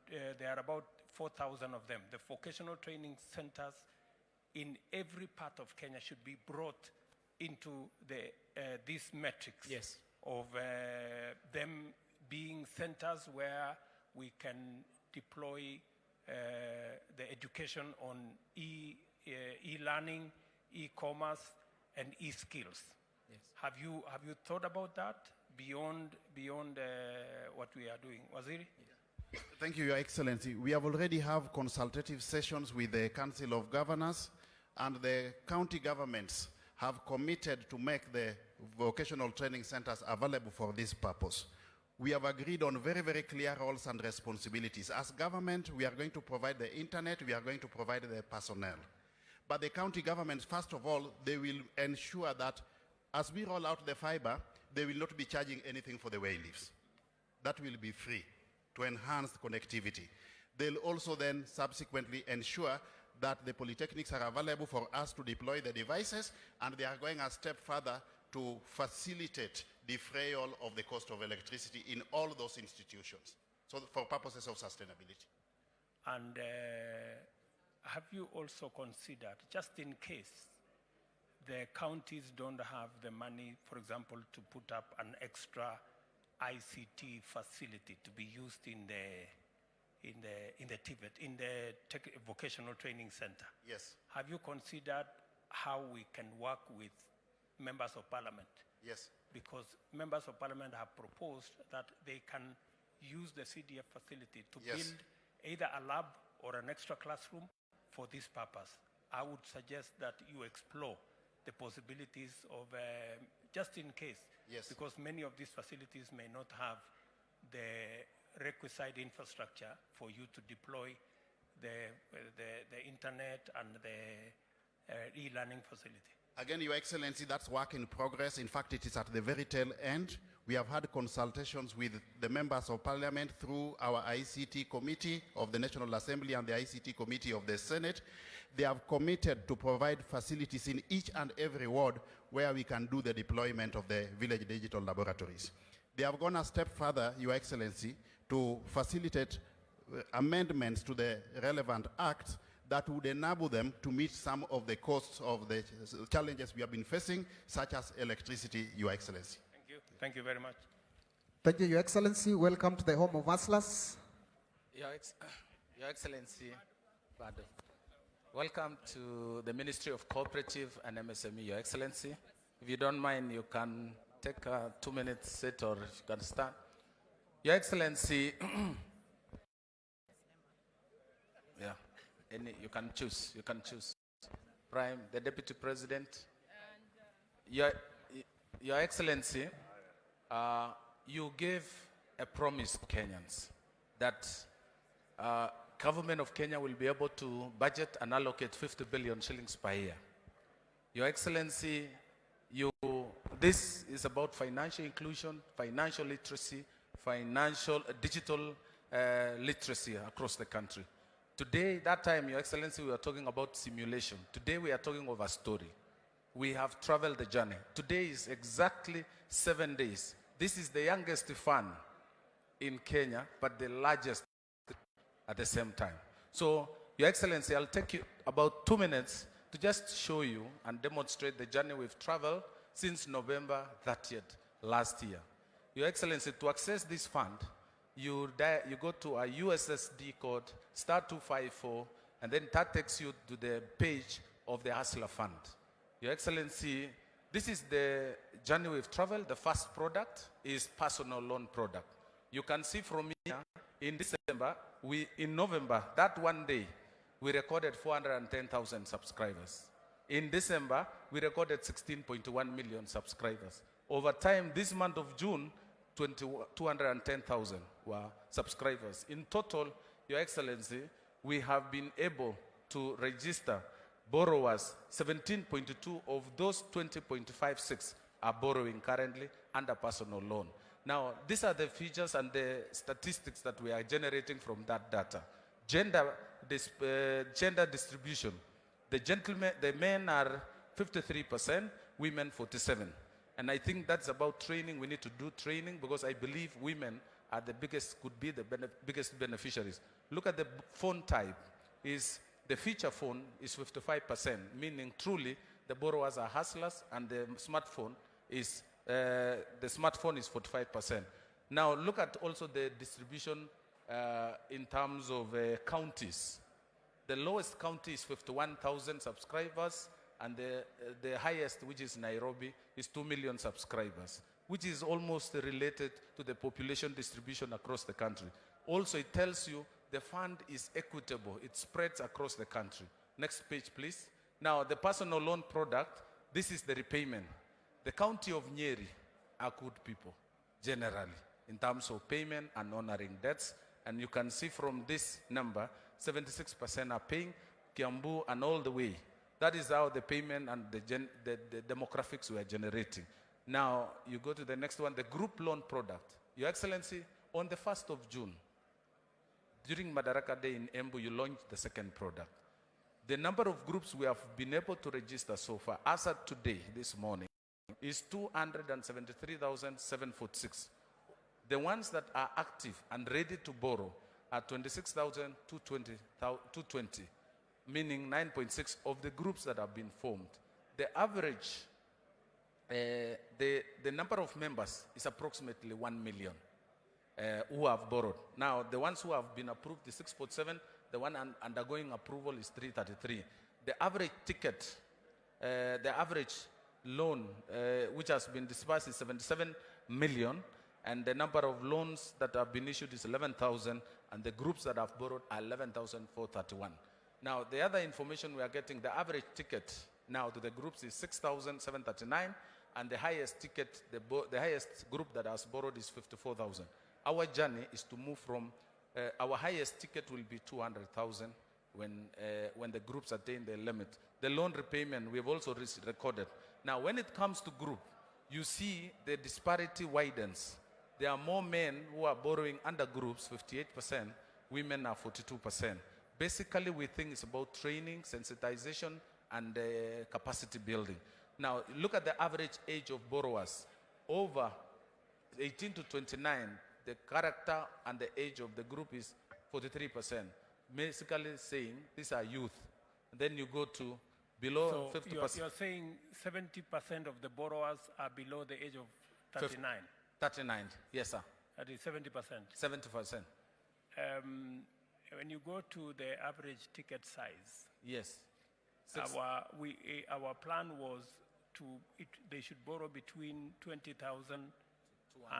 There are about 4,000 of them. The vocational training centers in every part of Kenya should be brought into this matrix of them being centers where we can deploy the education on e-learning, e-commerce, and e-skills. Yes. Have you thought about that beyond what we are doing? Waziri? Thank you, Your Excellency. We have already have consultative sessions with the Council of Governors, and the county governments have committed to make the vocational training centers available for this purpose. We have agreed on very, very clear roles and responsibilities. As government, we are going to provide the internet, we are going to provide the personnel. But the county governments, first of all, they will ensure that as we roll out the fiber, they will not be charging anything for the way leaves. That will be free to enhance connectivity. They'll also then subsequently ensure that the polytechnics are available for us to deploy the devices, and they are going a step further to facilitate defrayal of the cost of electricity in all those institutions, so for purposes of sustainability. And have you also considered, just in case the counties don't have the money, for example, to put up an extra ICT facility to be used in the Tibet, in the vocational training center? Yes. Have you considered how we can work with members of parliament? Yes. Because members of parliament have proposed that they can use the CDF facility to build either a lab or an extra classroom for this purpose. I would suggest that you explore the possibilities of, just in case, because many of these facilities may not have the requisite infrastructure for you to deploy the internet and the e-learning facility. Again, Your Excellency, that's work in progress. In fact, it is at the very tail end. We have had consultations with the members of parliament through our ICT committee of the National Assembly and the ICT committee of the Senate. They have committed to provide facilities in each and every ward where we can do the deployment of the village digital laboratories. They have gone a step further, Your Excellency, to facilitate amendments to the relevant acts that would enable them to meet some of the costs of the challenges we have been facing, such as electricity, Your Excellency. Thank you. Thank you very much. Thank you, Your Excellency. Welcome to the home of hustlers. Your Excellency, pardon. Welcome to the Ministry of Cooperative and MSME, Your Excellency. If you don't mind, you can take a 2-minute sit, or if you can stand. Your Excellency, yeah, you can choose. You can choose. Prime, the Deputy President. Your Excellency, you gave a promise to Kenyans that government of Kenya will be able to budget and allocate 50 billion shillings per year. Your Excellency, this is about financial inclusion, financial literacy, digital literacy across the country. Today, that time, Your Excellency, we were talking about simulation. Today, we are talking of a story. We have traveled the journey. Today is exactly 7 days. This is the youngest fund in Kenya, but the largest at the same time. So, Your Excellency, I'll take you about 2 minutes to just show you and demonstrate the journey we've traveled since November 30th last year. Your Excellency, to access this fund, you go to a USSD code, *254, and then that takes you to the page of the Hustler Fund. Your Excellency, this is the journey we've traveled. The first product is personal loan product. You can see from here, in December, in November, that one day, we recorded 410,000 subscribers. In December, we recorded 16.1 million subscribers. Over time, this month of June, 210,000 were subscribers. In total, Your Excellency, we have been able to register borrowers. 17.2 of those 20.56 are borrowing currently under personal loan. Now, these are the features and the statistics that we are generating from that data. Gender distribution. The men are 53%, women 47%. And I think that's about training. We need to do training because I believe women are could be the biggest beneficiaries. Look at the phone type. The feature phone is 55%, meaning truly the borrowers are hustlers, and the smartphone is 45%. Now look at also the distribution in terms of counties. The lowest county is 51,000 subscribers, and the highest, which is Nairobi, is 2 million subscribers, which is almost related to the population distribution across the country. Also, it tells you the fund is equitable. It spreads across the country. Next page, please. Now, the personal loan product, this is the repayment. The county of Nyeri are good people, generally, in terms of payment and honoring debts. And you can see from this number, 76% are paying, Kiambu and all the way. That is how the payment and the demographics we are generating. Now, you go to the next one, the group loan product. Your Excellency, on the 1st of June, during Madaraka Day in Embu, you launched the second product. The number of groups we have been able to register so far, as of today, this morning, is 273,746. The ones that are active and ready to borrow are 26,220, meaning 9.6 of the groups that have been formed. The average, the number of members is approximately 1 million who have borrowed. Now, the ones who have been approved is 6.7, the one undergoing approval is 333. The average ticket, the average loan which has been disbursed is 77 million, and the number of loans that have been issued is 11,000, and the groups that have borrowed are 11,431. Now, the other information we are getting, the average ticket now to the groups is 6,739, and the highest ticket, the highest group that has borrowed is 54,000. Our journey is to move from, our highest ticket will be 200,000 when the groups attain the limit. The loan repayment, we have also recorded. Now, when it comes to group, you see the disparity widens. There are more men who are borrowing under groups, 58%, women are 42%. Basically, we think it's about training, sensitization, and capacity building. Now, look at the average age of borrowers. Over 18 to 29, the character and the age of the group is 43%. Basically saying these are youth. And then you go to below 50%. You're saying 70% of the borrowers are below the age of 39? 39, yes, sir. That is 70%? 70%. when you go to the average ticket size, Yes. our plan was they should borrow between 20,000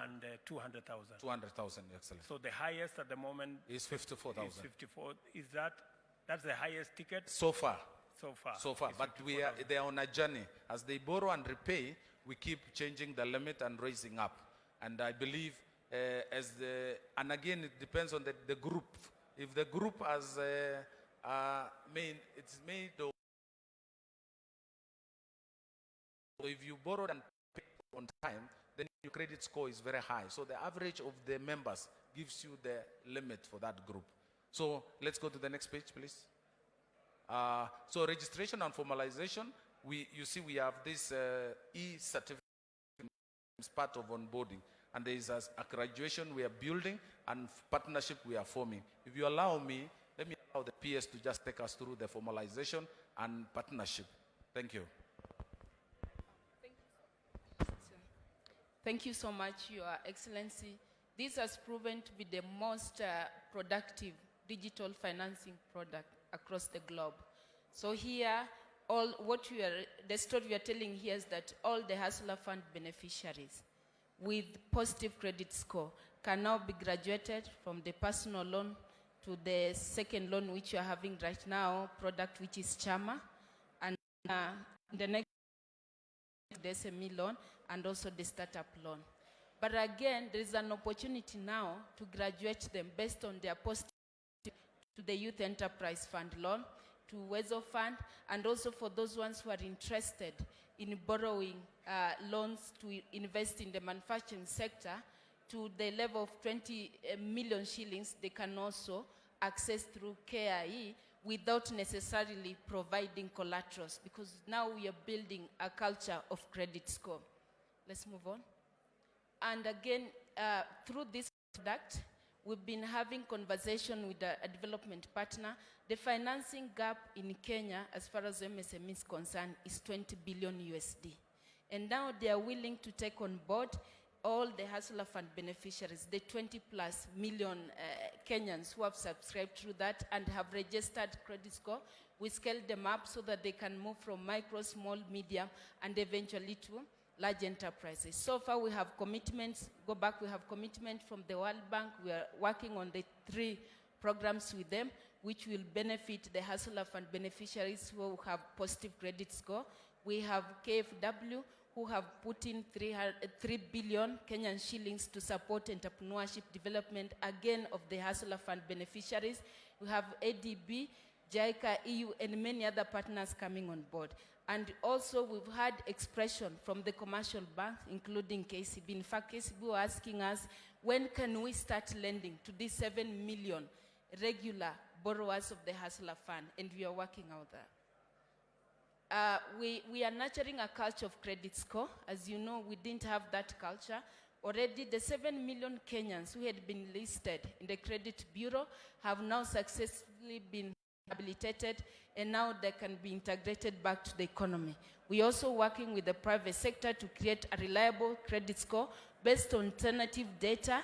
and 200,000. 200,000, excellent. So the highest at the moment is 54,000. Is 54. That's the highest ticket? So far. So far. So far. But they are on a journey. As they borrow and repay, we keep changing the limit and raising up. And I believe and again, it depends on the group. If the group has it's made of, so if you borrow and pay on time, then your credit score is very high. So the average of the members gives you the limit for that group. So let's go to the next page, please. So registration and formalization, you see we have this e-certificate as part of onboarding. And there is a graduation we are building and partnership we are forming. If you allow me, let me allow the PS to just take us through the formalization and partnership. Thank you. Thank you so much, Your Excellency. This has proven to be the most productive digital financing product across the globe. So here, the story we are telling here is that all the Hustler Fund beneficiaries with positive credit score can now be graduated from the personal loan to the second loan which you are having right now, product which is Chama, and the next the SME loan and also the startup loan. But again, there is an opportunity now to graduate them based on their positive to the Youth Enterprise Fund loan, to Wezo Fund, and also for those ones who are interested in borrowing loans to invest in the manufacturing sector to the level of 20 million shillings, they can also access through KIE without necessarily providing collaterals, because now we are building a culture of credit score. Let's move on. And again, through this product, we've been having conversation with a development partner. The financing gap in Kenya, as far as MSME is concerned, is 20 billion USD. And now they are willing to take on board all the Hustler Fund beneficiaries, the 20+ million Kenyans who have subscribed through that and have registered credit score. We scaled them up so that they can move from micro, small, medium, and eventually to large enterprises. So far we have commitments, we have commitment from the World Bank. We are working on the 3 programs with them, which will benefit the Hustler Fund beneficiaries who have positive credit score. We have KFW, who have put in 3 billion Kenyan shillings to support entrepreneurship development, again, of the Hustler Fund beneficiaries. We have ADB, JICA, EU, and many other partners coming on board. And also, we've had expression from the commercial banks, including KCB. In fact, KCB were asking us, when can we start lending to these 7 million regular borrowers of the Hustler Fund? And we are working out that. We are nurturing a culture of credit score. As you know, we didn't have that culture. Already, the 7 million Kenyans who had been listed in the credit bureau have now successfully been rehabilitated, and now they can be integrated back to the economy. We're also working with the private sector to create a reliable credit score based on alternative data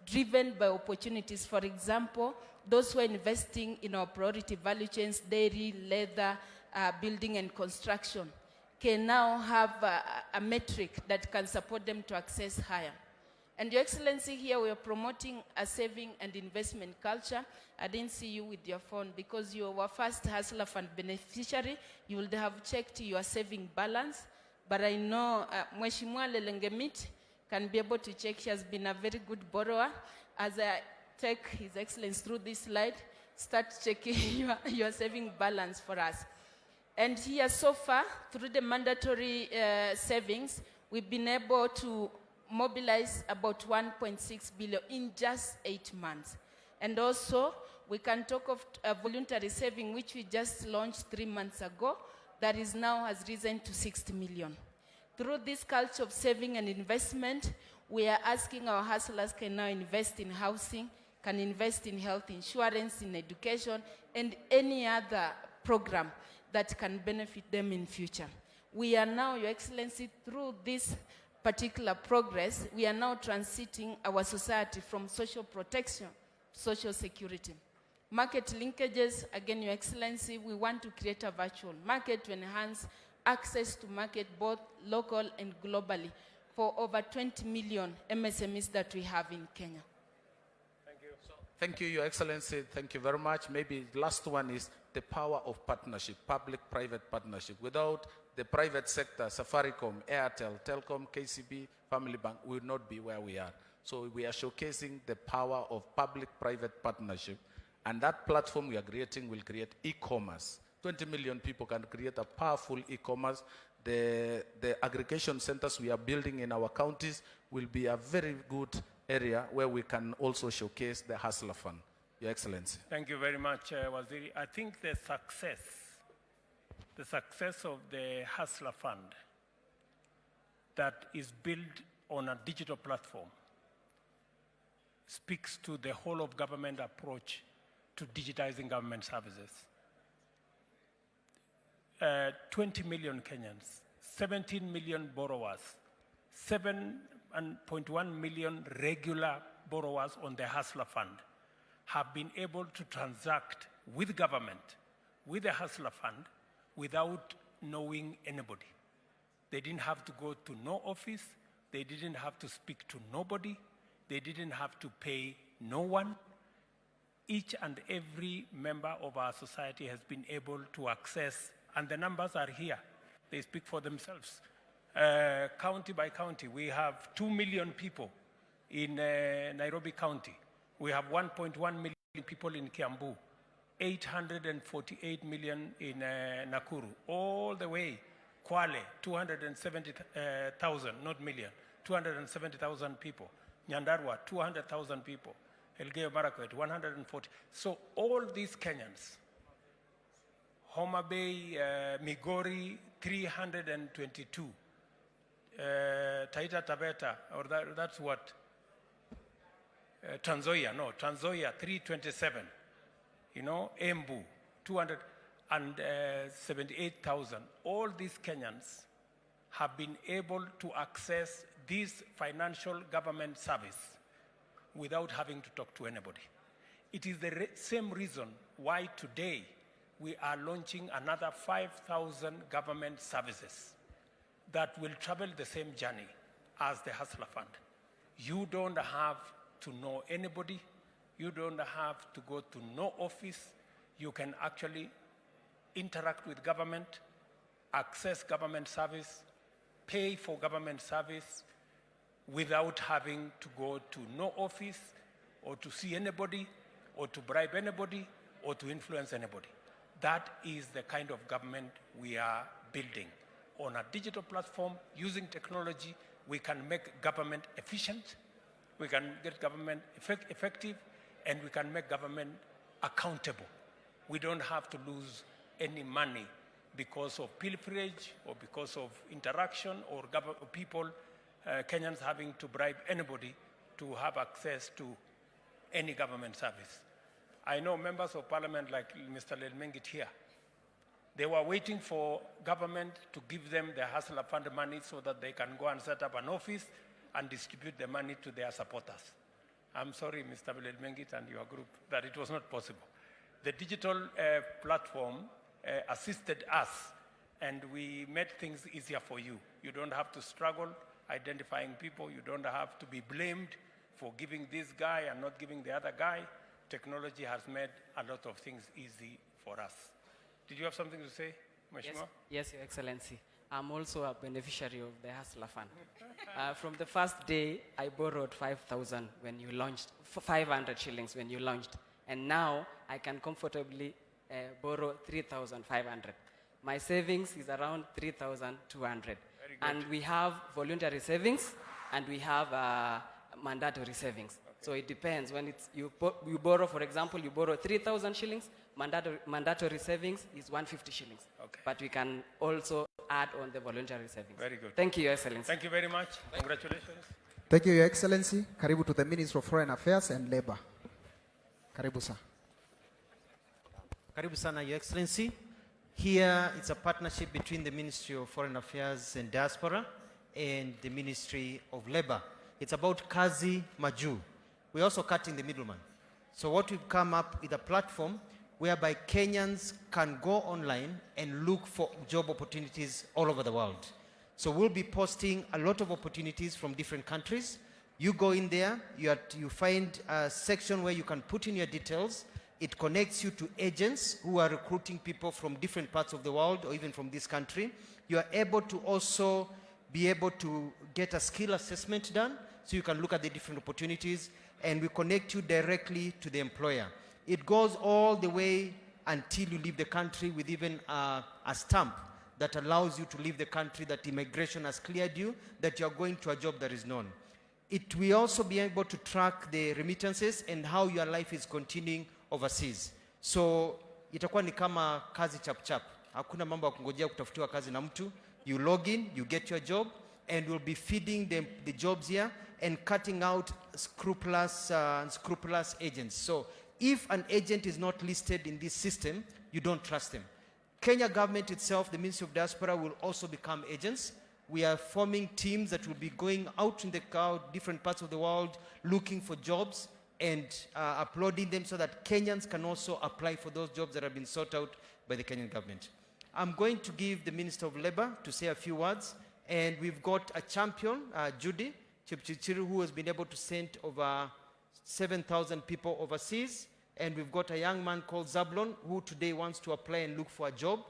driven by opportunities. For example, those who are investing in our priority value chains, dairy, leather, building and construction, can now have a metric that can support them to access higher. And Your Excellency, here we are promoting a saving and investment culture. I didn't see you with your phone because you were first Hustler Fund beneficiary. You would have checked your saving balance. But I know Mheshimiwa Lelengemit can be able to check. She has been a very good borrower. As I take His Excellency through this slide, start checking your saving balance for us. And here so far, through the mandatory savings, we've been able to mobilize about 1.6 billion in just 8 months. And also, we can talk of a voluntary saving, which we just launched 3 months ago, that is now has risen to 60 million. Through this culture of saving and investment, we are asking our hustlers can now invest in housing, can invest in health insurance, in education, and any other program that can benefit them in future. We are now, Your Excellency, through this particular progress, we are now transiting our society from social protection to social security. Market linkages, again, Your Excellency, we want to create a virtual market to enhance access to market both local and globally for over 20 million MSMEs that we have in Kenya. Thank you, Your Excellency. Thank you very much. Maybe the last one is the power of partnership, public-private partnership. Without the private sector, Safaricom, Airtel, Telcom, KCB, Family Bank will not be where we are. So we are showcasing the power of public-private partnership. And that platform we are creating will create e-commerce. 20 million people can create a powerful e-commerce. The aggregation centers we are building in our counties will be a very good area where we can also showcase the Hustler Fund. Your Excellency. Thank you very much, Waziri. I think the success of the Hustler Fund that is built on a digital platform speaks to the whole of government approach to digitizing government services. 20 million Kenyans, 17 million borrowers, 7.1 million regular borrowers on the Hustler Fund have been able to transact with government, with the Hustler Fund, without knowing anybody. They didn't have to go to no office, they didn't have to speak to nobody, they didn't have to pay no one. Each and every member of our society has been able to access, and the numbers are here. They speak for themselves. County by county, we have 2 million people in Nairobi County. We have 1.1 million people in Kiambu, 848 million in Nakuru, all the way. Kwale, 270,000, not million, 270,000 people. Nyandarua, 200,000 people. Elgeyo Marakwet, 140. So all these Kenyans, Homa Bay, Migori, 322. Taita Taveta, or that's what? Trans Nzoia, 327. You know, Embu, 278,000. All these Kenyans have been able to access this financial government service without having to talk to anybody. It is the same reason why today we are launching another 5,000 government services that will travel the same journey as the Hustler Fund. You don't have to know anybody. You don't have to go to no office. You can actually interact with government, access government service, pay for government service without having to go to no office or to see anybody or to bribe anybody or to influence anybody. That is the kind of government we are building. On a digital platform, using technology, we can make government efficient, we can get government effective, and we can make government accountable. We don't have to lose any money because of pilferage or because of interaction or people, Kenyans having to bribe anybody to have access to any government service. I know members of parliament like Mr. Lelmengit here, they were waiting for government to give them the Hustler Fund money so that they can go and set up an office and distribute the money to their supporters. I'm sorry, Mr. Lelmengit and your group, that it was not possible. The digital platform assisted us, and we made things easier for you. You don't have to struggle identifying people. You don't have to be blamed for giving this guy and not giving the other guy. Technology has made a lot of things easy for us. Did you have something to say, Mheshimiwa? Yes, Your Excellency. I'm also a beneficiary of the Hustler Fund. From the first day, I borrowed 5,000 when you launched, 500 shillings when you launched. And now I can comfortably borrow 3,500. My savings is around 3,200. And we have voluntary savings and we have mandatory savings. Okay. So it depends. When it's you borrow, for example, you borrow 3,000 shillings, mandatory savings is 150 shillings. Okay. But we can also add on the voluntary savings. Very good. Thank you, Your Excellency. Thank you very much. Congratulations. Thank you, Your Excellency. Karibu to the Minister of Foreign Affairs and Labor. Karibu, sir. Karibu sana, Your Excellency. Here it's a partnership between the Ministry of Foreign Affairs and Diaspora and the Ministry of Labor. It's about Kazi Maju. We're also cutting the middleman. So what we've come up with a platform whereby Kenyans can go online and look for job opportunities all over the world. So we'll be posting a lot of opportunities from different countries. You go in there, you find a section where you can put in your details. It connects you to agents who are recruiting people from different parts of the world or even from this country. You are able to also be able to get a skill assessment done so you can look at the different opportunities, and we connect you directly to the employer. It goes all the way until you leave the country with even a stamp that allows you to leave the country, that immigration has cleared you, that you are going to a job that is known. It will also be able to track the remittances and how your life is continuing overseas. So itakuwa ni kama kazi chap chap. Hakuna mambo ya kungojea kutafutiwa kazi na mtu. You log in, you get your job, and we'll be feeding the jobs here and cutting out scrupulous agents. So if an agent is not listed in this system, you don't trust them. Kenya government itself, the Ministry of Diaspora, will also become agents. We are forming teams that will be going out in the different parts of the world looking for jobs and uploading them so that Kenyans can also apply for those jobs that have been sought out by the Kenyan government. I'm going to give the Minister of Labor to say a few words, and we've got a champion, Judy Chipchichiru, who has been able to send over 7,000 people overseas, and we've got a young man called Zablon who today wants to apply and look for a job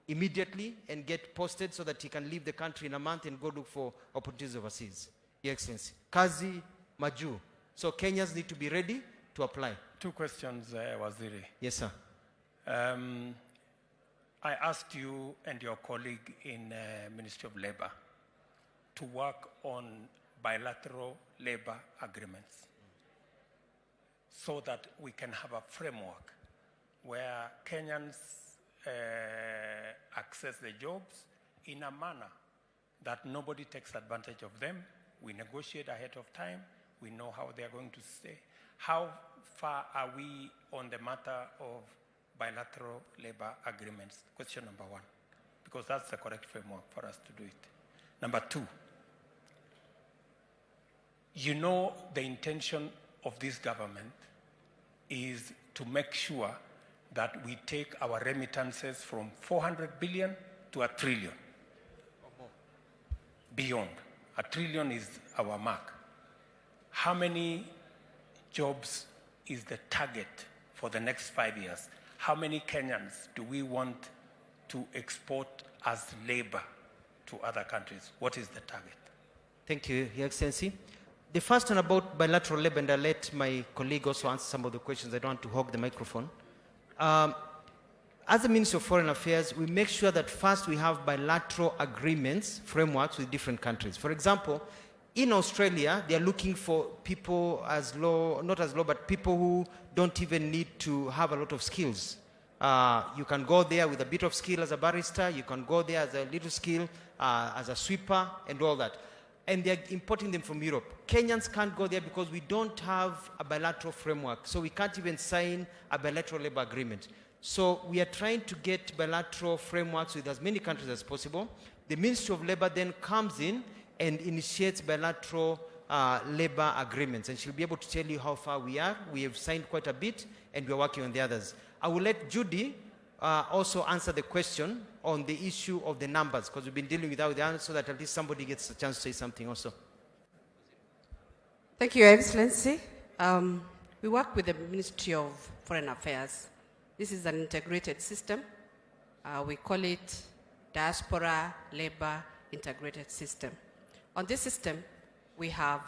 immediately and get posted so that he can leave the country in a month and go look for opportunities overseas. Your Excellency, Kazi Maju. So Kenyans need to be ready to apply. 2 questions, Waziri. Yes, sir. I asked you and your colleague in Ministry of Labor to work on bilateral labor agreements so that we can have a framework where Kenyans access the jobs in a manner that nobody takes advantage of them. We negotiate ahead of time. We know how they are going to stay. How far are we on the matter of bilateral labor agreements? Question number 1, because that's the correct framework for us to do it. Number 2, you know the intention of this government is to make sure that we take our remittances from 400 billion to 1 trillion. Beyond. 1 trillion is our mark. How many jobs is the target for the next 5 years? How many Kenyans do we want to export as labor to other countries? What is the target? Thank you, Your Excellency. The first one about bilateral labor, and I'll let my colleague also answer some of the questions. I don't want to hog the microphone. As the Ministry of Foreign Affairs, we make sure that first we have bilateral agreements, frameworks with different countries. For example, in Australia, they are looking for people as low, not as low, but people who don't even need to have a lot of skills. You can go there with a bit of skill as a barrister, you can go there as a little skill as a sweeper and all that. And they're importing them from Europe. Kenyans can't go there because we don't have a bilateral framework. So we can't even sign a bilateral labor agreement. So we are trying to get bilateral frameworks with as many countries as possible. The Ministry of Labor then comes in and initiates bilateral labor agreements. And she'll be able to tell you how far we are. We have signed quite a bit, and we're working on the others. I will let Judy also answer the question on the issue of the numbers, because we've been dealing with that, so that at least somebody gets a chance to say something also. Thank you, Your Excellency. We work with the Ministry of Foreign Affairs. This is an integrated system. We call it Diaspora Labor Integrated System. On this system, we have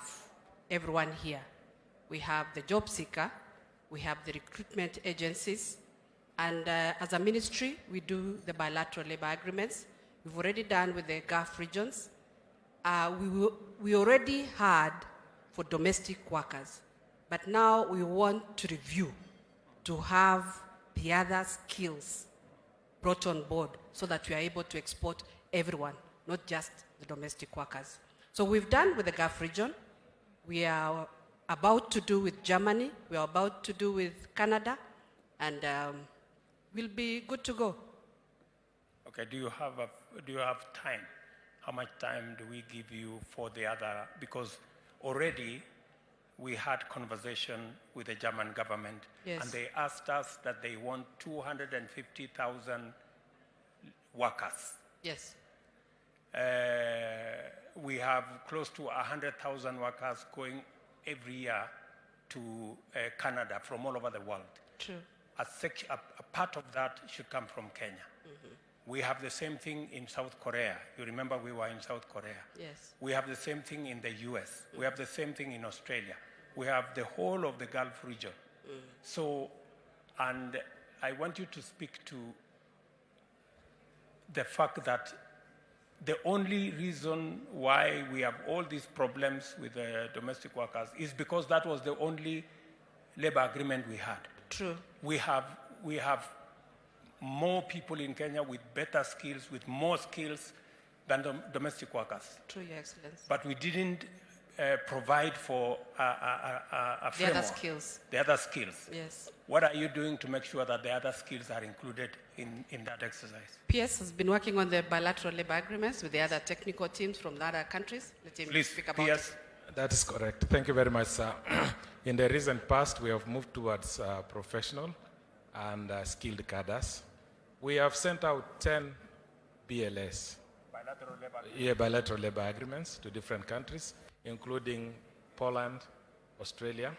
everyone here. We have the job seeker, we have the recruitment agencies, and as a ministry, we do the bilateral labor agreements. We've already done with the Gulf regions. We already had for domestic workers, but now we want to review to have the other skills brought on board so that we are able to export everyone, not just the domestic workers. So we've done with the Gulf region. We are about to do with Germany. We are about to do with Canada, and we'll be good to go. Okay, do you have time? How much time do we give you for the other? Because already we had conversation with the German government, Yes. and they asked us that they want 250,000 workers. Yes. We have close to 100,000 workers going every year to Canada from all over the world. True. A part of that should come from Kenya. We have the same thing in South Korea. You remember we were in South Korea. Yes. We have the same thing in the US. We have the same thing in Australia. We have the whole of the Gulf region. So, and I want you to speak to the fact that the only reason why we have all these problems with the domestic workers is because that was the only labor agreement we had. True. We have more people in Kenya with better skills, with more skills than domestic workers. True, Your Excellency. But we didn't provide for a The framework. other skills. The other skills. Yes. What are you doing to make sure that the other skills are included in that exercise? PS has been working on the bilateral labor agreements with the other technical teams from the other countries. Let him Please, speak about PS. it. That is correct. Thank you very much, sir. In the recent past, we have moved towards professional and skilled cadres. We have sent out 10 BLS, bilateral labor agreements to different countries, including Poland, Australia.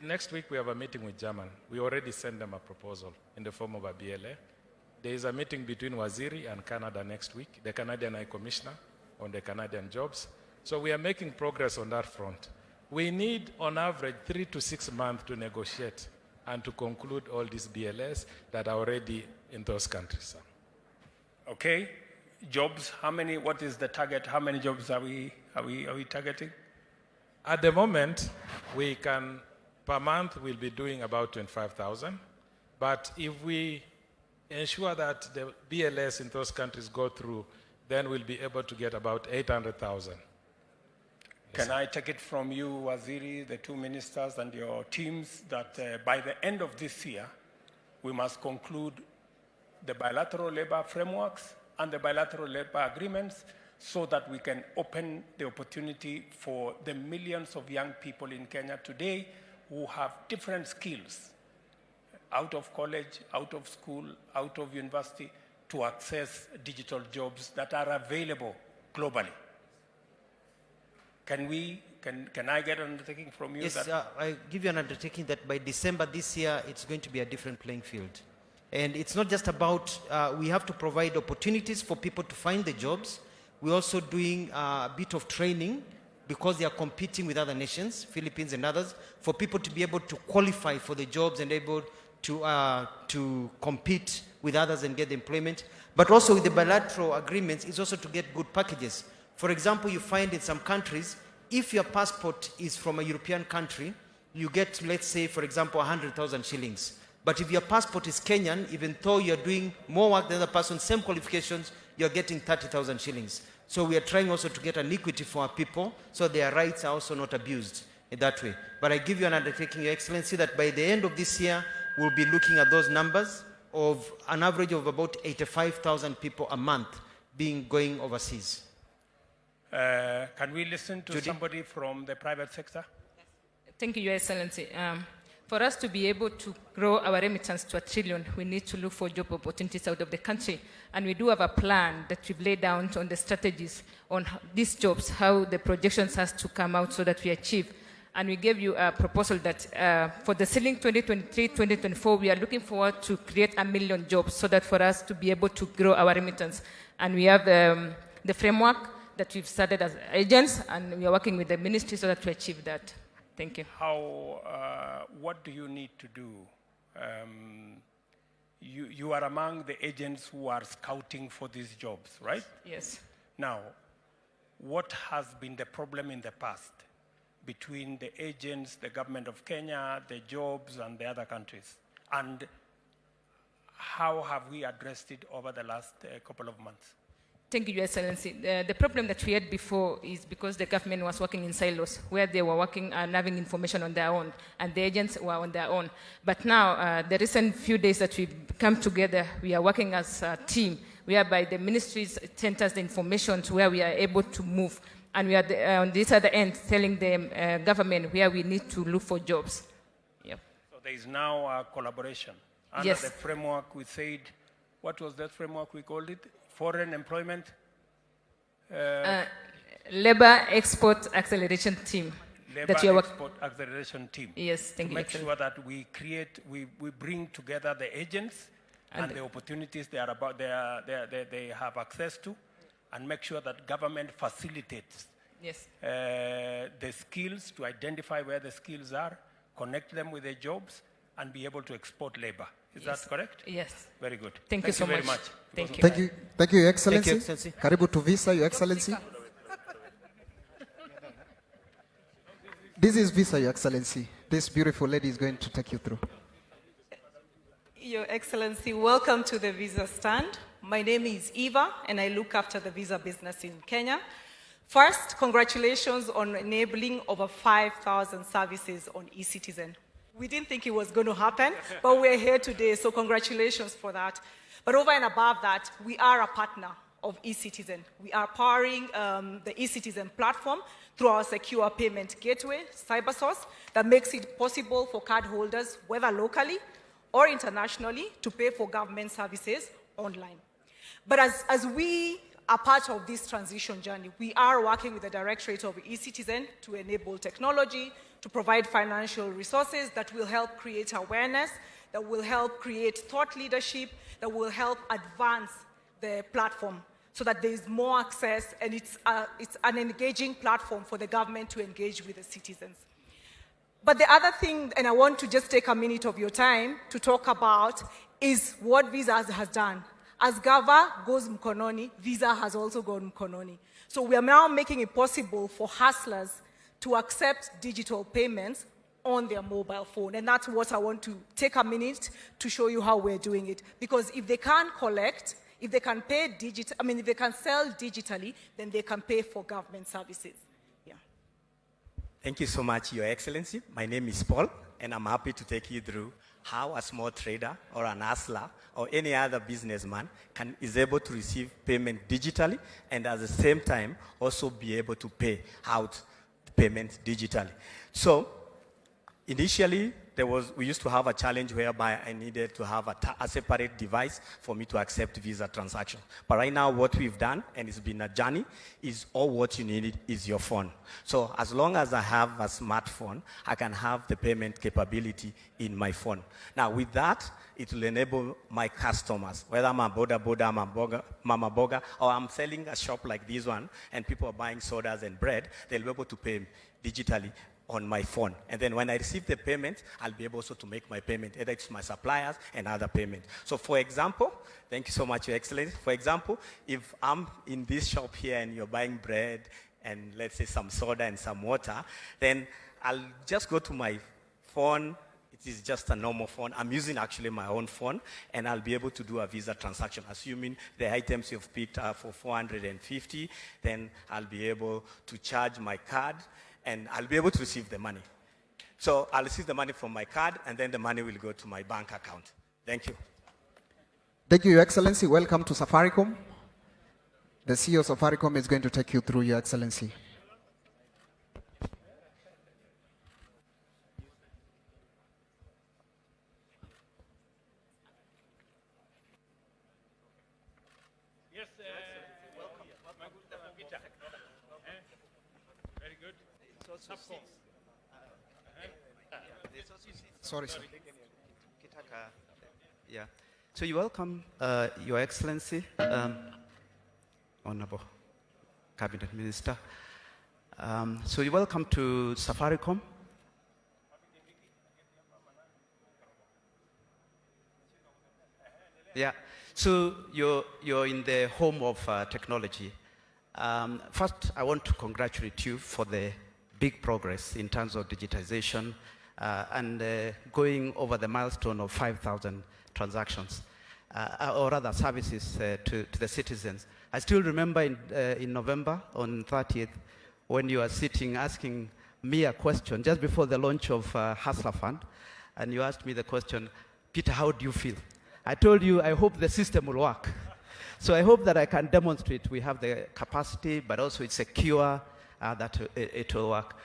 Next week, we have a meeting with Germany. We already sent them a proposal in the form of a BLA. There is a meeting between Waziri and Canada next week, the Canadian High Commissioner on the Canadian jobs. So we are making progress on that front. We need, on average, 3 to 6 months to negotiate and to conclude all these BLS that are already in those countries. Okay. Jobs, what is the target? How many jobs are we targeting? At the moment, per month, we'll be doing about 25,000. But if we ensure that the BLS in those countries go through, then we'll be able to get about 800,000. Can I take it from you, Waziri, the two ministers and your teams, that by the end of this year, we must conclude the bilateral labor frameworks and the bilateral labor agreements so that we can open the opportunity for the millions of young people in Kenya today who have different skills, out of college, out of school, out of university, to access digital jobs that are available globally. Can I get an undertaking from you? Yes, I give you an undertaking that by December this year, it's going to be a different playing field. And it's not just about, we have to provide opportunities for people to find the jobs. We're also doing a bit of training because they are competing with other nations, Philippines and others, for people to be able to qualify for the jobs and able to compete with others and get employment. But also with the bilateral agreements, it's also to get good packages. For example, you find in some countries, if your passport is from a European country, you get, let's say, for example, 100,000 shillings. But if your passport is Kenyan, even though you're doing more work than the person, same qualifications, you're getting 30,000 shillings. So we are trying also to get an equity for our people, so their rights are also not abused in that way. But I give you an undertaking, Your Excellency, that by the end of this year, we'll be looking at those numbers of an average of about 85,000 people a month going overseas. Can we listen to somebody from the private sector? Thank you, Your Excellency. For us to be able to grow our remittance to $1 trillion, we need to look for job opportunities out of the country. And we do have a plan that we've laid down on the strategies on these jobs, how the projections has to come out so that we achieve. And we gave you a proposal that for the ceiling 2023-2024, we are looking forward to create 1 million jobs so that for us to be able to grow our remittance. And we have the framework that we've started as agents, and we are working with the ministry so that we achieve that. Thank you. What do you need to do? You are among the agents who are scouting for these jobs, right? Yes. Now, what has been the problem in the past between the agents, the government of Kenya, the jobs, and the other countries? And how have we addressed it over the last couple of months? Thank you, Your Excellency. The problem that we had before is because the government was working in silos, where they were working and having information on their own, and the agents were on their own. But now, the recent few days that we've come together, we are working as a team, whereby the ministry sent us the information to where we are able to move. and we are on this other end telling the government where we need to look for jobs. Yep. So there is now a collaboration. Under Yes. the framework, we said, what was that framework we called it? Foreign employment? Labor Export Acceleration Team. Labor that you are Export Acceleration Team. Yes, thank to you. make sure that we create, we bring together the agents and the opportunities they are about, they have access to, and make sure that government facilitates Yes. the skills to identify where the skills are, connect them with the jobs, and be able to export labor. Is Yes. that correct? Yes. Very good. Thank you so very much. much. Thank you. Thank you. Thank you, Your Excellency. Thank you, Excellency. Karibu to Visa, Your Excellency. This is Visa, Your Excellency. This beautiful lady is going to take you through. Your Excellency, welcome to the Visa stand. My name is Eva, and I look after the visa business in Kenya. First, congratulations on enabling over 5,000 services on eCitizen. We didn't think it was going to happen, but we're here today, so congratulations for that. But over and above that, we are a partner of eCitizen. We are powering the eCitizen platform through our secure payment gateway, CyberSource, that makes it possible for cardholders, whether locally or internationally, to pay for government services online. But as we are part of this transition journey, we are working with the Directorate of eCitizen to enable technology, to provide financial resources that will help create awareness, that will help create thought leadership, that will help advance the platform so that there is more access, and it's an engaging platform for the government to engage with the citizens. But the other thing, and I want to just take a minute of your time to talk about, is what Visa has done. As Gava goes mkononi, Visa has also gone mkononi. So we are now making it possible for hustlers to accept digital payments on their mobile phone. And that's what I want to take a minute to show you how we're doing it. Because if they can't collect, if they can pay if they can sell digitally, then they can pay for government services. Yeah. Thank you so much, Your Excellency. My name is Paul, and I'm happy to take you through how a small trader or an hustler or any other businessman is able to receive payment digitally and at the same time also be able to pay out payments digitally. So initially, we used to have a challenge whereby I needed to have a separate device for me to accept Visa transaction. But right now, what we've done, and it's been a journey, is all what you need is your phone. So as long as I have a smartphone, I can have the payment capability in my phone. Now with that, it will enable my customers, whether I'm a boda, mama boga, or I'm selling a shop like this one, and people are buying sodas and bread, they'll be able to pay digitally on my phone. And then when I receive the payment, I'll be able also to make my payment, either it's my suppliers and other payment. So for example, thank you so much, Your Excellency. For example, if I'm in this shop here and you're buying bread and let's say some soda and some water, then I'll just go to my phone. It is just a normal phone. I'm using actually my own phone, and I'll be able to do a Visa transaction. Assuming the items you've picked are for 450, then I'll be able to charge my card, and I'll be able to receive the money. So I'll receive the money from my card, and then the money will go to my bank account. Thank you. Thank you, Your Excellency. Welcome to Safaricom. The CEO of Safaricom is going to take you through, Your Excellency. Yes, welcome. Peter. Very good. Sorry, sir. Yeah. So you welcome, Your Excellency, Honorable Cabinet Minister. So you welcome to Safaricom. Yeah. So you're in the home of technology. First, I want to congratulate you for the big progress in terms of digitization and going over the milestone of 5,000 transactions, or rather services to the citizens. I still remember in November on 30th when you were sitting asking me a question just before the launch of Hustler Fund, and you asked me the question, Peter, how do you feel? I told you I hope the system will work. So I hope that I can demonstrate we have the capacity, but also it's secure, that it will work.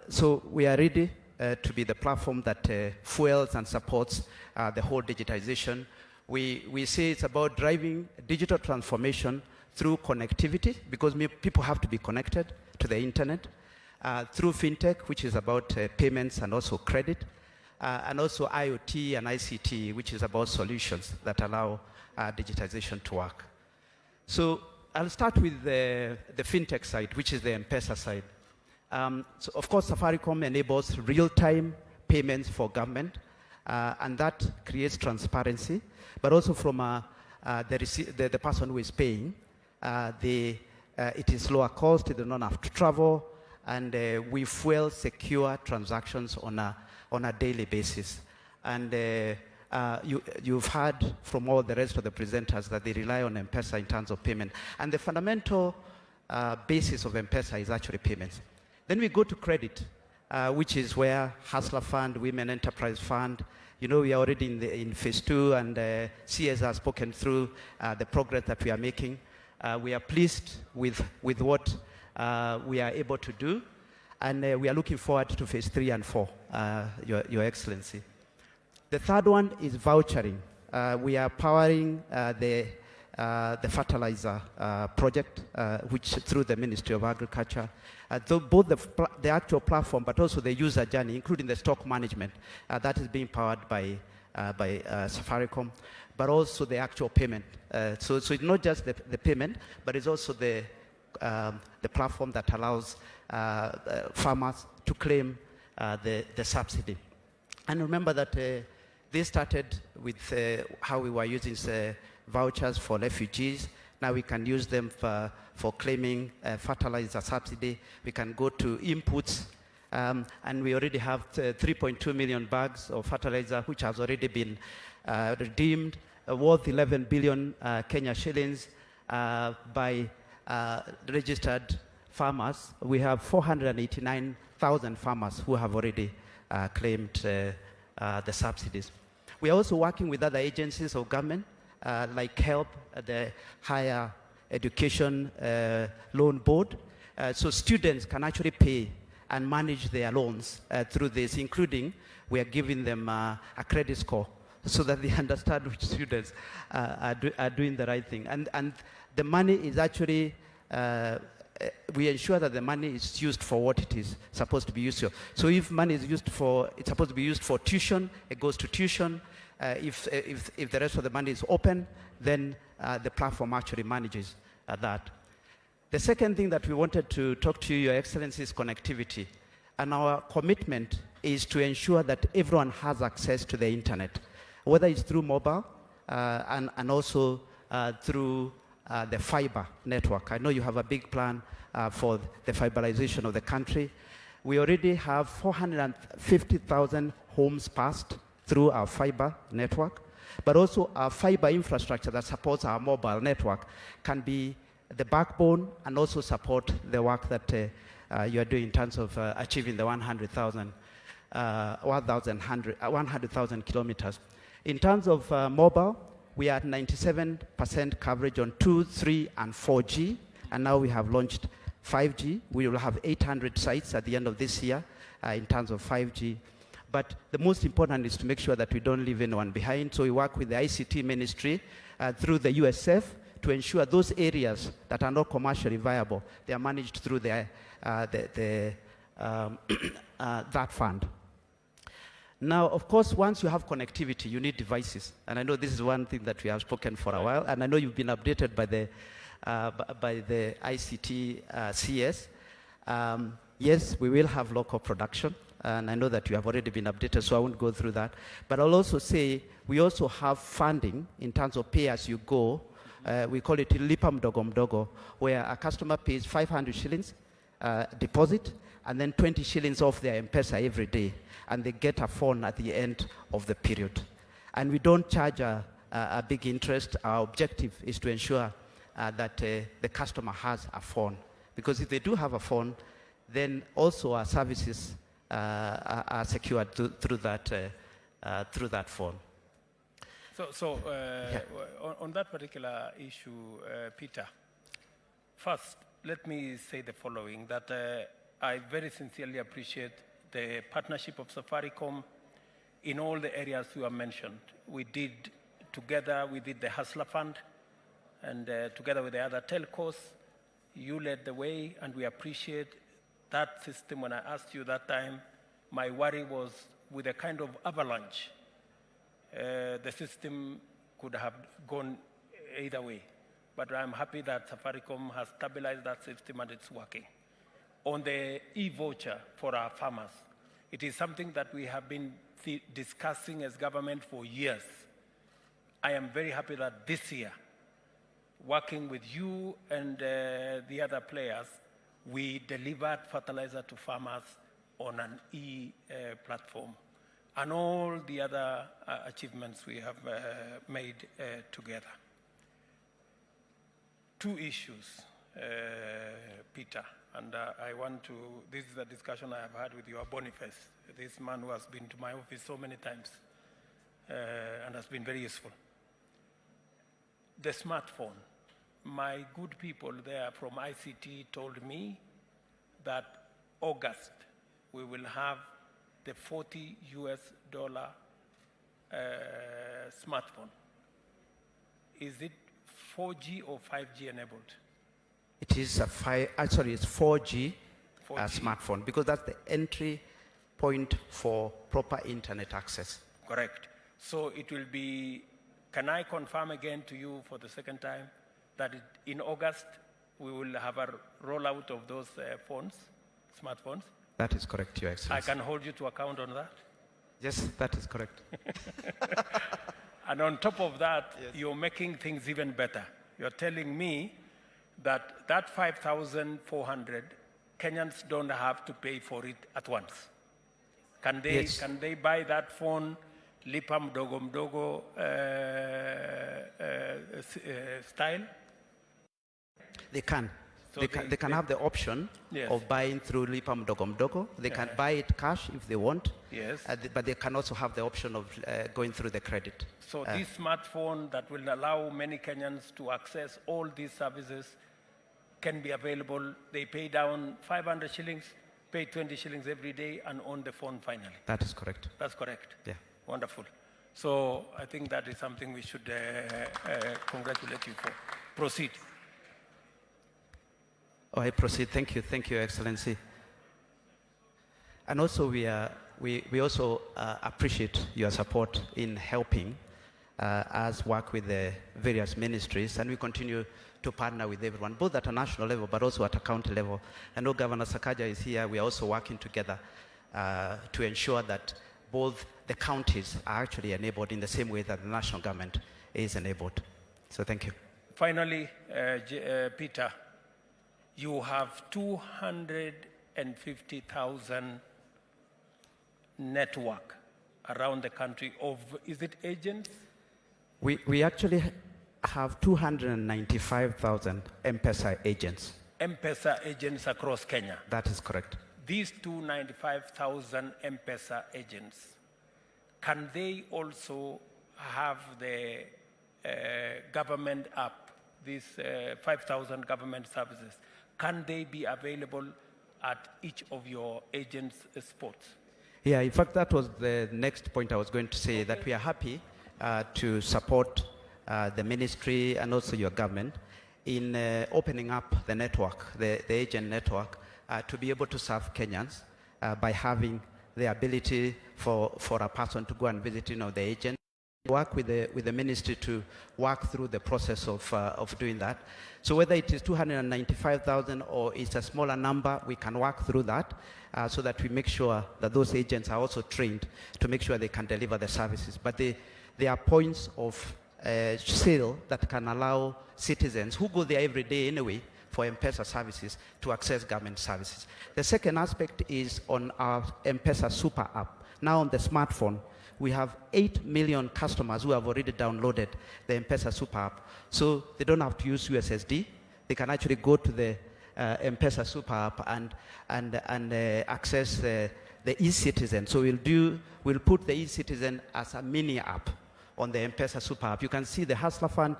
So we are ready to be the platform that fuels and supports the whole digitization. We say it's about driving digital transformation through connectivity, because people have to be connected to the internet, through fintech, which is about payments and also credit, and also IoT and ICT, which is about solutions that allow digitization to work. So I'll start with the fintech side, which is the M-Pesa side. So of course, Safaricom enables real-time payments for government, and that creates transparency. But also from the person who is paying, it is lower cost, they do not have to travel, and we fuel secure transactions on a daily basis. And you've heard from all the rest of the presenters that they rely on M-Pesa in terms of payment. And the fundamental basis of M-Pesa is actually payments. Then we go to credit, which is where Hustler Fund, Women Enterprise Fund, you know, we are already in phase 2, and CS has spoken through the progress that we are making. We are pleased with what we are able to do, and we are looking forward to phase 3 and 4, Your Excellency. The third one is vouchering. We are powering the fertilizer project, which through the Ministry of Agriculture. Both the actual platform, but also the user journey, including the stock management, that is being powered by Safaricom, but also the actual payment. So it's not just the payment, but it's also the platform that allows farmers to claim the subsidy. And remember that they started with how we were using vouchers for refugees. Now we can use them for claiming fertilizer subsidy. We can go to inputs, and we already have 3.2 million bags of fertilizer, which has already been redeemed, worth 11 billion Kenya shillings by registered farmers. We have 489,000 farmers who have already claimed the subsidies. We are also working with other agencies of government, like HELP, the Higher Education Loan Board. So students can actually pay and manage their loans through this, including we are giving them a credit score so that they understand which students are doing the right thing. And the money is actually, we ensure that the money is used for what it is supposed to be used for. So if money is used for, it's supposed to be used for tuition, it goes to tuition. If the rest of the money is open, then the platform actually manages that. The second thing that we wanted to talk to you, Your Excellency, is connectivity. And our commitment is to ensure that everyone has access to the internet, whether it's through mobile and also through the fiber network. I know you have a big plan for the fiberization of the country. We already have 450,000 homes passed through our fiber network, but also our fiber infrastructure that supports our mobile network can be the backbone and also support the work that you are doing in terms of achieving the 100,000 kilometers. In terms of mobile, we are at 97% coverage on 2, 3, and 4G, and now we have launched 5G. We will have 800 sites at the end of this year in terms of 5G. But the most important is to make sure that we don't leave anyone behind. So we work with the ICT ministry through the USF to ensure those areas that are not commercially viable, they are managed through that fund. Now, of course, once you have connectivity, you need devices. And I know this is one thing that we have spoken for a while, and I know you've been updated by the ICT CS. Yes, we will have local production. And I know that you have already been updated, so I won't go through that. But I'll also say we also have funding in terms of pay as you go. We call it Lipa Mdogo Mdogo, where a customer pays 500 shillings deposit and then 20 shillings off their M-Pesa every day. And they get a phone at the end of the period. And we don't charge a big interest. Our objective is to ensure that the customer has a phone. Because if they do have a phone, then also our services are secured through that phone. On that particular issue, Peter, first, let me say the following, that I very sincerely appreciate the partnership of Safaricom in all the areas you have mentioned. We did the Hustler Fund, and together with the other telcos, you led the way, and we appreciate that system. When I asked you that time, my worry was with a kind of avalanche, the system could have gone either way. But I'm happy that Safaricom has stabilized that system and it's working. On the e-voucher for our farmers, it is something that we have been discussing as government for years. I am very happy that this year, working with you and the other players, we delivered fertilizer to farmers on an e-platform, and all the other achievements we have made together. Two issues, Peter, and I want to, this is a discussion I have had with your Boniface, this man who has been to my office so many times and has been very useful. The smartphone. My good people there from ICT told me that August we will have the $40 smartphone. Is it 4G or 5G enabled? It is it's 4G, 4G. Smartphone, because that's the entry point for proper internet access. Correct. So it will be, can I confirm again to you for the second time that in August we will have a rollout of those smartphones? That is correct, Your Excellency. I can hold you to account on that? Yes, that is correct. And on top of that, yes, you're making things even better. You're telling me that 5,400 Kenyans don't have to pay for it at once. Can they, yes, can they buy that phone, lipa mdogo mdogo style? They can. So they can have the option, yes, of buying through lipa mdogo mdogo. They can buy it cash if they want. Yes. But they can also have the option of going through the credit. So this smartphone that will allow many Kenyans to access all these services can be available. They pay down 500 shillings, pay 20 shillings every day, and own the phone finally. That is correct. That's correct. Yeah. Wonderful. So I think that is something we should congratulate you for. Proceed. Oh, I proceed. Thank you, Your Excellency. And also, we also appreciate your support in helping us work with the various ministries, and we continue to partner with everyone, both at a national level, but also at a county level. I know Governor Sakaja is here. We are also working together to ensure that both the counties are actually enabled in the same way that the national government is enabled. So thank you. Finally, Peter, you have 250,000 network around the country of, is it agents? We actually have 295,000 M-Pesa agents. M-Pesa agents across Kenya. That is correct. These 295,000 M-Pesa agents, can they also have the government app, these 5,000 government services? Can they be available at each of your agents' spots? Yeah, in fact, that was the next point I was going to say, that we are happy to support the ministry and also your government in opening up the network, the agent network, to be able to serve Kenyans by having the ability for a person to go and visit, the agent. Work with the ministry to work through the process of doing that. So whether it is 295,000 or it's a smaller number, we can work through that so that we make sure that those agents are also trained to make sure they can deliver the services. But there are points of sale that can allow citizens who go there every day anyway for M-Pesa services to access government services. The second aspect is on our M-Pesa Super app. Now on the smartphone, we have 8 million customers who have already downloaded the M-Pesa Super app. So they don't have to use USSD. They can actually go to the M-Pesa Super app and access the e-Citizen. So we'll put the e-Citizen as a mini app on the M-Pesa Super app. You can see the Hustler Fund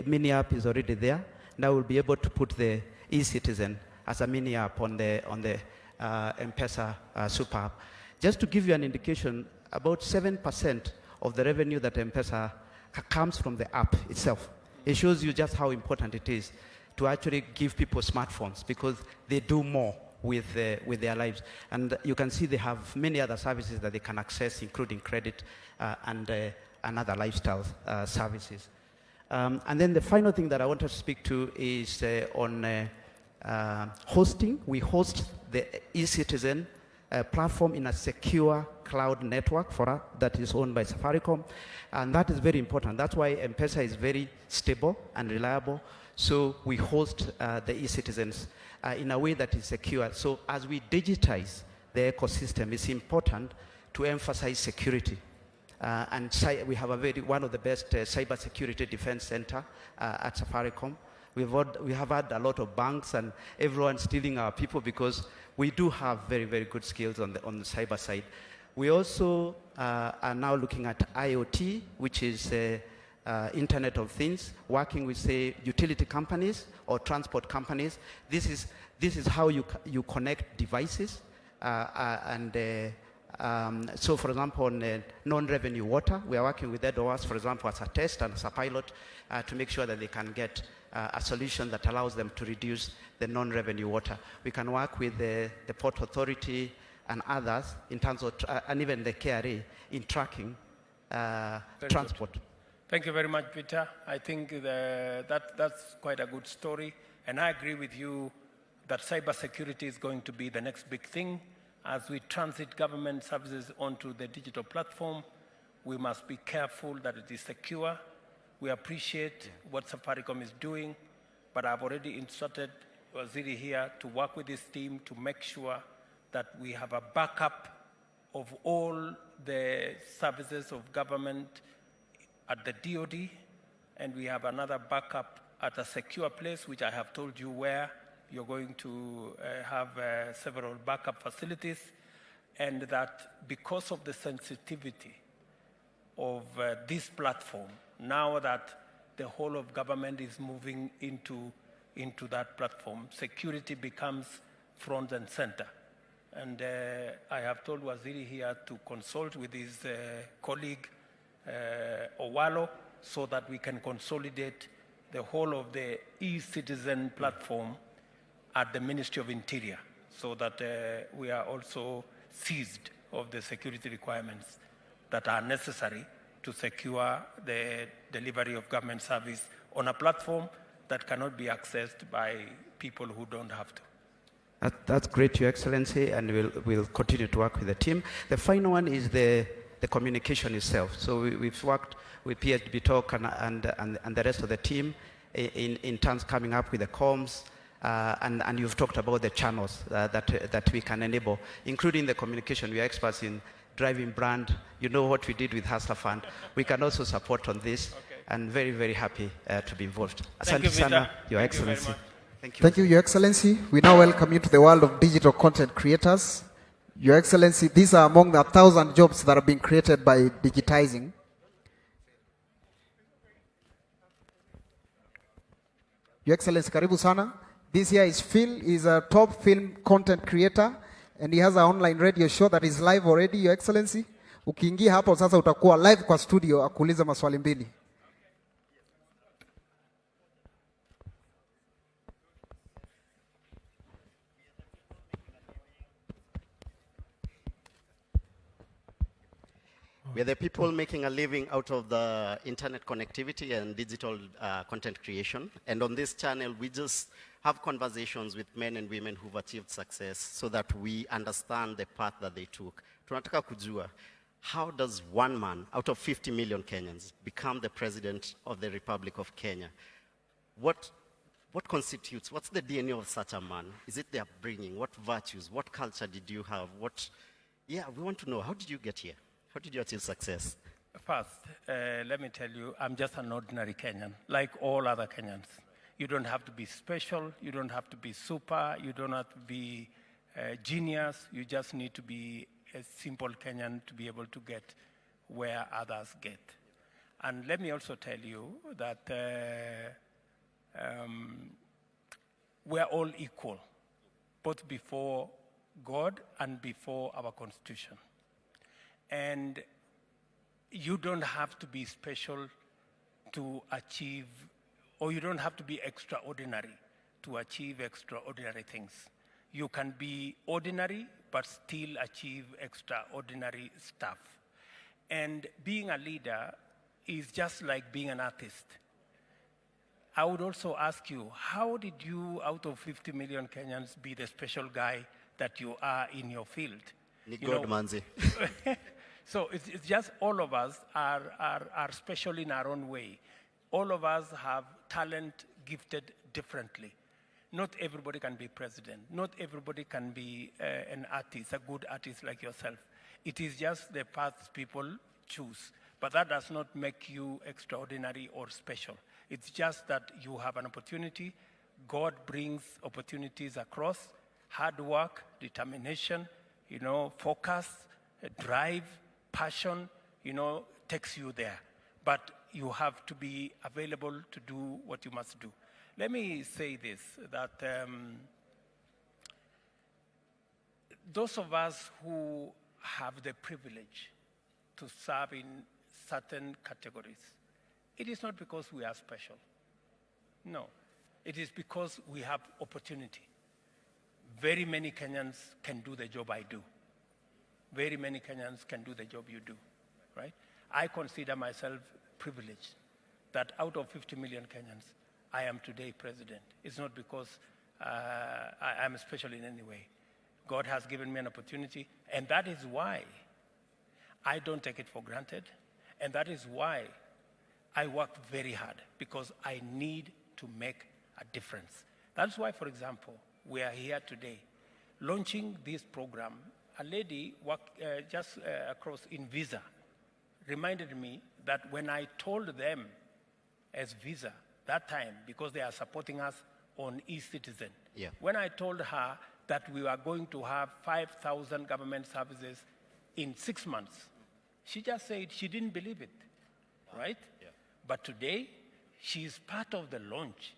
mini app is already there. Now we'll be able to put the e-citizen as a mini app on the M-Pesa super app. Just to give you an indication, about 7% of the revenue that M-Pesa comes from the app itself. It shows you just how important it is to actually give people smartphones, because they do more with their lives. And you can see they have many other services that they can access, including credit and other lifestyle services. And then the final thing that I want to speak to is on hosting. We host the e-citizen platform in a secure cloud network that is owned by Safaricom, and that is very important. That's why M-Pesa is very stable and reliable. So we host the e-citizens in a way that is secure. So as we digitize the ecosystem, it's important to emphasize security. And we have one of the best cyber security defense center at Safaricom. We have had a lot of banks and everyone stealing our people because we do have very, very good skills on the cyber side. We also are now looking at IoT, which is Internet of Things, working with, say, utility companies or transport companies. This is how you connect devices. So, for example, on non-revenue water, we are working with EDOAS, for example, as a test and as a pilot to make sure that they can get a solution that allows them to reduce the non-revenue water. We can work with the Port Authority and others in terms of, and even the KRA in tracking transport. Good. Thank you very much, Peter. I think that's quite a good story. And I agree with you that cybersecurity is going to be the next big thing. As we transit government services onto the digital platform, we must be careful that it is secure. We appreciate what Safaricom is doing, but I've already instructed Waziri here to work with his team to make sure that we have a backup of all the services of government at the DoD, and we have another backup at a secure place, which I have told you where you're going to have several backup facilities, and that because of the sensitivity of this platform, now that the whole of government is moving into that platform, security becomes front and center. And I have told Waziri here to consult with his colleague, Owalo, so that we can consolidate the whole of the e-citizen platform at the Ministry of Interior, so that we are also seized of the security requirements that are necessary to secure the delivery of government service on a platform that cannot be accessed by people who don't have to. That's great, Your Excellency, and we'll continue to work with the team. The final one is the communication itself. So we've worked with PHB Talk and the rest of the team in terms of coming up with the comms, and you've talked about the channels that we can enable, including the communication. We are experts in driving brand. You know what we did with Hustler Fund. We can also support on this, and very, very happy to be involved. Thank you, Sana, Your Excellency. Thank you. Thank you, Your Excellency. We now welcome you to the world of digital content creators. Your Excellency, these are among the 1,000 jobs that are being created by digitizing. Your Excellency, karibu sana. This here is Phil. He's a top film content creator, and he has an online radio show that is live already, Your Excellency. Ukiingia hapo sasa utakuwa live kwa studio akuuliza maswali mbili. We are the people making a living out of the internet connectivity and digital content creation. And on this channel, we just have conversations with men and women who've achieved success so that we understand the path that they took. Tunataka kujua, how does one man out of 50 million Kenyans become the president of the Republic of Kenya? What constitutes, what's the DNA of such a man? Is it their upbringing? What virtues? What culture did you have? Yeah, we want to know, how did you get here? How did you achieve success? First, let me tell you, I'm just an ordinary Kenyan, like all other Kenyans. You don't have to be special, you don't have to be super, you don't have to be genius, you just need to be a simple Kenyan to be able to get where others get. And let me also tell you that we are all equal, both before God and before our Constitution. And you don't have to be special to achieve, or you don't have to be extraordinary to achieve extraordinary things. You can be ordinary, but still achieve extraordinary stuff. And being a leader is just like being an artist. I would also ask you, how did you, out of 50 million Kenyans, be the special guy that you are in your field? God, Manzi. So it's just all of us are special in our own way. All of us have talent gifted differently. Not everybody can be president. Not everybody can be an artist, a good artist like yourself. It is just the paths people choose. But that does not make you extraordinary or special. It's just that you have an opportunity. God brings opportunities across. Hard work, determination, focus, drive, passion, takes you there. But you have to be available to do what you must do. Let me say this, that those of us who have the privilege to serve in certain categories, it is not because we are special. No, it is because we have opportunity. Very many Kenyans can do the job I do. Very many Kenyans can do the job you do, right? I consider myself privileged that out of 50 million Kenyans, I am today president. It's not because I am special in any way. God has given me an opportunity, and that is why I don't take it for granted, and that is why I work very hard, because I need to make a difference. That's why, for example, we are here today launching this program. A lady just across in Visa reminded me that when I told them as Visa that time, because they are supporting us on e-citizen, when I told her that we were going to have 5,000 government services in 6 months, she just said she didn't believe it, right? But today, she is part of the launch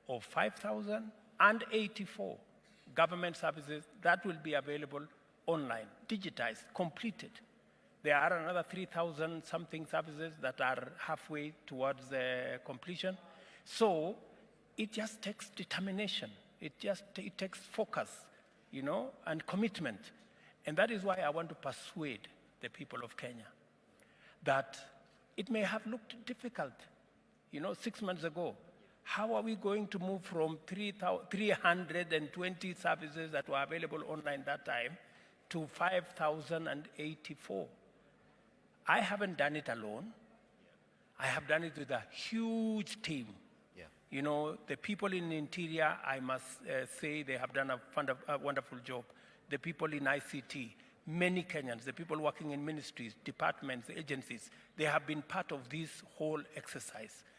of 5,084 government services that will be available online, digitized, completed. There are another 3,000 something services that are halfway towards completion. So it just takes determination. It takes focus, and commitment. And that is why I want to persuade the people of Kenya that it may have looked difficult, 6 months ago. How are we going to move from 320 services that were available online that time to 5,084? I haven't done it alone. I have done it with a huge team. The people in the interior, I must say, they have done a wonderful job. The people in ICT, many Kenyans, the people working in ministries, departments, agencies, they have been part of this whole exercise.